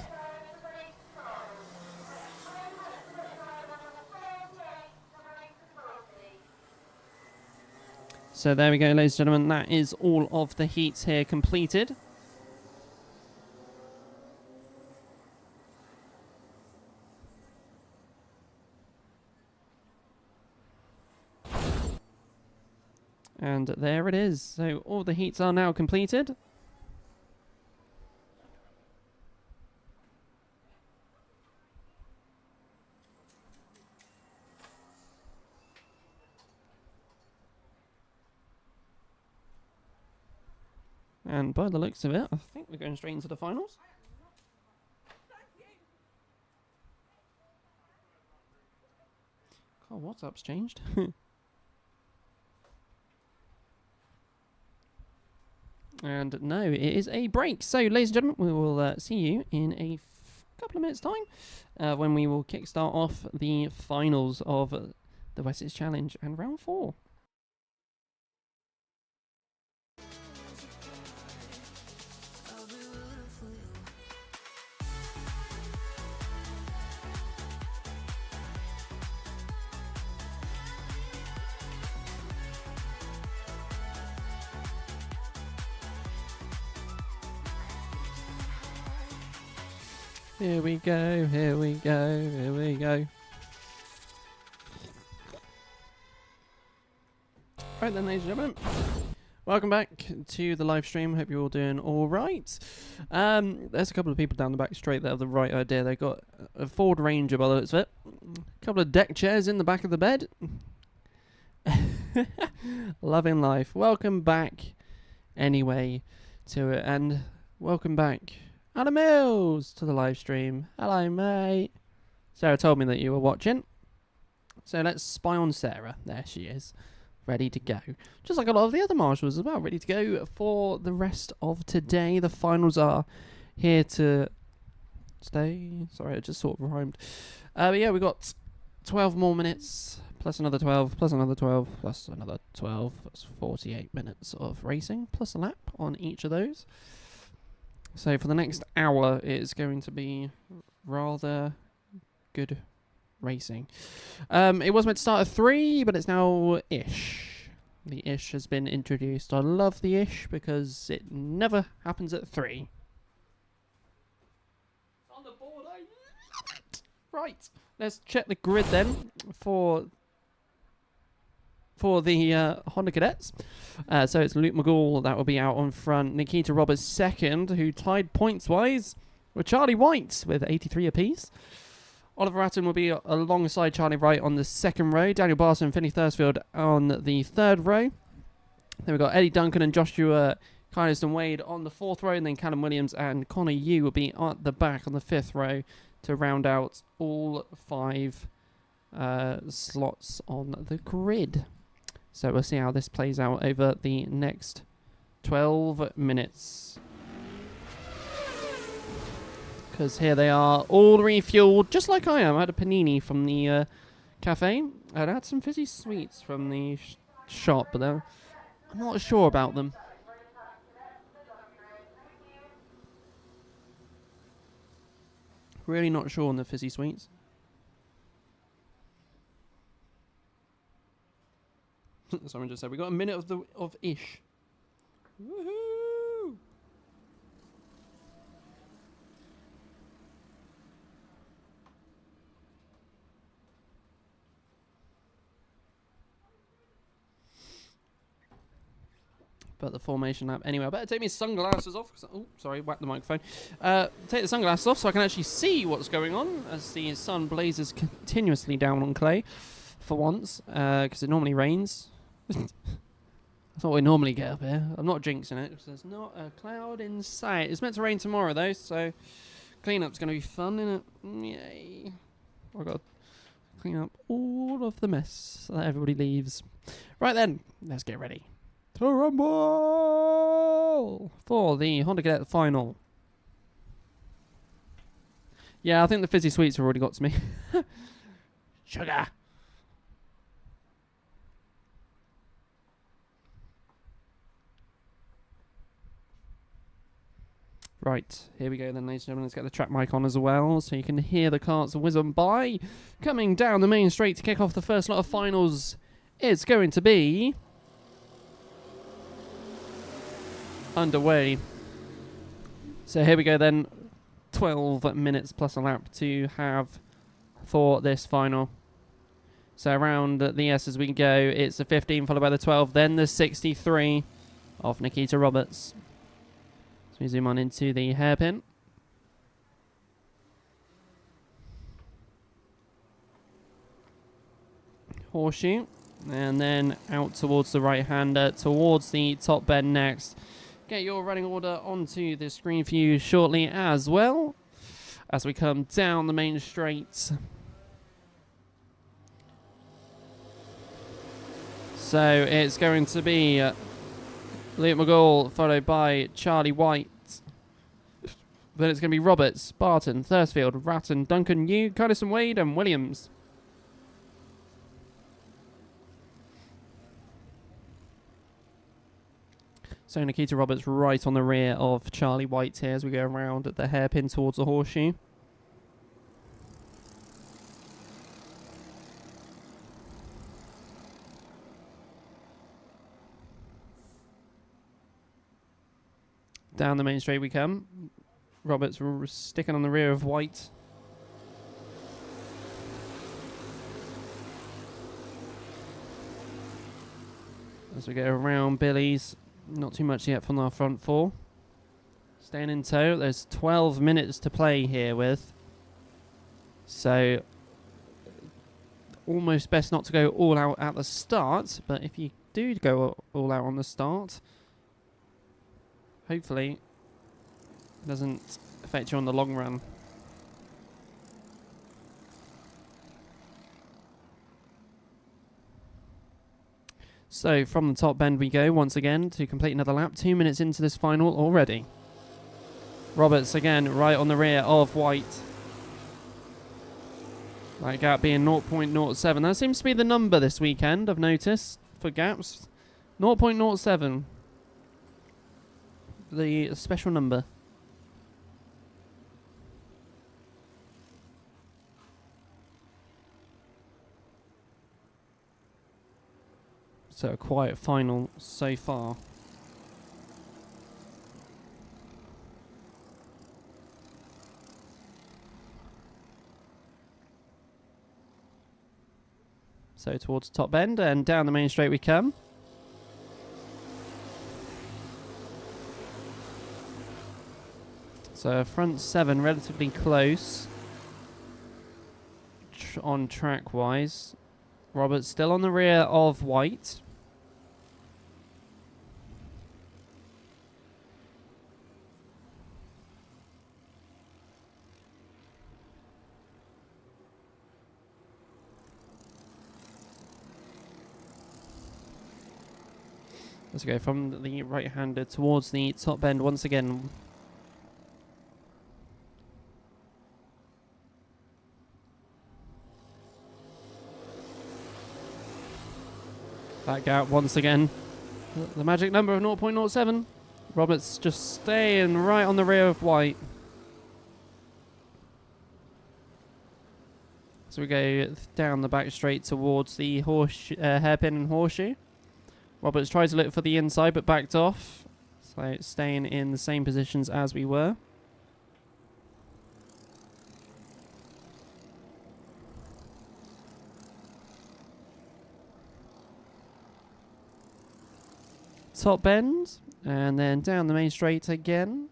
Speaker 1: So there we go, ladies and gentlemen. That is all of the heats here completed. And there it is. So all the heats are now completed. And by the looks of it, I think we're going straight into the finals. Oh, WhatsApp's changed. And no, it is a break. So, ladies and gentlemen, we will see you in a couple of minutes' time when we will kickstart off the finals of the Wessex Challenge and Round 4. Here we go, here we go, here we go. Right then, ladies and gentlemen, welcome back to the live stream. Hope you're all doing all right. There's a couple of people down the back straight that have the right idea. They've got a Ford Ranger by the looks of it. A couple of deck chairs in the back of the bed. Loving life. Welcome back anyway to it, and welcome back Anna Mills to the live stream. Hello, mate. Sarah told me that you were watching. So let's spy on Sarah. There she is. Ready to go. Just like a lot of the other marshals as well. Ready to go for the rest of today. The finals are here to stay. Sorry, I just sort of rhymed. But yeah, we've got 12 more minutes. Plus another 12. Plus another 12. Plus another 12. That's 48 minutes of racing. Plus a lap on each of those. So for the next hour, it's going to be rather good racing. It was meant to start at 3, but it's now ish. The ish has been introduced. I love the ish because it never happens at 3. On the board, I love it. Right, let's check the grid then for the Honda Cadets. So it's Luke McGall that will be out on front. Nikita Roberts second, who tied points-wise with Charlie White with 83 apiece. Oliver Atton will be alongside Charlie Wright on the second row. Daniel Barson and Finney Thursfield on the third row. Then we've got Eddie Duncan and Joshua Kynaston Wade on the fourth row. And then Callum Williams and Connor Yu will be at the back on the fifth row to round out all 5 slots on the grid. So we'll see how this plays out over the next 12 minutes. Because here they are, all refueled, just like I am. I had a panini from the cafe. I had some fizzy sweets from the shop, but I'm not sure about them. Really not sure on the fizzy sweets. Someone just said we got a minute of ish. Woohoo! But the formation lap. Anyway, I better take my sunglasses off. Oh, sorry, whack the microphone. Take the sunglasses off so I can actually see what's going on as the sun blazes continuously down on clay for once, because it normally rains. That's what we normally get up here. I'm not jinxing it, because there's not a cloud in sight. It's meant to rain tomorrow, though, so cleanup's going to be fun, isn't it? Yay. I've got to clean up all of the mess that everybody leaves. Right then, let's get ready to rumble for the Honda Cadet final. Yeah, I think the fizzy sweets have already got to me. Sugar. Right, here we go then, ladies and gentlemen. Let's get the track mic on as well, so you can hear the karts whiz on by. Coming down the main straight to kick off the first lot of finals, it's going to be underway. So here we go then. 12 minutes plus a lap to have for this final. So around the S as we go, it's the 15 followed by the 12, then the 63 of Nikita Roberts. So we zoom on into the hairpin. Horseshoe. And then out towards the right-hander, towards the top bend next. Get your running order onto the screen for you shortly as well, as we come down the main straight. So it's going to be Luke McGall followed by Charlie White. Then it's going to be Roberts, Barton, Thursfield, Ratton, Duncan, Yu, Curtis and Wade, and Williams. So Nikita Roberts right on the rear of Charlie White here as we go around at the hairpin towards the horseshoe. Down the main straight we come. Roberts sticking on the rear of White. As we go around Billy's. Not too much yet from our front four. Staying in tow. There's 12 minutes to play here with. So almost best not to go all out at the start. But if you do go all out on the start, hopefully it doesn't affect you on the long run. So from the top bend we go once again to complete another lap. 2 minutes into this final already. Roberts again right on the rear of White. That gap being 0.07. That seems to be the number this weekend, I've noticed, for gaps. 0.07. The special number. So a quiet final so far. So towards the top end and down the main straight we come. So front seven relatively close on track wise. Roberts still on the rear of White. Let's go from the right-hander towards the top bend once again. That gap once again. The magic number of 0.07. Roberts just staying right on the rear of White. So we go down the back straight towards the hairpin and horseshoe. Roberts tried to look for the inside but backed off. So staying in the same positions as we were. top bend, and then down the main straight again.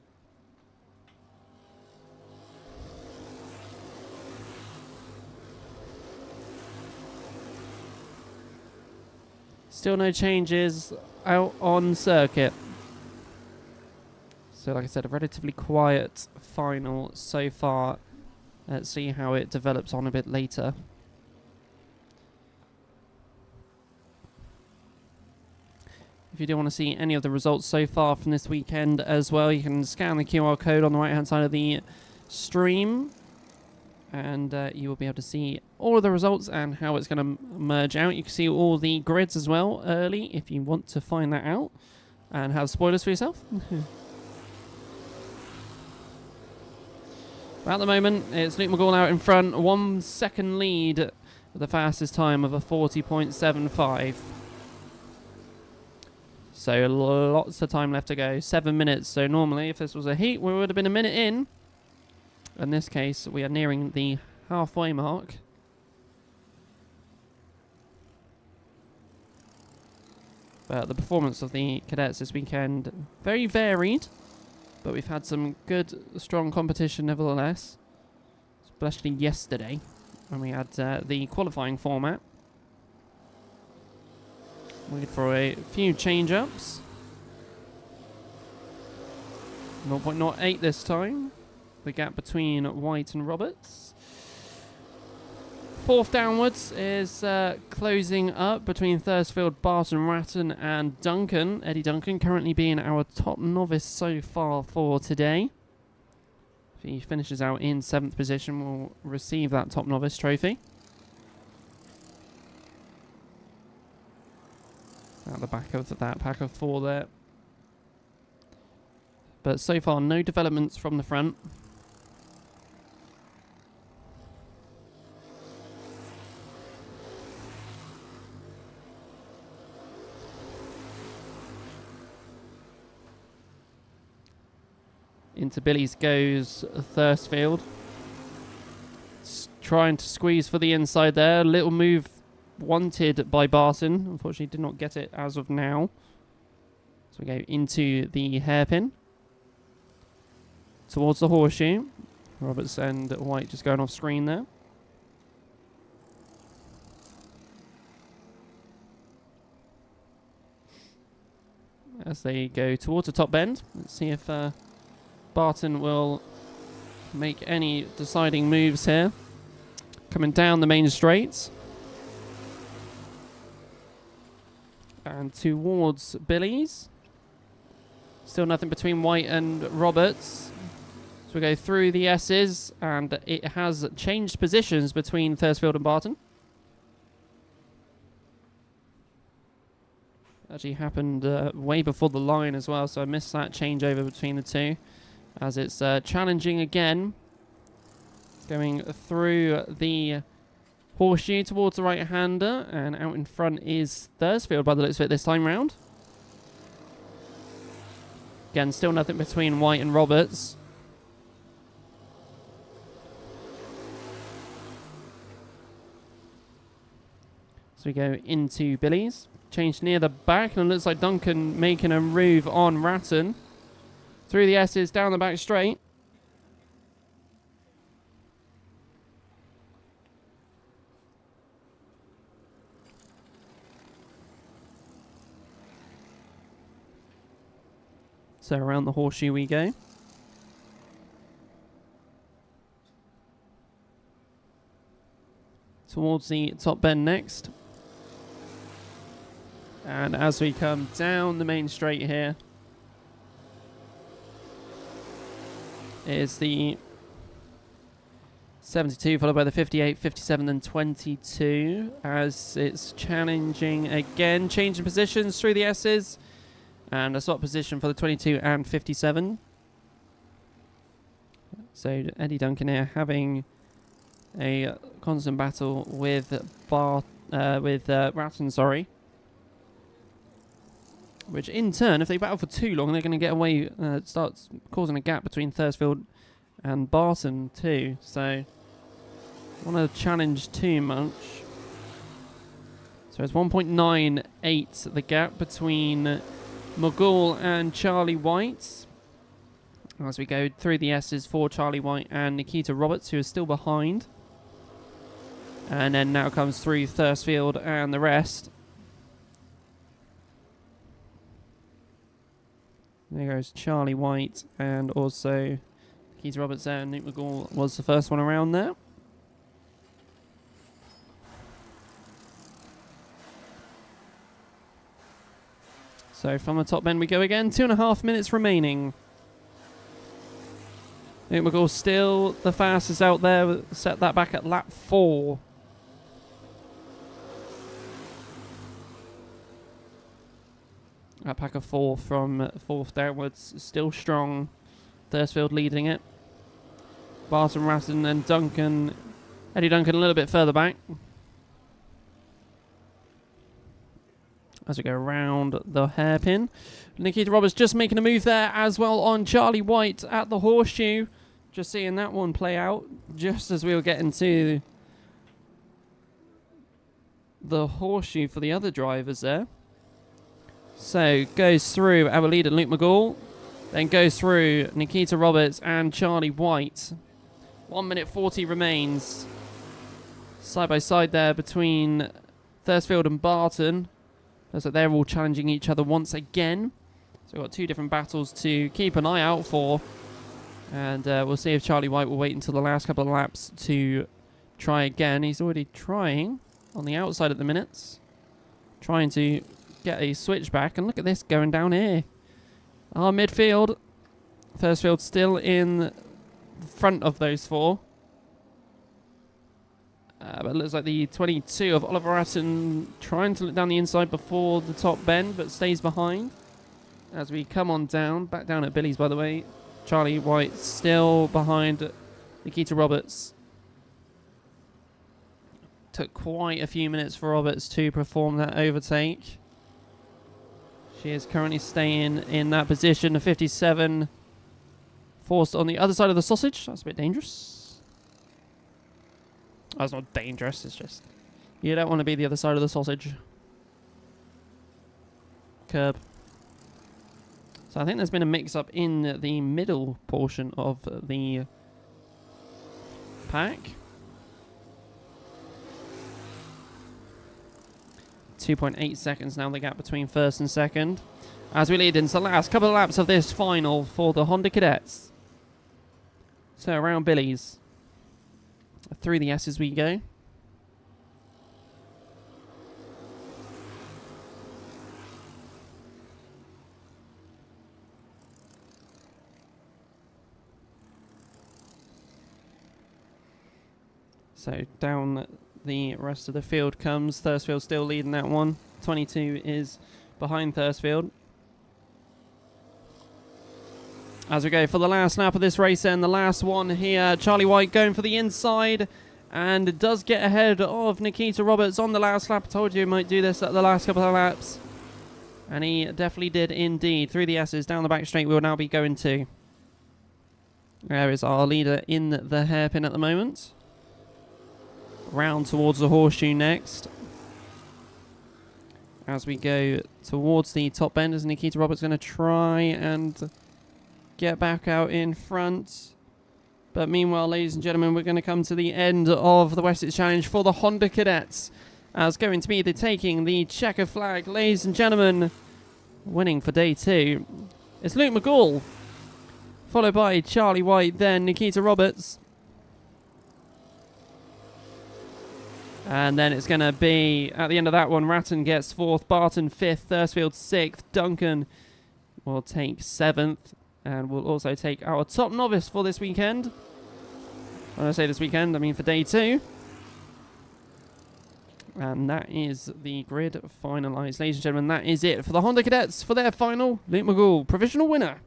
Speaker 1: Still no changes out on circuit. So like I said, a relatively quiet final so far. Let's see how it develops on a bit later. If you do want to see any of the results so far from this weekend as well, you can scan the QR code on the right hand side of the stream. And you will be able to see all of the results and how it's going to merge out. You can see all the grids as well early if you want to find that out and have spoilers for yourself. At the moment, it's Luke McGall out in front. 1 second lead with the fastest time of a 40.75. So lots of time left to go. 7 minutes. So normally, if this was a heat, we would have been a minute in. In this case, we are nearing the halfway mark. But the performance of the cadets this weekend, very varied. But we've had some good, strong competition nevertheless. Especially yesterday, when we had the qualifying format. Waited for a few change-ups. 0.08 this time. The gap between White and Roberts. Fourth downwards is closing up between Thursfield, Barton, Ratton and Duncan. Eddie Duncan currently being our top novice so far for today. If he finishes out in 7th position, we'll receive that top novice trophy. At the back of that pack of 4 there. But so far, no developments from the front. Into Billy's goes Thursfield. Trying to squeeze for the inside there. Little move wanted by Barton. Unfortunately, did not get it as of now. So we go into the hairpin. Towards the horseshoe. Roberts and White just going off screen there. As they go towards the top bend. Let's see if Barton will make any deciding moves here. Coming down the main straight. And towards Billy's. Still nothing between White and Roberts. So we go through the S's, and it has changed positions between Thursfield and Barton. Actually happened way before the line as well, so I missed that changeover between the two. As it's challenging again. Going through the horseshoe towards the right-hander, and out in front is Thursfield by the looks of it this time round. Again, still nothing between White and Roberts. So we go into Billy's. Change near the back, and it looks like Duncan making a move on Ratton. Through the S's, down the back straight. So around the horseshoe we go. Towards the top bend next. And as we come down the main straight here, is the 72 followed by the 58, 57 and 22 as it's challenging again, changing positions through the S's. And a swap position for the 22 and 57. So Eddie Duncan here having a constant battle with Ratton, sorry. Which in turn, if they battle for too long, they're going to get away, starts causing a gap between Thursfield and Barton too. So I want to challenge too much. So it's 1.98 the gap between McGall and Charlie White. As we go through the S's for Charlie White and Nikita Roberts, who is still behind. And then now comes through Thursfield and the rest. There goes Charlie White and also Nikita Roberts there. Nick McGall was the first one around there. So from the top bend we go again. 2.5 minutes remaining. Nick McGall still the fastest out there. Set that back at lap 4. A pack of 4 from 4th downwards. Still strong. Thursfield leading it. Barton, Ratton and Duncan. Eddie Duncan a little bit further back. As we go around the hairpin. Nikita Roberts just making a move there as well on Charlie White at the horseshoe. Just seeing that one play out just as we were getting to the horseshoe for the other drivers there. So goes through our leader Luke McGall. Then goes through Nikita Roberts and Charlie White. 1 minute 40 remains. Side by side there between Thursfield and Barton. Looks like they're all challenging each other once again. So we've got 2 different battles to keep an eye out for. And we'll see if Charlie White will wait until the last couple of laps to try again. He's already trying on the outside at the minutes. Trying to get a switch back. And look at this going down here. Our midfield. Thursfield still in front of those 4. But it looks like the 22 of Oliver Ratton trying to look down the inside before the top bend, but stays behind. As we come on down, back down at Billy's by the way. Charlie White still behind Nikita Roberts. Took quite a few minutes for Roberts to perform that overtake. She is currently staying in that position. The 57 forced on the other side of the sausage. That's a bit dangerous. That's not dangerous. It's just you don't want to be the other side of the sausage. Curb. So I think there's been a mix-up in the middle portion of the pack. 2.8 seconds now the gap between first and second. As we lead into the last couple of laps of this final for the Honda Cadets. So around Billy's. Through the S's we go. So down the rest of the field comes. Thursfield still leading that one. 22 is behind Thursfield. As we go for the last lap of this race and the last one here. Charlie White going for the inside and does get ahead of Nikita Roberts on the last lap. I told you he might do this at the last couple of laps. And he definitely did indeed. Through the S's, down the back straight we will now be going to. There is our leader in the hairpin at the moment. Round towards the horseshoe next. As we go towards the top bend, is Nikita Roberts going to try and get back out in front. But meanwhile, ladies and gentlemen, we're going to come to the end of the Wessex Challenge for the Honda Cadets. As going to be taking the checker flag, ladies and gentlemen, winning for day 2. It's Luke McGall, followed by Charlie White, then Nikita Roberts. And then it's going to be, at the end of that one, Ratton gets 4th, Barton 5th, Thursfield 6th, Duncan will take 7th, and we'll also take our top novice for this weekend. When I say this weekend, I mean for day 2. And that is the grid finalised. Ladies and gentlemen, that is it for the Honda Cadets for their final. Luke McGall, provisional winner.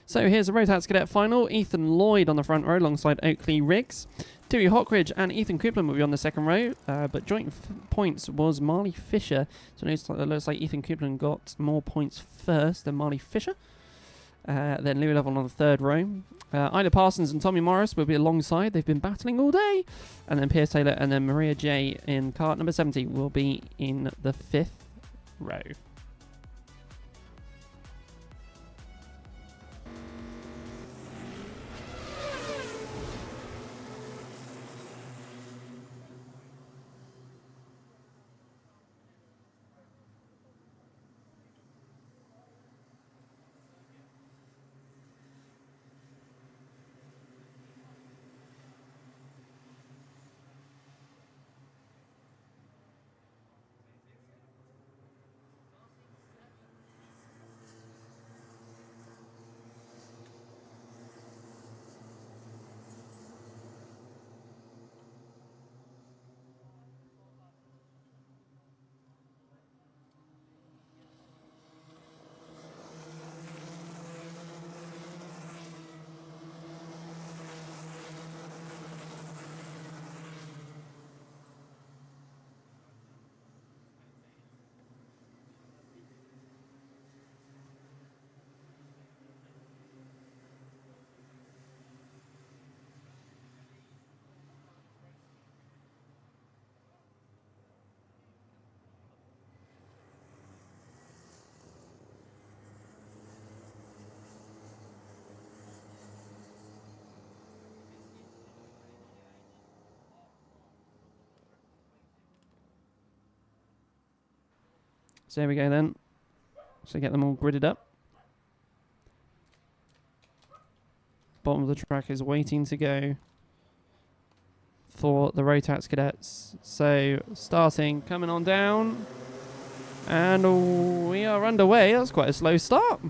Speaker 1: So here's the Rotax Cadet final. Ethan Lloyd on the front row alongside Oakley Riggs. Dewey Hockridge and Ethan Coupland will be on the second row, but joint points was Marley Fisher. So it looks like Ethan Coupland got more points first than Marley Fisher. Then Louis Level on the third row. Ida Parsons and Tommy Morris will be alongside. They've been battling all day. And then Pierce Taylor and then Maria J in cart number 70 will be in the fifth row. So here we go then. So get them all gridded up. Bottom of the track is waiting to go for the Rotax Cadets. So starting, coming on down. And we are underway. That's quite a slow start.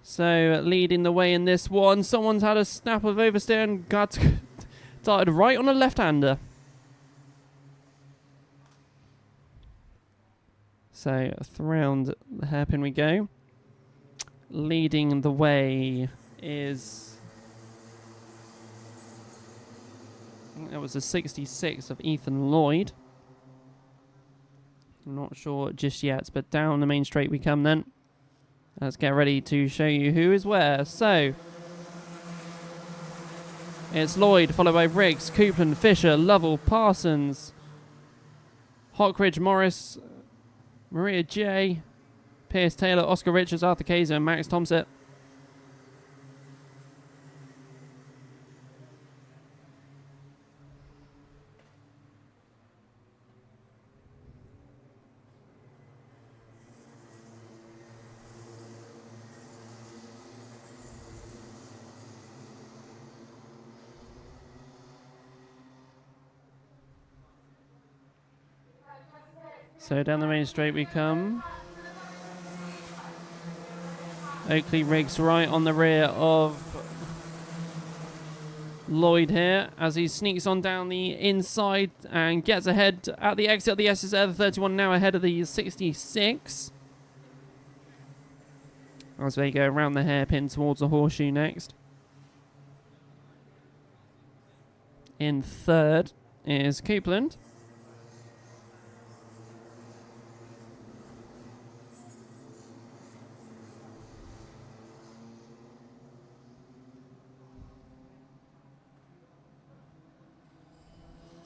Speaker 1: So leading the way in this one. Someone's had a snap of oversteer and got started right on a left-hander. So around the hairpin we go. Leading the way is, I think that was a 66 of Ethan Lloyd. I'm not sure just yet, but down the main straight we come then. Let's get ready to show you who is where. So it's Lloyd, followed by Riggs, Coupland, Fisher, Lovell, Parsons, Hockridge, Morris, Maria J, Pierce Taylor, Oscar Richards, Arthur Kaiser, and Max Thompson. So down the main straight we come. Oakley Riggs right on the rear of Lloyd here as he sneaks on down the inside and gets ahead at the exit of the SSR. The 31 now ahead of the 66. As they go around the hairpin towards the horseshoe next. In third is Coupland.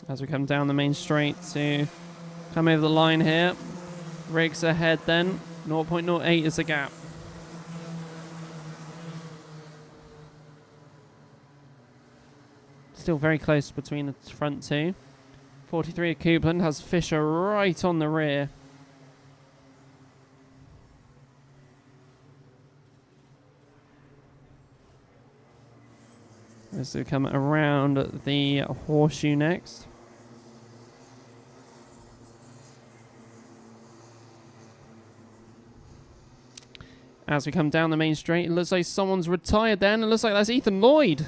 Speaker 1: As we come down the main straight to come over the line here. Riggs ahead then. 0.08 is the gap. Still very close between the front two. 43 at Coupland has Fisher right on the rear. As we come around the horseshoe next. As we come down the main straight, it looks like someone's retired then. It looks like that's Ethan Lloyd.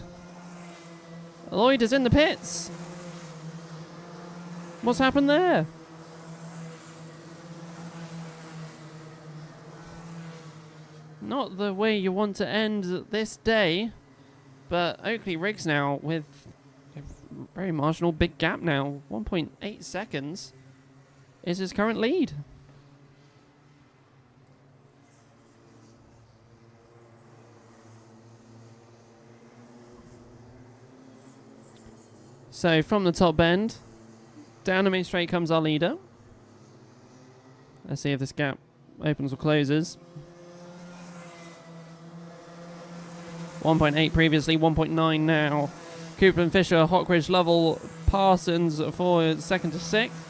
Speaker 1: Lloyd is in the pits. What's happened there? Not the way you want to end this day. But Oakley Riggs now with a very marginal big gap now. 1.8 seconds. is his current lead. So from the top bend, down the main straight comes our leader. Let's see if this gap opens or closes. 1.8 previously, 1.9 now. Cooper and Fisher, Hockridge, Lovell, Parsons for second to sixth.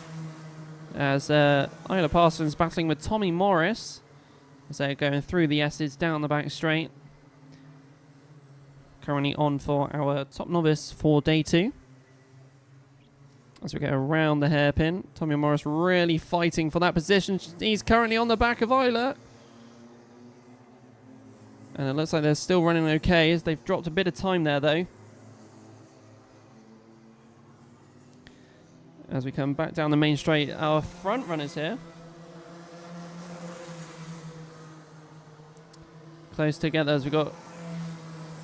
Speaker 1: As Isla Parsons battling with Tommy Morris. As they're going through the S's down the back straight. Currently on for our top novice for day 2. As we go around the hairpin, Tommy Morris really fighting for that position. He's currently on the back of Isla. And it looks like they're still running okay as they've dropped a bit of time there though. As we come back down the main straight, our front runners here. Close together as we've got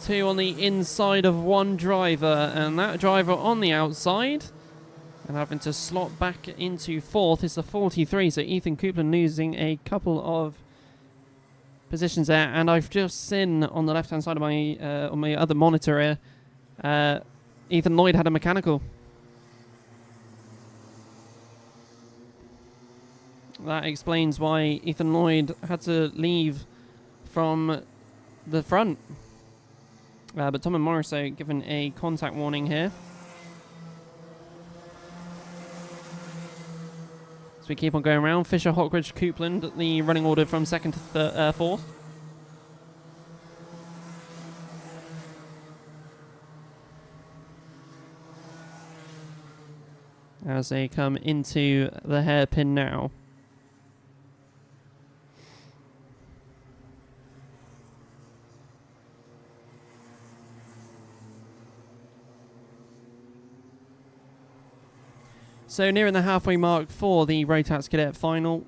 Speaker 1: 2 on the inside of one driver. And that driver on the outside. And having to slot back into 4th is the 43. So Ethan Coupland losing a couple of positions there. And I've just seen on the left-hand side of my on my other monitor here, Ethan Lloyd had a mechanical. That explains why Ethan Lloyd had to leave from the front. But Tom and Morris are given a contact warning here. We keep on going around. Fisher, Hockridge, Coupland, the running order from 2nd to 4th. As they come into the hairpin now. So nearing the halfway mark for the Rotax Cadet final.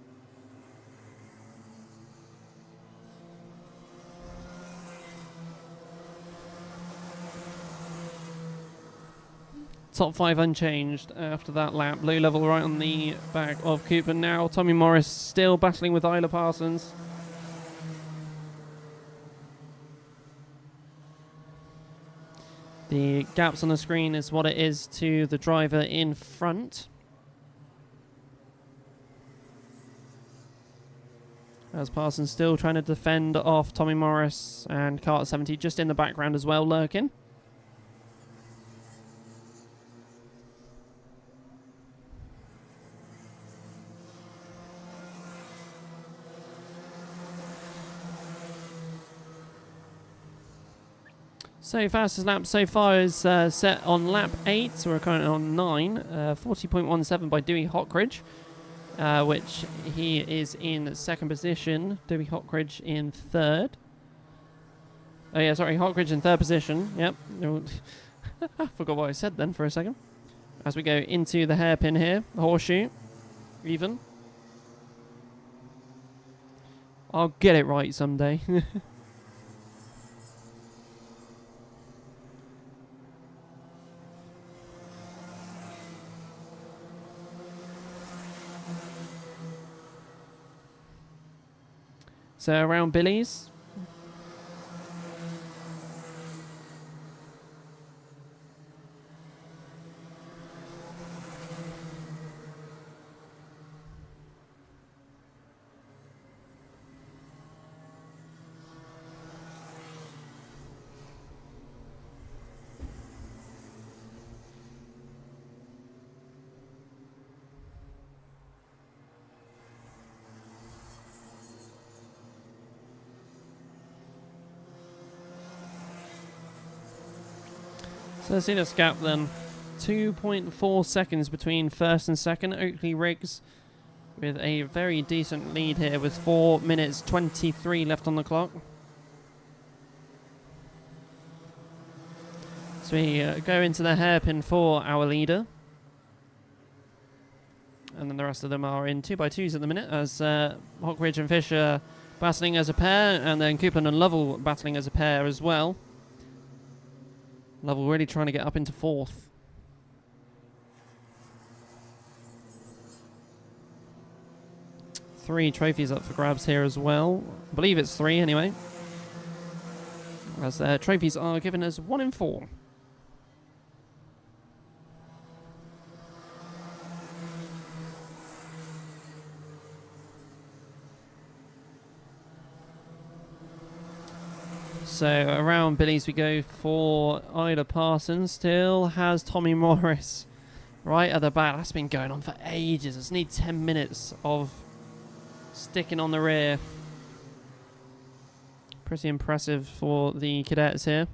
Speaker 1: Top 5 unchanged after that lap. Blue level right on the back of Cooper now. Tommy Morris still battling with Isla Parsons. The gaps on the screen is what it is to the driver in front. As Parsons still trying to defend off Tommy Morris and Kart 70 just in the background as well, lurking. So fastest lap so far is set on lap 8, so we're currently on 9. 40.17 by Dewey Hockridge, which he is in 2nd position. Dewey Hockridge in 3rd. Oh yeah, sorry, Hockridge in 3rd position. Yep. I forgot what I said then for a second. As we go into the hairpin here, the horseshoe, even. I'll get it right someday. So around Billy's. So let's see this gap then. 2.4 seconds between 1st and 2nd. Oakley Riggs with a very decent lead here with 4 minutes 23 left on the clock. So we go into the hairpin for our leader. And then the rest of them are in 2x2s at the minute as Hockridge and Fisher battling as a pair, and then Coupland and Lovell battling as a pair as well. Lovell really trying to get up into 4th. 3 trophies up for grabs here as well. I believe it's 3 anyway. As trophies are given as 1 in 4. So around Billy's we go for Ida Parsons. Still has Tommy Morris right at the back. That's been going on for ages. It's need 10 minutes of sticking on the rear. Pretty impressive for the cadets here.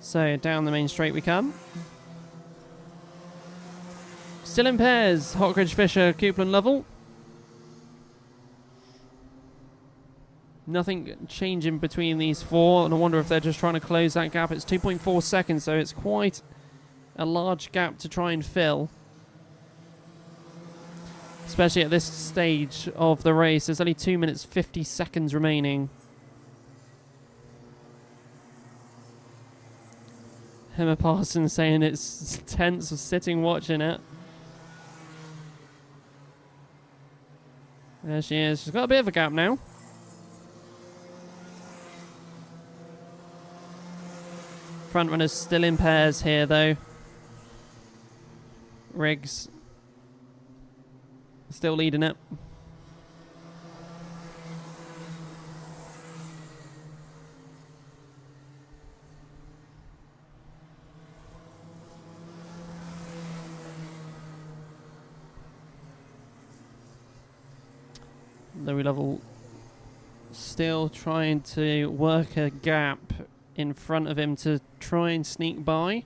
Speaker 1: So down the main straight we come. Still in pairs, Hockridge, Fisher, Coupland, Lovell. Nothing changing between these 4, and I wonder if they're just trying to close that gap. It's 2.4 seconds, so it's quite a large gap to try and fill. Especially at this stage of the race. There's only 2 minutes 50 seconds remaining. Emma Parsons saying it's tense sitting watching it. There she is. She's got a bit of a gap now. Front runners still in pairs here though. Riggs still leading it. Louis Lovell still trying to work a gap in front of him to try and sneak by.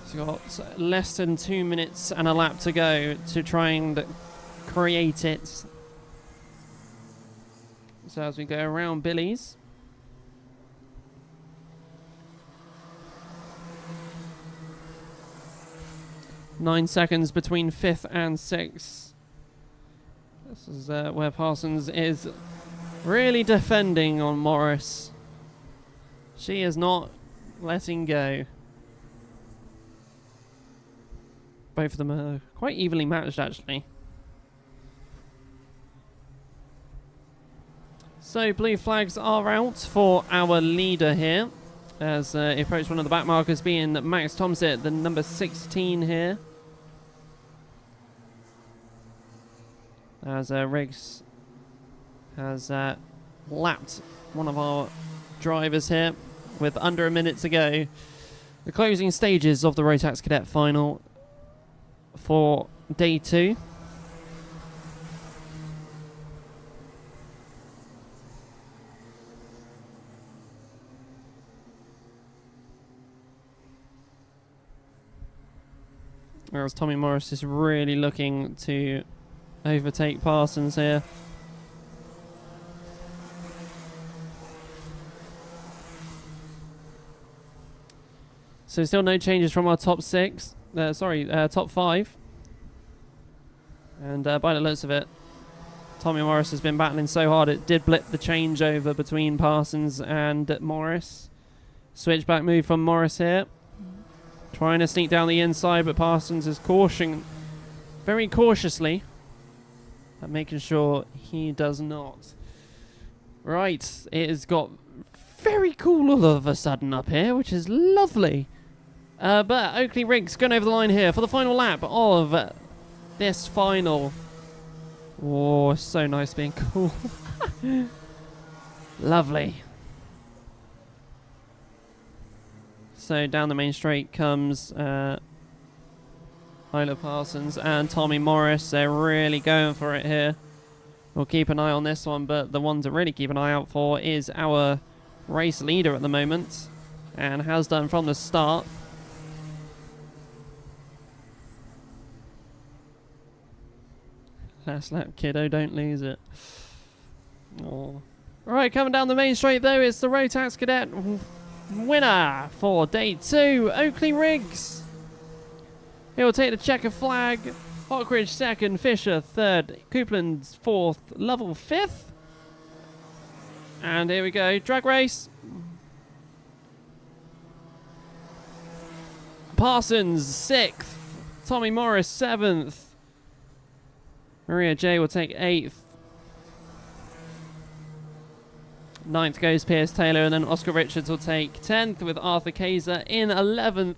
Speaker 1: He's got less than 2 minutes and a lap to go to try and create it. So as we go around Billy's. Nine seconds between 5th and 6th. This is where Parsons is really defending on Morris. She is not letting go. Both of them are quite evenly matched, actually. So blue flags are out for our leader here, as he approached one of the back markers, being Max Tomsit, the number 16 here. As Riggs has lapped one of our drivers here with under a minute to go. The closing stages of the Rotax Cadet final for day 2. Whereas Tommy Morris is really looking to overtake Parsons here. So still no changes from our top 6. Top 5. And by the looks of it, Tommy Morris has been battling so hard it did blip the changeover between Parsons and Morris. Switchback move from Morris here. Trying to sneak down the inside, but Parsons is very cautiously, making sure he does not. Right, it has got very cool all of a sudden up here, which is lovely. But Oakley Riggs going over the line here for the final lap of this final. Oh, so nice being cool. Lovely. So down the main straight comes Isla Parsons and Tommy Morris. They're really going for it here. We'll keep an eye on this one, but the one to really keep an eye out for is our race leader at the moment, and has done from the start. Last lap, kiddo, don't lose it. Oh. Right, coming down the main straight though, it's the Rotax Cadet winner for day 2, Oakley Riggs. He will take the checker flag. Hockridge 2nd, Fisher 3rd, Coupland 4th, Lovell 5th. And here we go, drag race. Parsons, 6th. Tommy Morris, 7th. Maria J will take 8th. 9th goes Pierce Taylor, and then Oscar Richards will take 10th with Arthur Kaiser in 11th.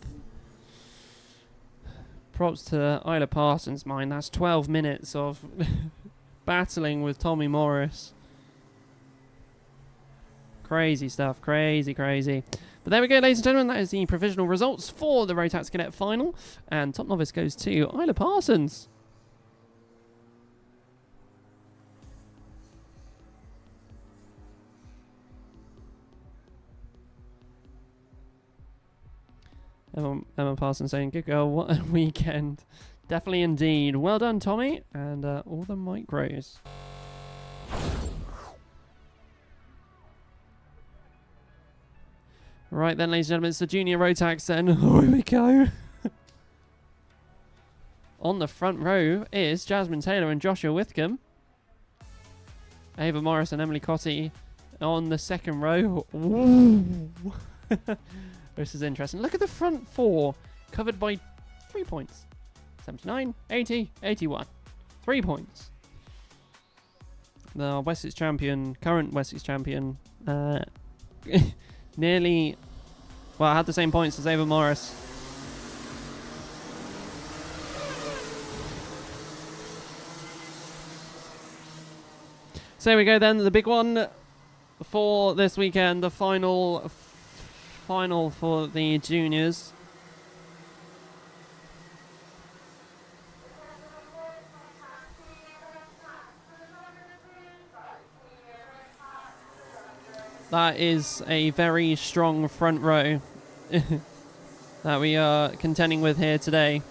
Speaker 1: Props to Isla Parsons, mine. That's 12 minutes of battling with Tommy Morris. Crazy stuff. Crazy, crazy. But there we go, ladies and gentlemen. That is the provisional results for the Rotax Cadet final. And top novice goes to Isla Parsons. Emma Parsons saying, good girl, what a weekend. Definitely indeed. Well done, Tommy. And all the mic grows. Right then, ladies and gentlemen, it's the junior Rotax then. Oh, here we go. On the front row is Jasmine Taylor and Joshua Whitcomb. Ava Morris and Emily Cotty on the second row. Ooh. This is interesting. Look at the front four, covered by 3 points. 79, 80, 81. 3 points. The Wessex champion, current Wessex champion, nearly, well, had the same points as Ava Morris. So here we go then, the big one for this weekend, the final for the juniors. That is a very strong front row that we are contending with here today.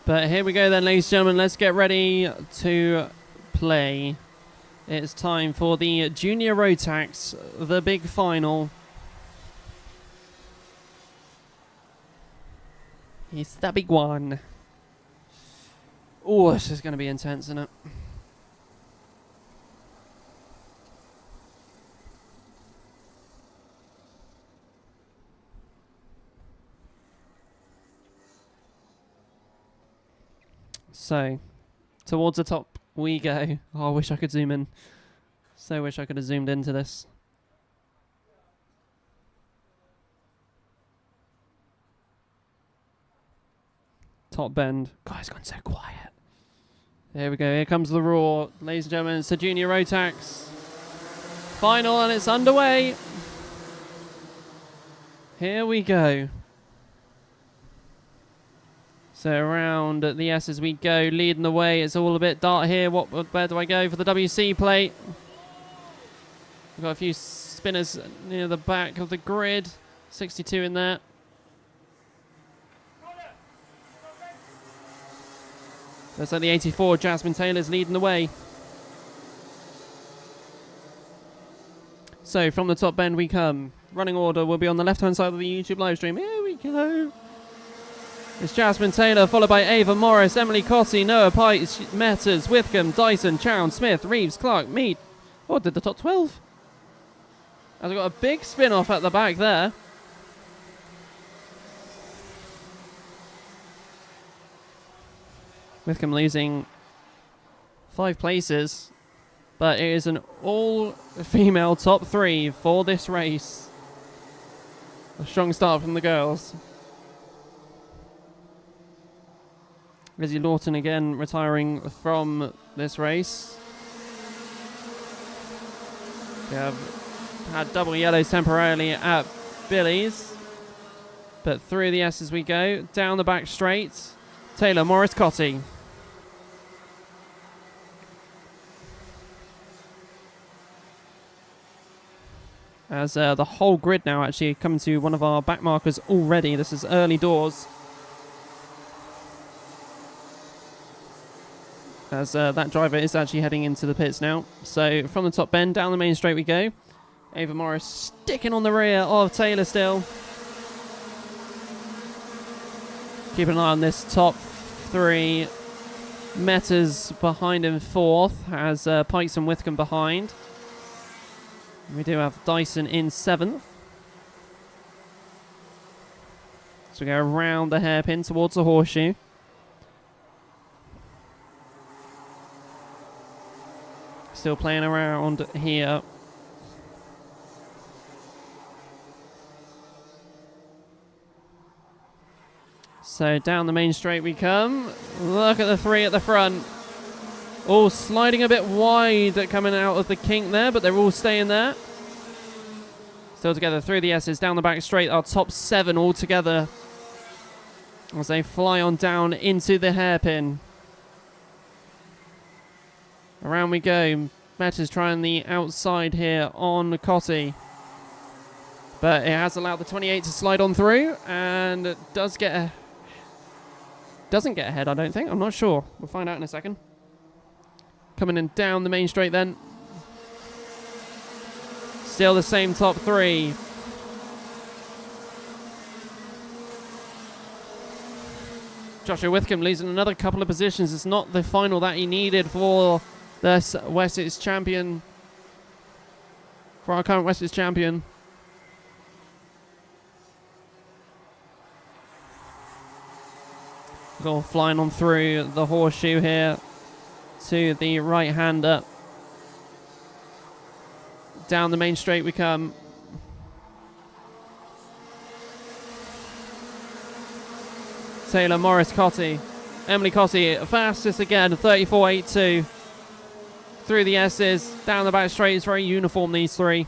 Speaker 1: But here we go then, ladies and gentlemen. Let's get ready to play. It's time for the Junior Rotax, the big final. It's the big one. Oh, this is going to be intense, isn't it? So, towards the top we go. Oh, I wish I could zoom in. So wish I could have zoomed into this. Top bend. God, it's gone so quiet. There we go. Here comes the roar. Ladies and gentlemen, it's the Junior Rotax final and it's underway. Here we go. So around the S as we go, leading the way. It's all a bit dark here. Where do I go for the WC plate? We've got a few spinners near the back of the grid. 62 in there. Looks like the 84, Jasmine Taylor's leading the way. So from the top bend we come. Running order will be on the left-hand side of the YouTube live stream. Here we go. It's Jasmine Taylor, followed by Ava Morris, Emily Cotty, Noah Pike, Metters, Whitcomb, Dyson, Chown, Smith, Reeves, Clark, Mead. Oh, did the top 12. I've got a big spin-off at the back there. Whitcomb losing 5 places, but it is an all-female top 3 for this race. A strong start from the girls. Lizzie Lawton again retiring from this race. We have had double yellows temporarily at Billy's. But through the S as we go. Down the back straight. Taylor, Morris, Cotty. As the whole grid now actually coming to one of our back markers already. This is early doors. As that driver is actually heading into the pits now. So from the top bend, down the main straight we go. Ava Morris sticking on the rear of Taylor still. Keep an eye on this top three. Metas behind in fourth, has Pikes and Withcombe behind. We do have Dyson in seventh. So we go around the hairpin towards the horseshoe. Still playing around here. So down the main straight we come. Look at the three at the front. All sliding a bit wide coming out of the kink there, but they're all staying there. Still together through the S's, down the back straight. Our top seven all together as they fly on down into the hairpin. Around we go. Metas trying the outside here on Cotty. But it has allowed the 28 to slide on through and doesn't get ahead, I don't think. I'm not sure. We'll find out in a second. Coming in down the main straight then. Still the same top three. Joshua Withcombe losing another couple of positions. It's not the final that he needed for this Wessex champion. For our current Wessex champion. Go flying on through the horseshoe here to the right hander. Down the main straight we come. Taylor, Morris, Cotty. Emily Cotty, fastest again, 34.82. Through the S's, down the back straight. It's very uniform, these three.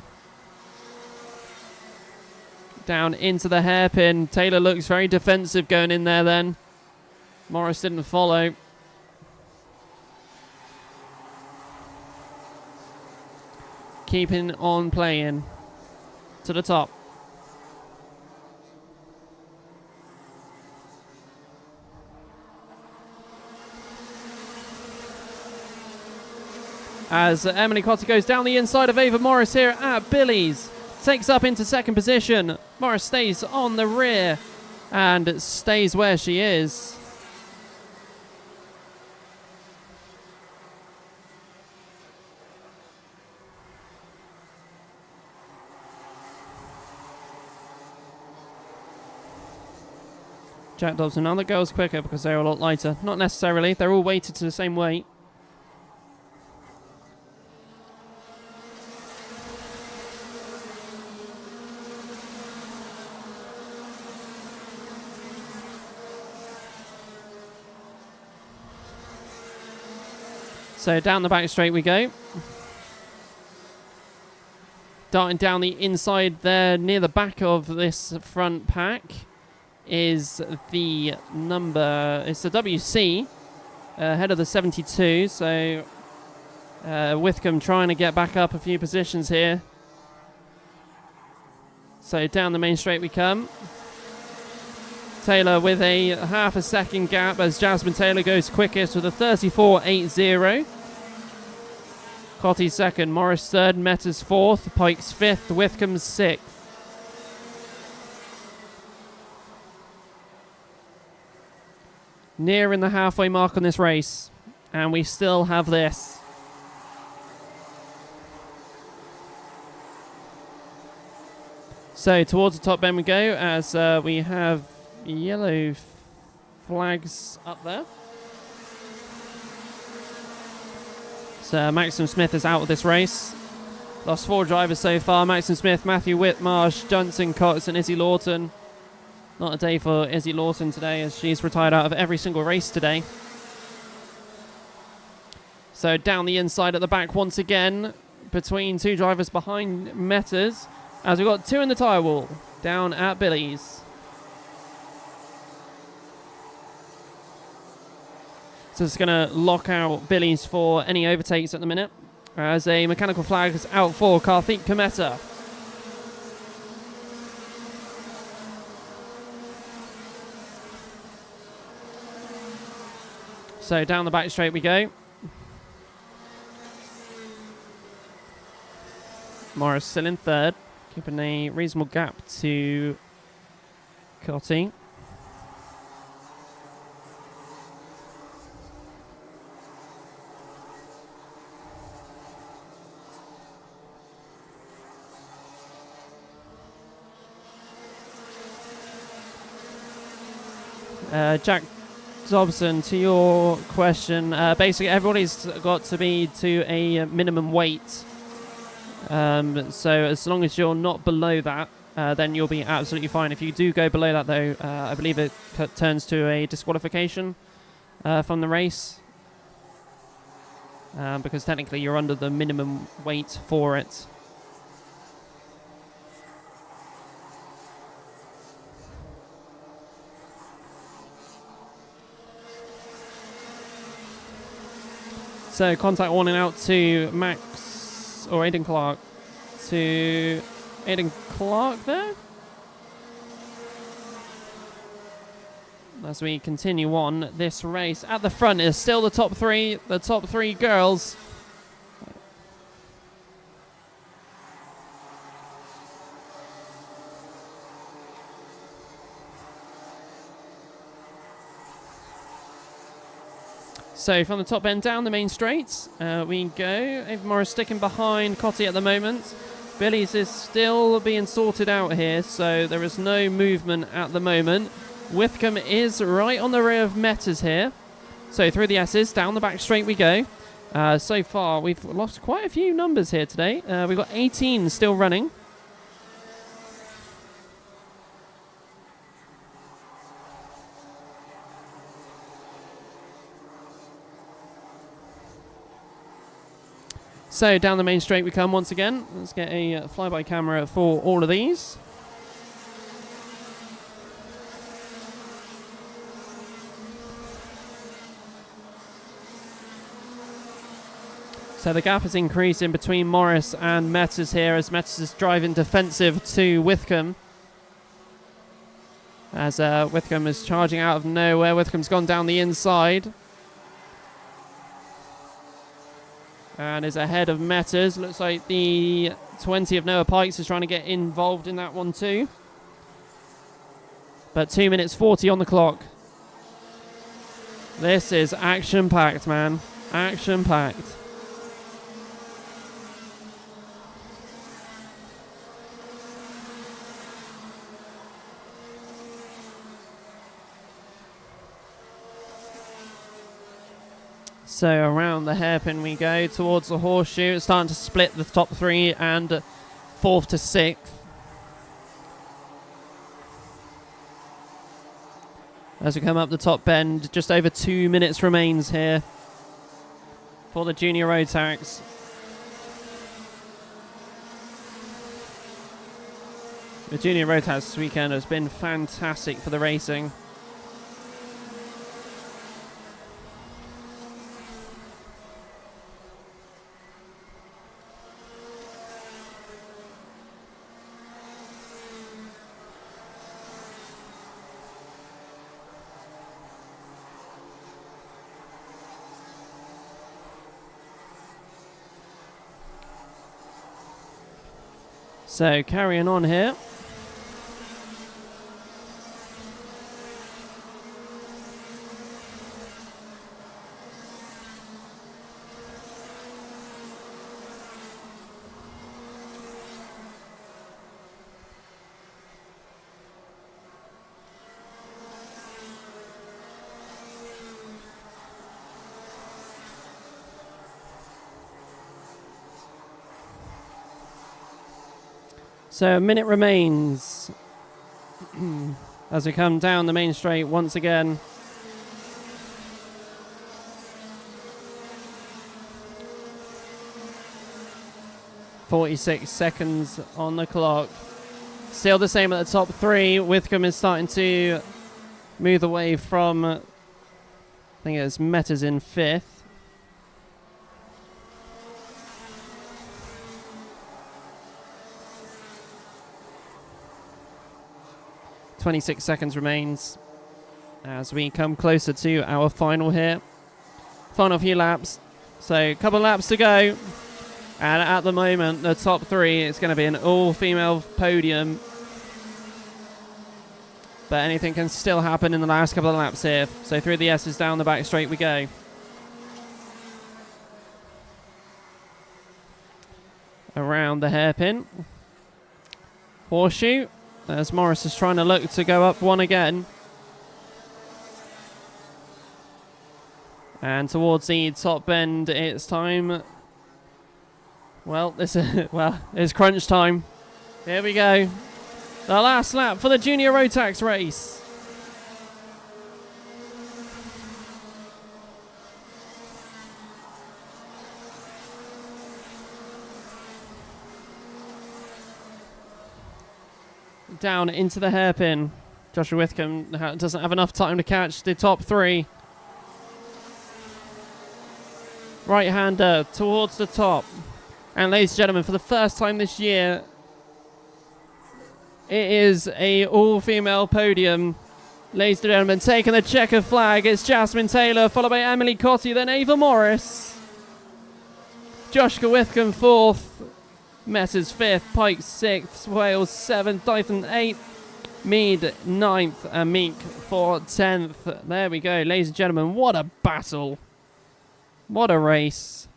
Speaker 1: Down into the hairpin. Taylor looks very defensive going in there then. Morris didn't follow. Keeping on playing to the top. As Emily Cotty goes down the inside of Ava Morris here at Billy's. Takes up into second position. Morris stays on the rear and stays where she is. Jack Dobson, other girls quicker because they're a lot lighter. Not necessarily, they're all weighted to the same weight. So down the back straight we go. Darting down the inside there near the back of this front pack is the number, it's the WC, ahead of the 72. So Withcombe trying to get back up a few positions here. So down the main straight we come. Taylor with a half a second gap as Jasmine Taylor goes quickest with a 34.80. Cotty second, Morris third, Metas fourth, Pikes fifth, Withcombe sixth. Nearing the halfway mark on this race, and we still have this. So towards the top bend we go as we have yellow flags up there. So Maxim Smith is out of this race. Lost 4 drivers so far. Maxim Smith, Matthew Whitmarsh, Johnson Cox and Izzy Lawton. Not a day for Izzy Lawton today as she's retired out of every single race today. So down the inside at the back once again between 2 drivers behind Metas as we've got 2 in the tyre wall down at Billy's. So it's going to lock out Billy's for any overtakes at the minute. As a mechanical flag is out for Karthik Kometa. So down the back straight we go. Morris still in third, keeping a reasonable gap to Cotty. Jack Dobson, to your question, basically everybody's got to be to a minimum weight. So as long as you're not below that, then you'll be absolutely fine. If you do go below that, though, I believe it turns to a disqualification from the race. Because technically you're under the minimum weight for it. So contact warning out to Max or Aiden Clark. To Aiden Clark there. As we continue on this race. At the front is still the top three girls. So from the top end down the main straight, we go. Ava Morris sticking behind Cotty at the moment. Billy's is still being sorted out here, so there is no movement at the moment. Withcombe is right on the rear of Metters here. So through the S's, down the back straight we go. So far, we've lost quite a few numbers here today. We've got 18 still running. So down the main straight we come once again. Let's get a flyby camera for all of these. So the gap is increasing between Morris and Metters here as Metters is driving defensive to Withcombe. As Withcombe is charging out of nowhere. Withcombe's gone down the inside. And is ahead of Metters. Looks like the 20 of Noah Pikes is trying to get involved in that one too. But 2 minutes 40 on the clock. This is action-packed, man. Action-packed. So around the hairpin we go towards the horseshoe. It's starting to split the top three and fourth to sixth. As we come up the top bend, just over 2 minutes remains here for the junior Rotax. The junior Rotax this weekend has been fantastic for the racing. So carrying on here. So a minute remains as we come down the main straight once again. .46 seconds on the clock. Still the same at the top three. Withcombe is starting to move away from, I think it's Metters in fifth. .26 seconds remains as we come closer to our final here. Final few laps. So a couple of laps to go. And at the moment, the top three, it's going to be an all-female podium. But anything can still happen in the last couple of laps here. So through the S's, down the back straight we go. Around the hairpin. Horseshoe. As Morris is trying to look to go up one again. And towards the top end, it's time. Well, it's crunch time. Here we go. The last lap for the Junior Rotax race. Down into the hairpin. Joshua Whitcomb doesn't have enough time to catch the top three. Right-hander towards the top. And ladies and gentlemen, for the first time this year, it is a all-female podium. Ladies and gentlemen, taking the checker flag, it's Jasmine Taylor, followed by Emily Cotty, then Ava Morris. Joshua Whitcomb fourth. Messrs fifth, Pike sixth, Wales seventh, Dyson eighth, Mead ninth, and Meek for 10th. There we go, ladies and gentlemen. What a battle. What a race.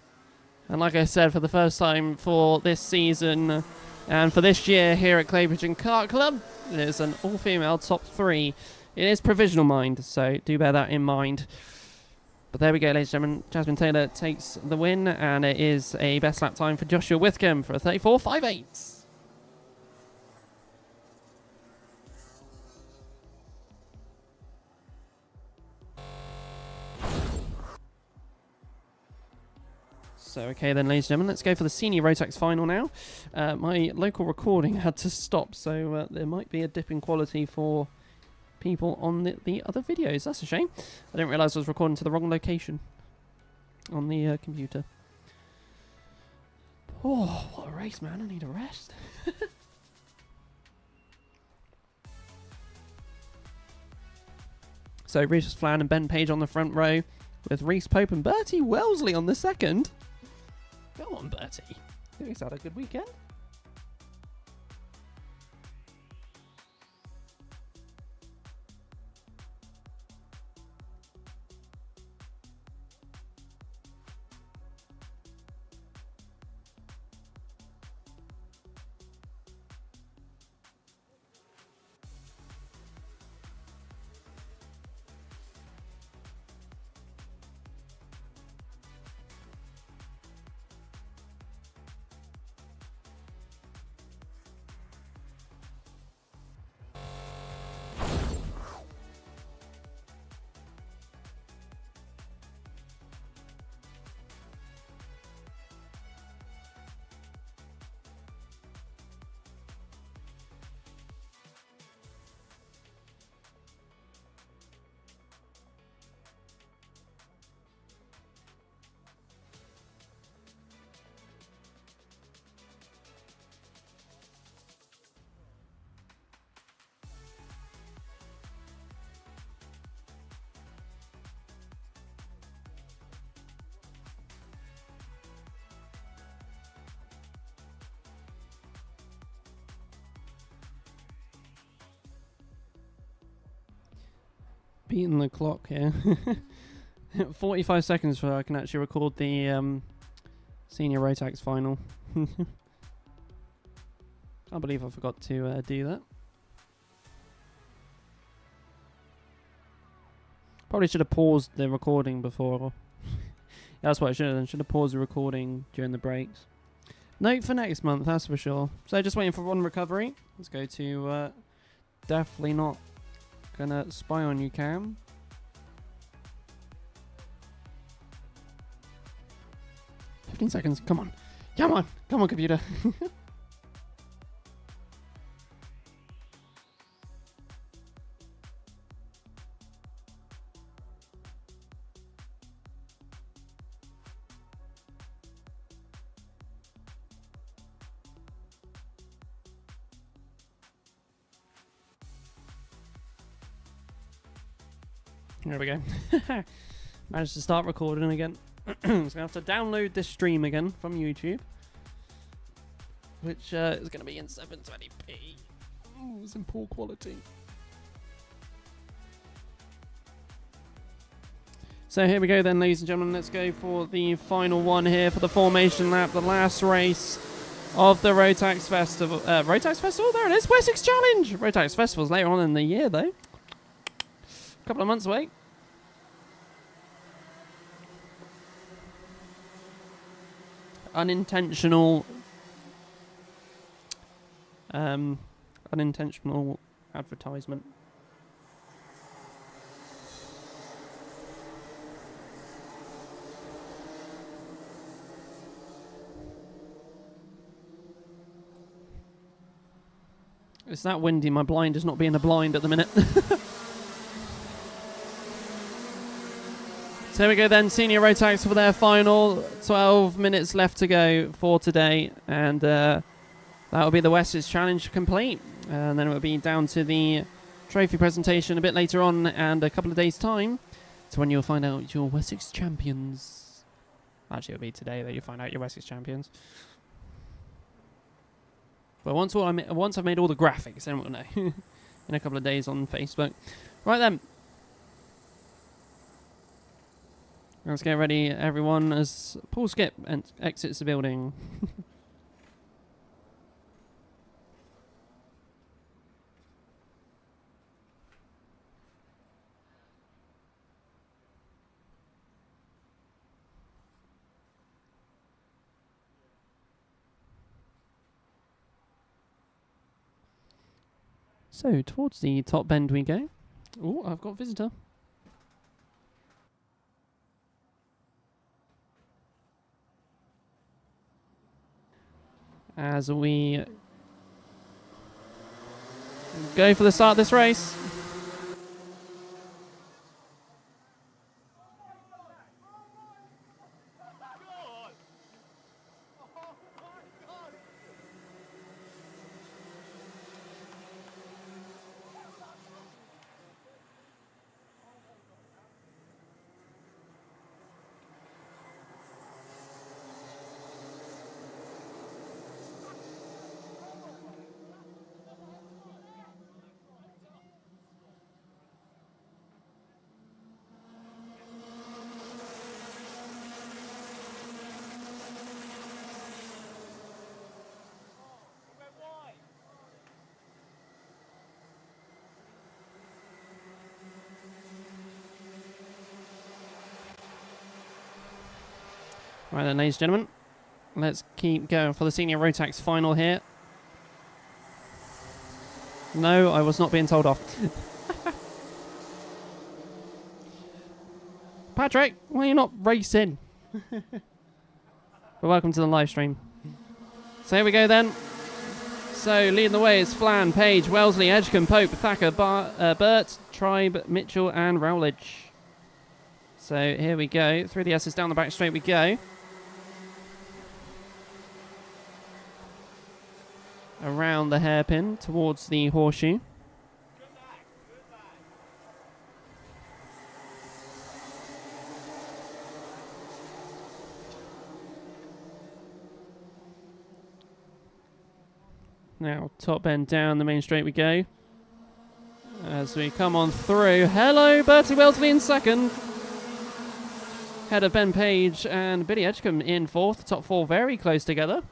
Speaker 1: And like I said, for the first time for this season and for this year here at Pigeon Kart Club, there's an all-female top three. It is provisional mind, so do bear that in mind. But there we go, ladies and gentlemen. Jasmine Taylor takes the win, and it is a best lap time for Joshua Whitcomb for a 34.58. So, okay then, ladies and gentlemen, let's go for the Senior Rotax final now. My local recording had to stop, so there might be a dip in quality for people on the other videos. That's a shame. I didn't realise I was recording to the wrong location on the computer. Oh, what a race, man. I need a rest. So, Reese Flan and Ben Page on the front row, with Reese Pope and Bertie Wellesley on the second. Go on, Bertie. I think he's had a good weekend. Beating the clock here. 45 seconds so I can actually record the Senior Rotax final. Can't believe I forgot to do that. Probably should have paused the recording before. That's what I should have done. Should have paused the recording during the breaks. Note for next month, that's for sure. So just waiting for one recovery. Let's go to definitely not gonna spy on you, Cam. "15 seconds, come on. Come on, come on, computer." There we go. Managed to start recording again. So I'm going to have to download this stream again from YouTube, which is going to be in 720p. Ooh, it's in poor quality. So here we go then, ladies and gentlemen. Let's go for the final one here for the formation lap, the last race of the Rotax Festival. Rotax Festival? There it is. Wessex Challenge. Rotax Festival's later on in the year, though. Couple of months away. unintentional advertisement. It's that windy, my blind is not being a blind at the minute. So here we go then, Senior Rotax for their final. 12 minutes left to go for today, and that will be the Wessex Challenge complete. And then it will be down to the trophy presentation a bit later on, and a couple of days' time. So when you'll find out your Wessex champions. Actually, it'll be today that you'll find out your Wessex champions. But once I've made all the graphics, then we'll know. In a couple of days on Facebook. Right then. Let's get ready, everyone, as Paul Skip exits the building. So, towards the top bend we go. Oh, I've got a visitor. As we go for the start of this race. Right then, ladies and gentlemen, let's keep going for the Senior Rotax final here. No, I was not being told off. Patrick, why are you not racing? But welcome to the live stream. So here we go then. So leading the way is Flan, Page, Wellesley, Edgecombe, Pope, Thacker, Burt, Tribe, Mitchell and Rowledge. So here we go. Through the S's, down the back straight we go. Around the hairpin towards the horseshoe. Now top bend down the main straight we go. As we come on through. Hello, Bertie Wellesley in second. Head of Ben Page and Billy Edgecombe in fourth. Top four very close together.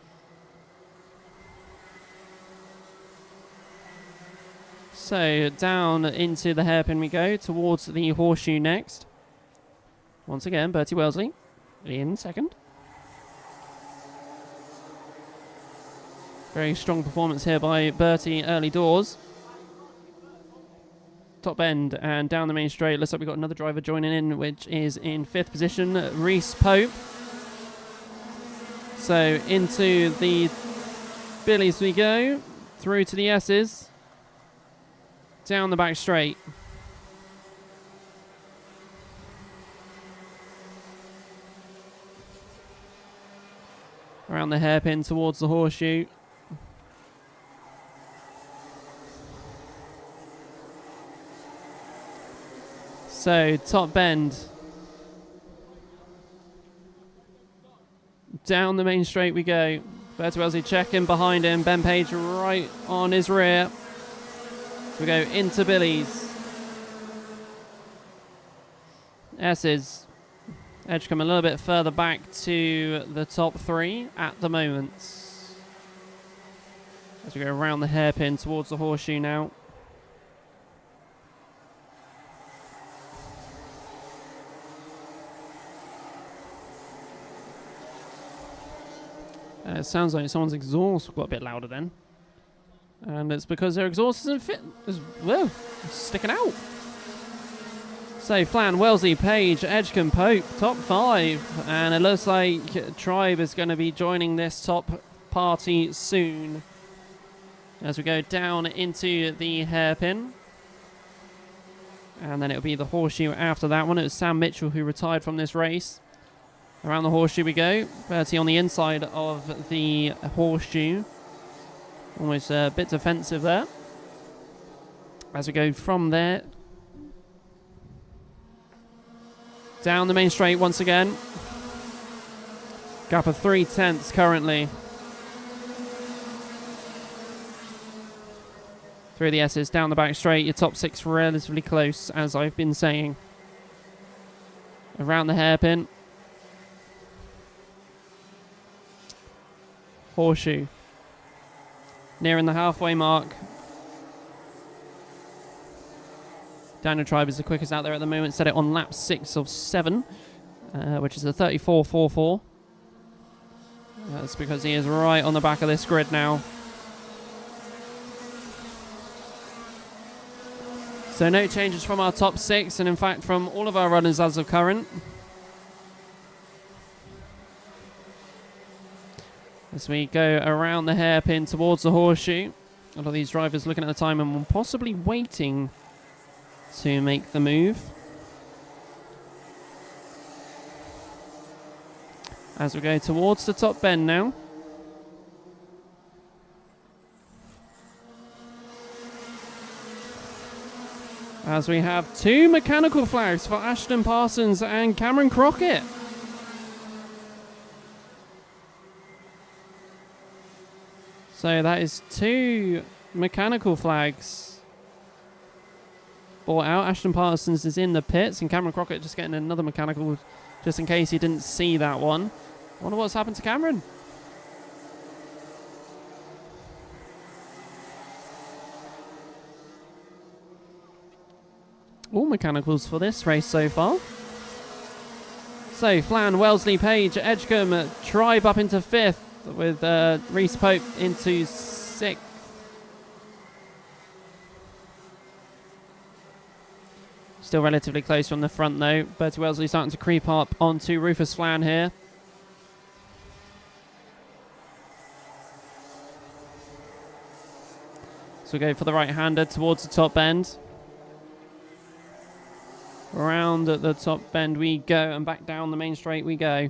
Speaker 1: So down into the hairpin we go, towards the horseshoe next. Once again, Bertie Wellesley in second. Very strong performance here by Bertie early doors. Top bend and down the main straight. Looks like we've got another driver joining in, which is in fifth position, Reese Pope. So into the Billies we go, through to the S's. Down the back straight. Around the hairpin towards the horseshoe. So, top bend. Down the main straight we go. Bertie Wellesley checking behind him. Ben Page right on his rear. We go into Billy's. S's. Edgecombe a little bit further back to the top three at the moment. As we go around the hairpin towards the horseshoe now. It sounds like someone's exhaust got a bit louder then. And it's because their exhaust isn't fit. Whoa, it's sticking out. So, Flan, Wellesley, Page, Edgecombe, Pope, top 5. And it looks like Tribe is going to be joining this top party soon. As we go down into the hairpin. And then it'll be the horseshoe after that one. It was Sam Mitchell who retired from this race. Around the horseshoe we go. Bertie on the inside of the horseshoe. Almost a bit defensive there. As we go from there. Down the main straight once again. Gap of 3/10 currently. Through the S's, down the back straight. Your top 6 relatively close, as I've been saying. Around the hairpin. Horseshoe. Nearing the halfway mark. Daniel Tribe is the quickest out there at the moment. Set it on lap 6 of 7, which is a 34.44. That's because he is right on the back of this grid now. So no changes from our top 6, and in fact from all of our runners as of current. As we go around the hairpin towards the horseshoe. A lot of these drivers looking at the time and possibly waiting to make the move. As we go towards the top bend now. As we have 2 mechanical flags for Ashton Parsons and Cameron Crockett. So that is 2 mechanical flags brought out. Ashton Parsons is in the pits and Cameron Crockett just getting another mechanical just in case he didn't see that one. I wonder what's happened to Cameron. All mechanicals for this race so far. So, Flan, Wellesley, Page, Edgecombe, Tribe up into 5th with Reese Pope into 6th. Still relatively close from the front though. Bertie Wellesley starting to creep up onto Rufus Flan here. So we go for the right-hander towards the top end. Around at the top bend we go and back down the main straight we go.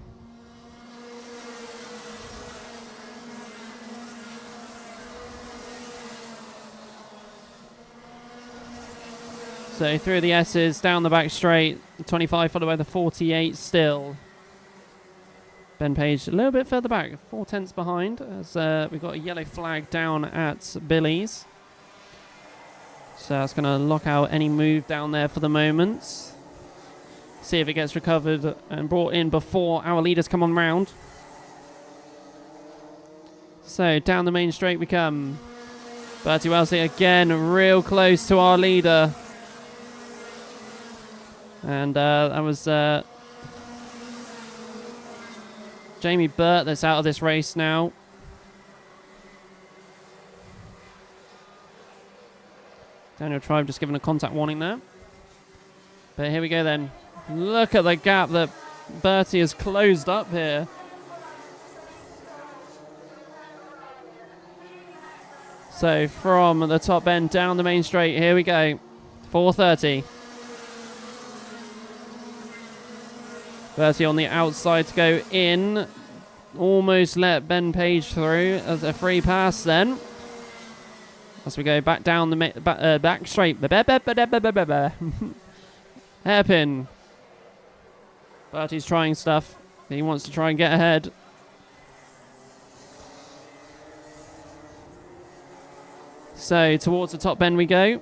Speaker 1: So through the S's, down the back straight, the 25 followed by the 48 still. Ben Page a little bit further back, 4/10 behind, as we've got a yellow flag down at Billy's. So that's going to lock out any move down there for the moment. See if it gets recovered and brought in before our leaders come on round. So down the main straight we come. Bertie Wellesley again real close to our leader. And that was Jamie Burt that's out of this race now. Daniel Tribe just given a contact warning there. But here we go then. Look at the gap that Bertie has closed up here. So from the top end down the main straight, here we go. 4:30. Bertie on the outside to go in. Almost let Ben Page through as a free pass then. As we go back down the back straight. Hairpin. Bertie's trying stuff. He wants to try and get ahead. So towards the top bend we go.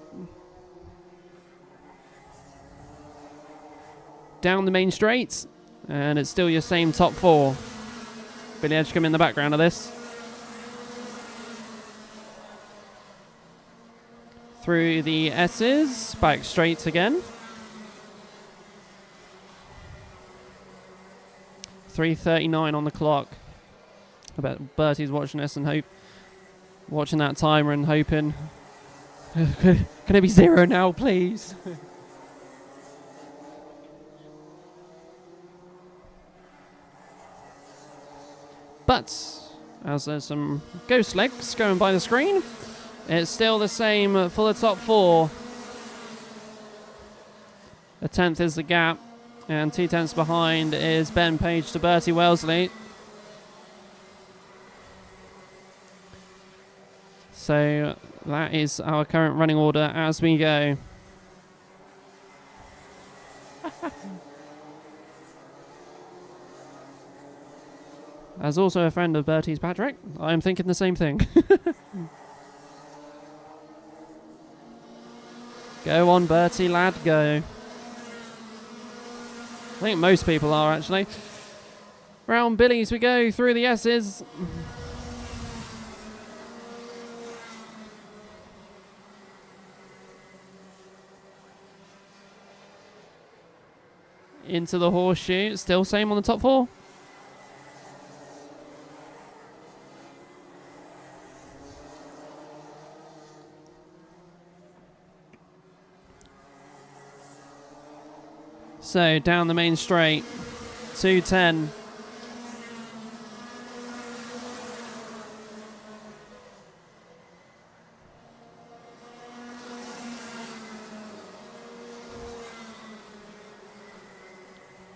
Speaker 1: Down the main straight. And it's still your same top 4. Billy Edgecombe in the background of this. Through the S's. Back straight again. 3:39 on the clock. I bet Bertie's watching this and watching that timer and hoping, can it be 0 now, please? But as there's some ghost legs going by the screen, it's still the same for the top 4. A 10th is the gap, and 2 tenths behind is Ben Page to Bertie Wellesley. So that is our current running order as we go. As also a friend of Bertie's, Patrick, I'm thinking the same thing. Go on, Bertie, lad, go. I think most people are, actually. Round Billies we go, through the S's. Into the horseshoe, still same on the top 4. So down the main straight, 2:10.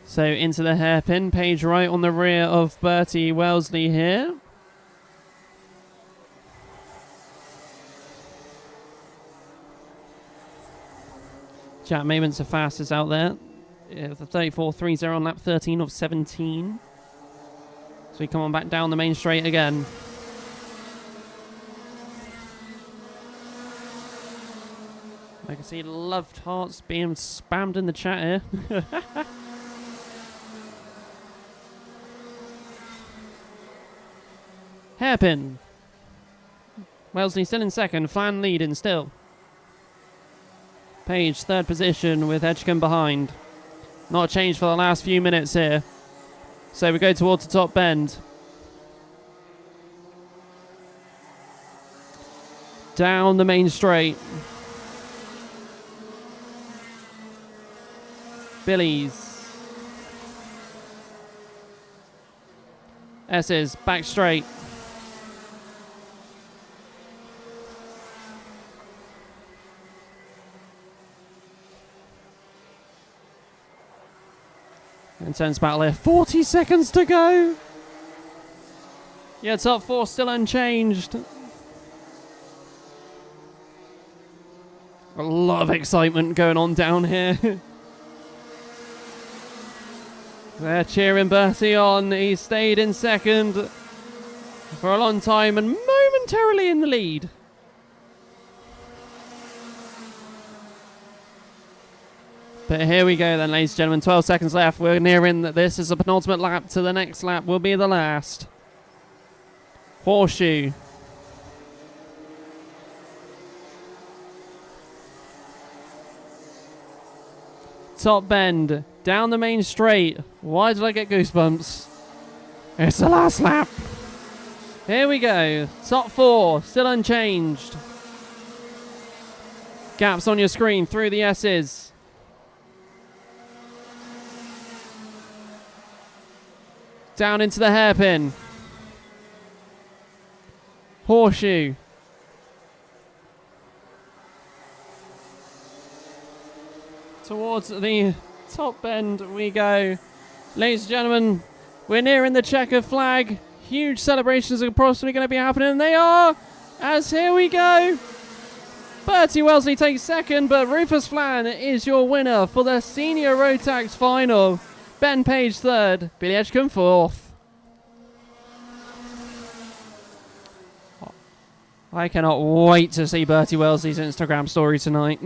Speaker 1: So into the hairpin, Page right on the rear of Bertie Wellesley here. Jack Maven's the fastest out there. The 34.30 on lap 13 of 17. So we come on back down the main straight again. I can see loved hearts being spammed in the chat here. Hairpin. Wellesley still in second, Flan leading still. Page third position with Edgecombe behind. Not changed for the last few minutes here. So we go towards the top bend. Down the main straight. Billies. S's back straight. Intense battle here. 40 seconds to go. Yeah, top 4 still unchanged. A lot of excitement going on down here. They're cheering Bertie on. He stayed in second for a long time and momentarily in the lead. But here we go then, ladies and gentlemen. 12 seconds left. We're nearing that this is the penultimate lap to the next lap will be the last. Horseshoe. Top bend. Down the main straight. Why did I get goosebumps? It's the last lap. Here we go. Top 4. Still unchanged. Gaps on your screen through the S's. Down into the hairpin. Horseshoe. Towards the top bend we go. Ladies and gentlemen, we're nearing the checker flag. Huge celebrations are possibly going to be happening. And they are, as here we go. Bertie Wellesley takes second, but Rufus Flan is your winner for the Senior Rotax Final. Ben Page third, Billy Edgecombe fourth. I cannot wait to see Bertie Wellesley's Instagram story tonight.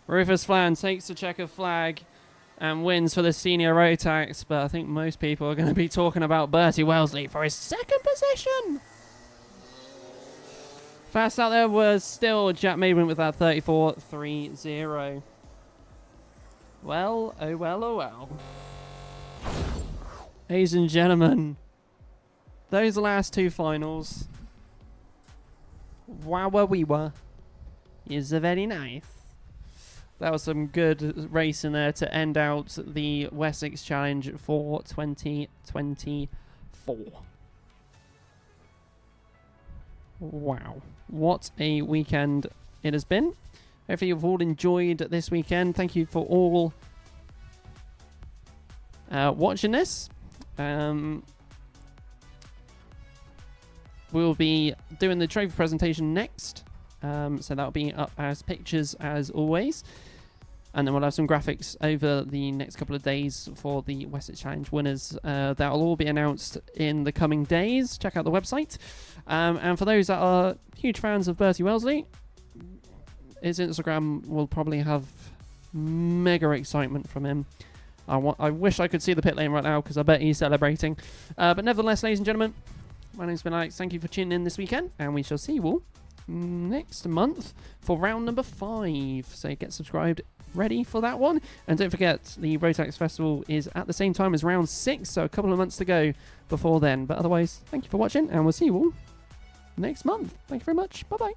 Speaker 1: Rufus Flan takes the checker flag and wins for the Senior Rotax, but I think most people are going to be talking about Bertie Wellesley for his second position. Fast out there was still Jack Maven with that 34.30. Well, oh well, oh well. Ladies and gentlemen, those last two finals. Wow, we were. Is very nice. That was some good racing there to end out the Wessex Challenge for 2024. Wow. What a weekend it has been. Hopefully you've all enjoyed this weekend. Thank you for all watching this. We'll be doing the trophy presentation next. So that'll be up as pictures as always. And then we'll have some graphics over the next couple of days for the Wessex Challenge winners. That'll all be announced in the coming days. Check out the website. And for those that are huge fans of Bertie Wellesley, his Instagram will probably have mega excitement from him. I wish I could see the pit lane right now because I bet he's celebrating. But nevertheless, ladies and gentlemen, my name's been Alex. Thank you for tuning in this weekend. And we shall see you all next month for round number 5. So get subscribed, ready for that one. And don't forget, the Rotax Festival is at the same time as round 6, so a couple of months to go before then. But otherwise, thank you for watching, and we'll see you all next month. Thank you very much. Bye-bye.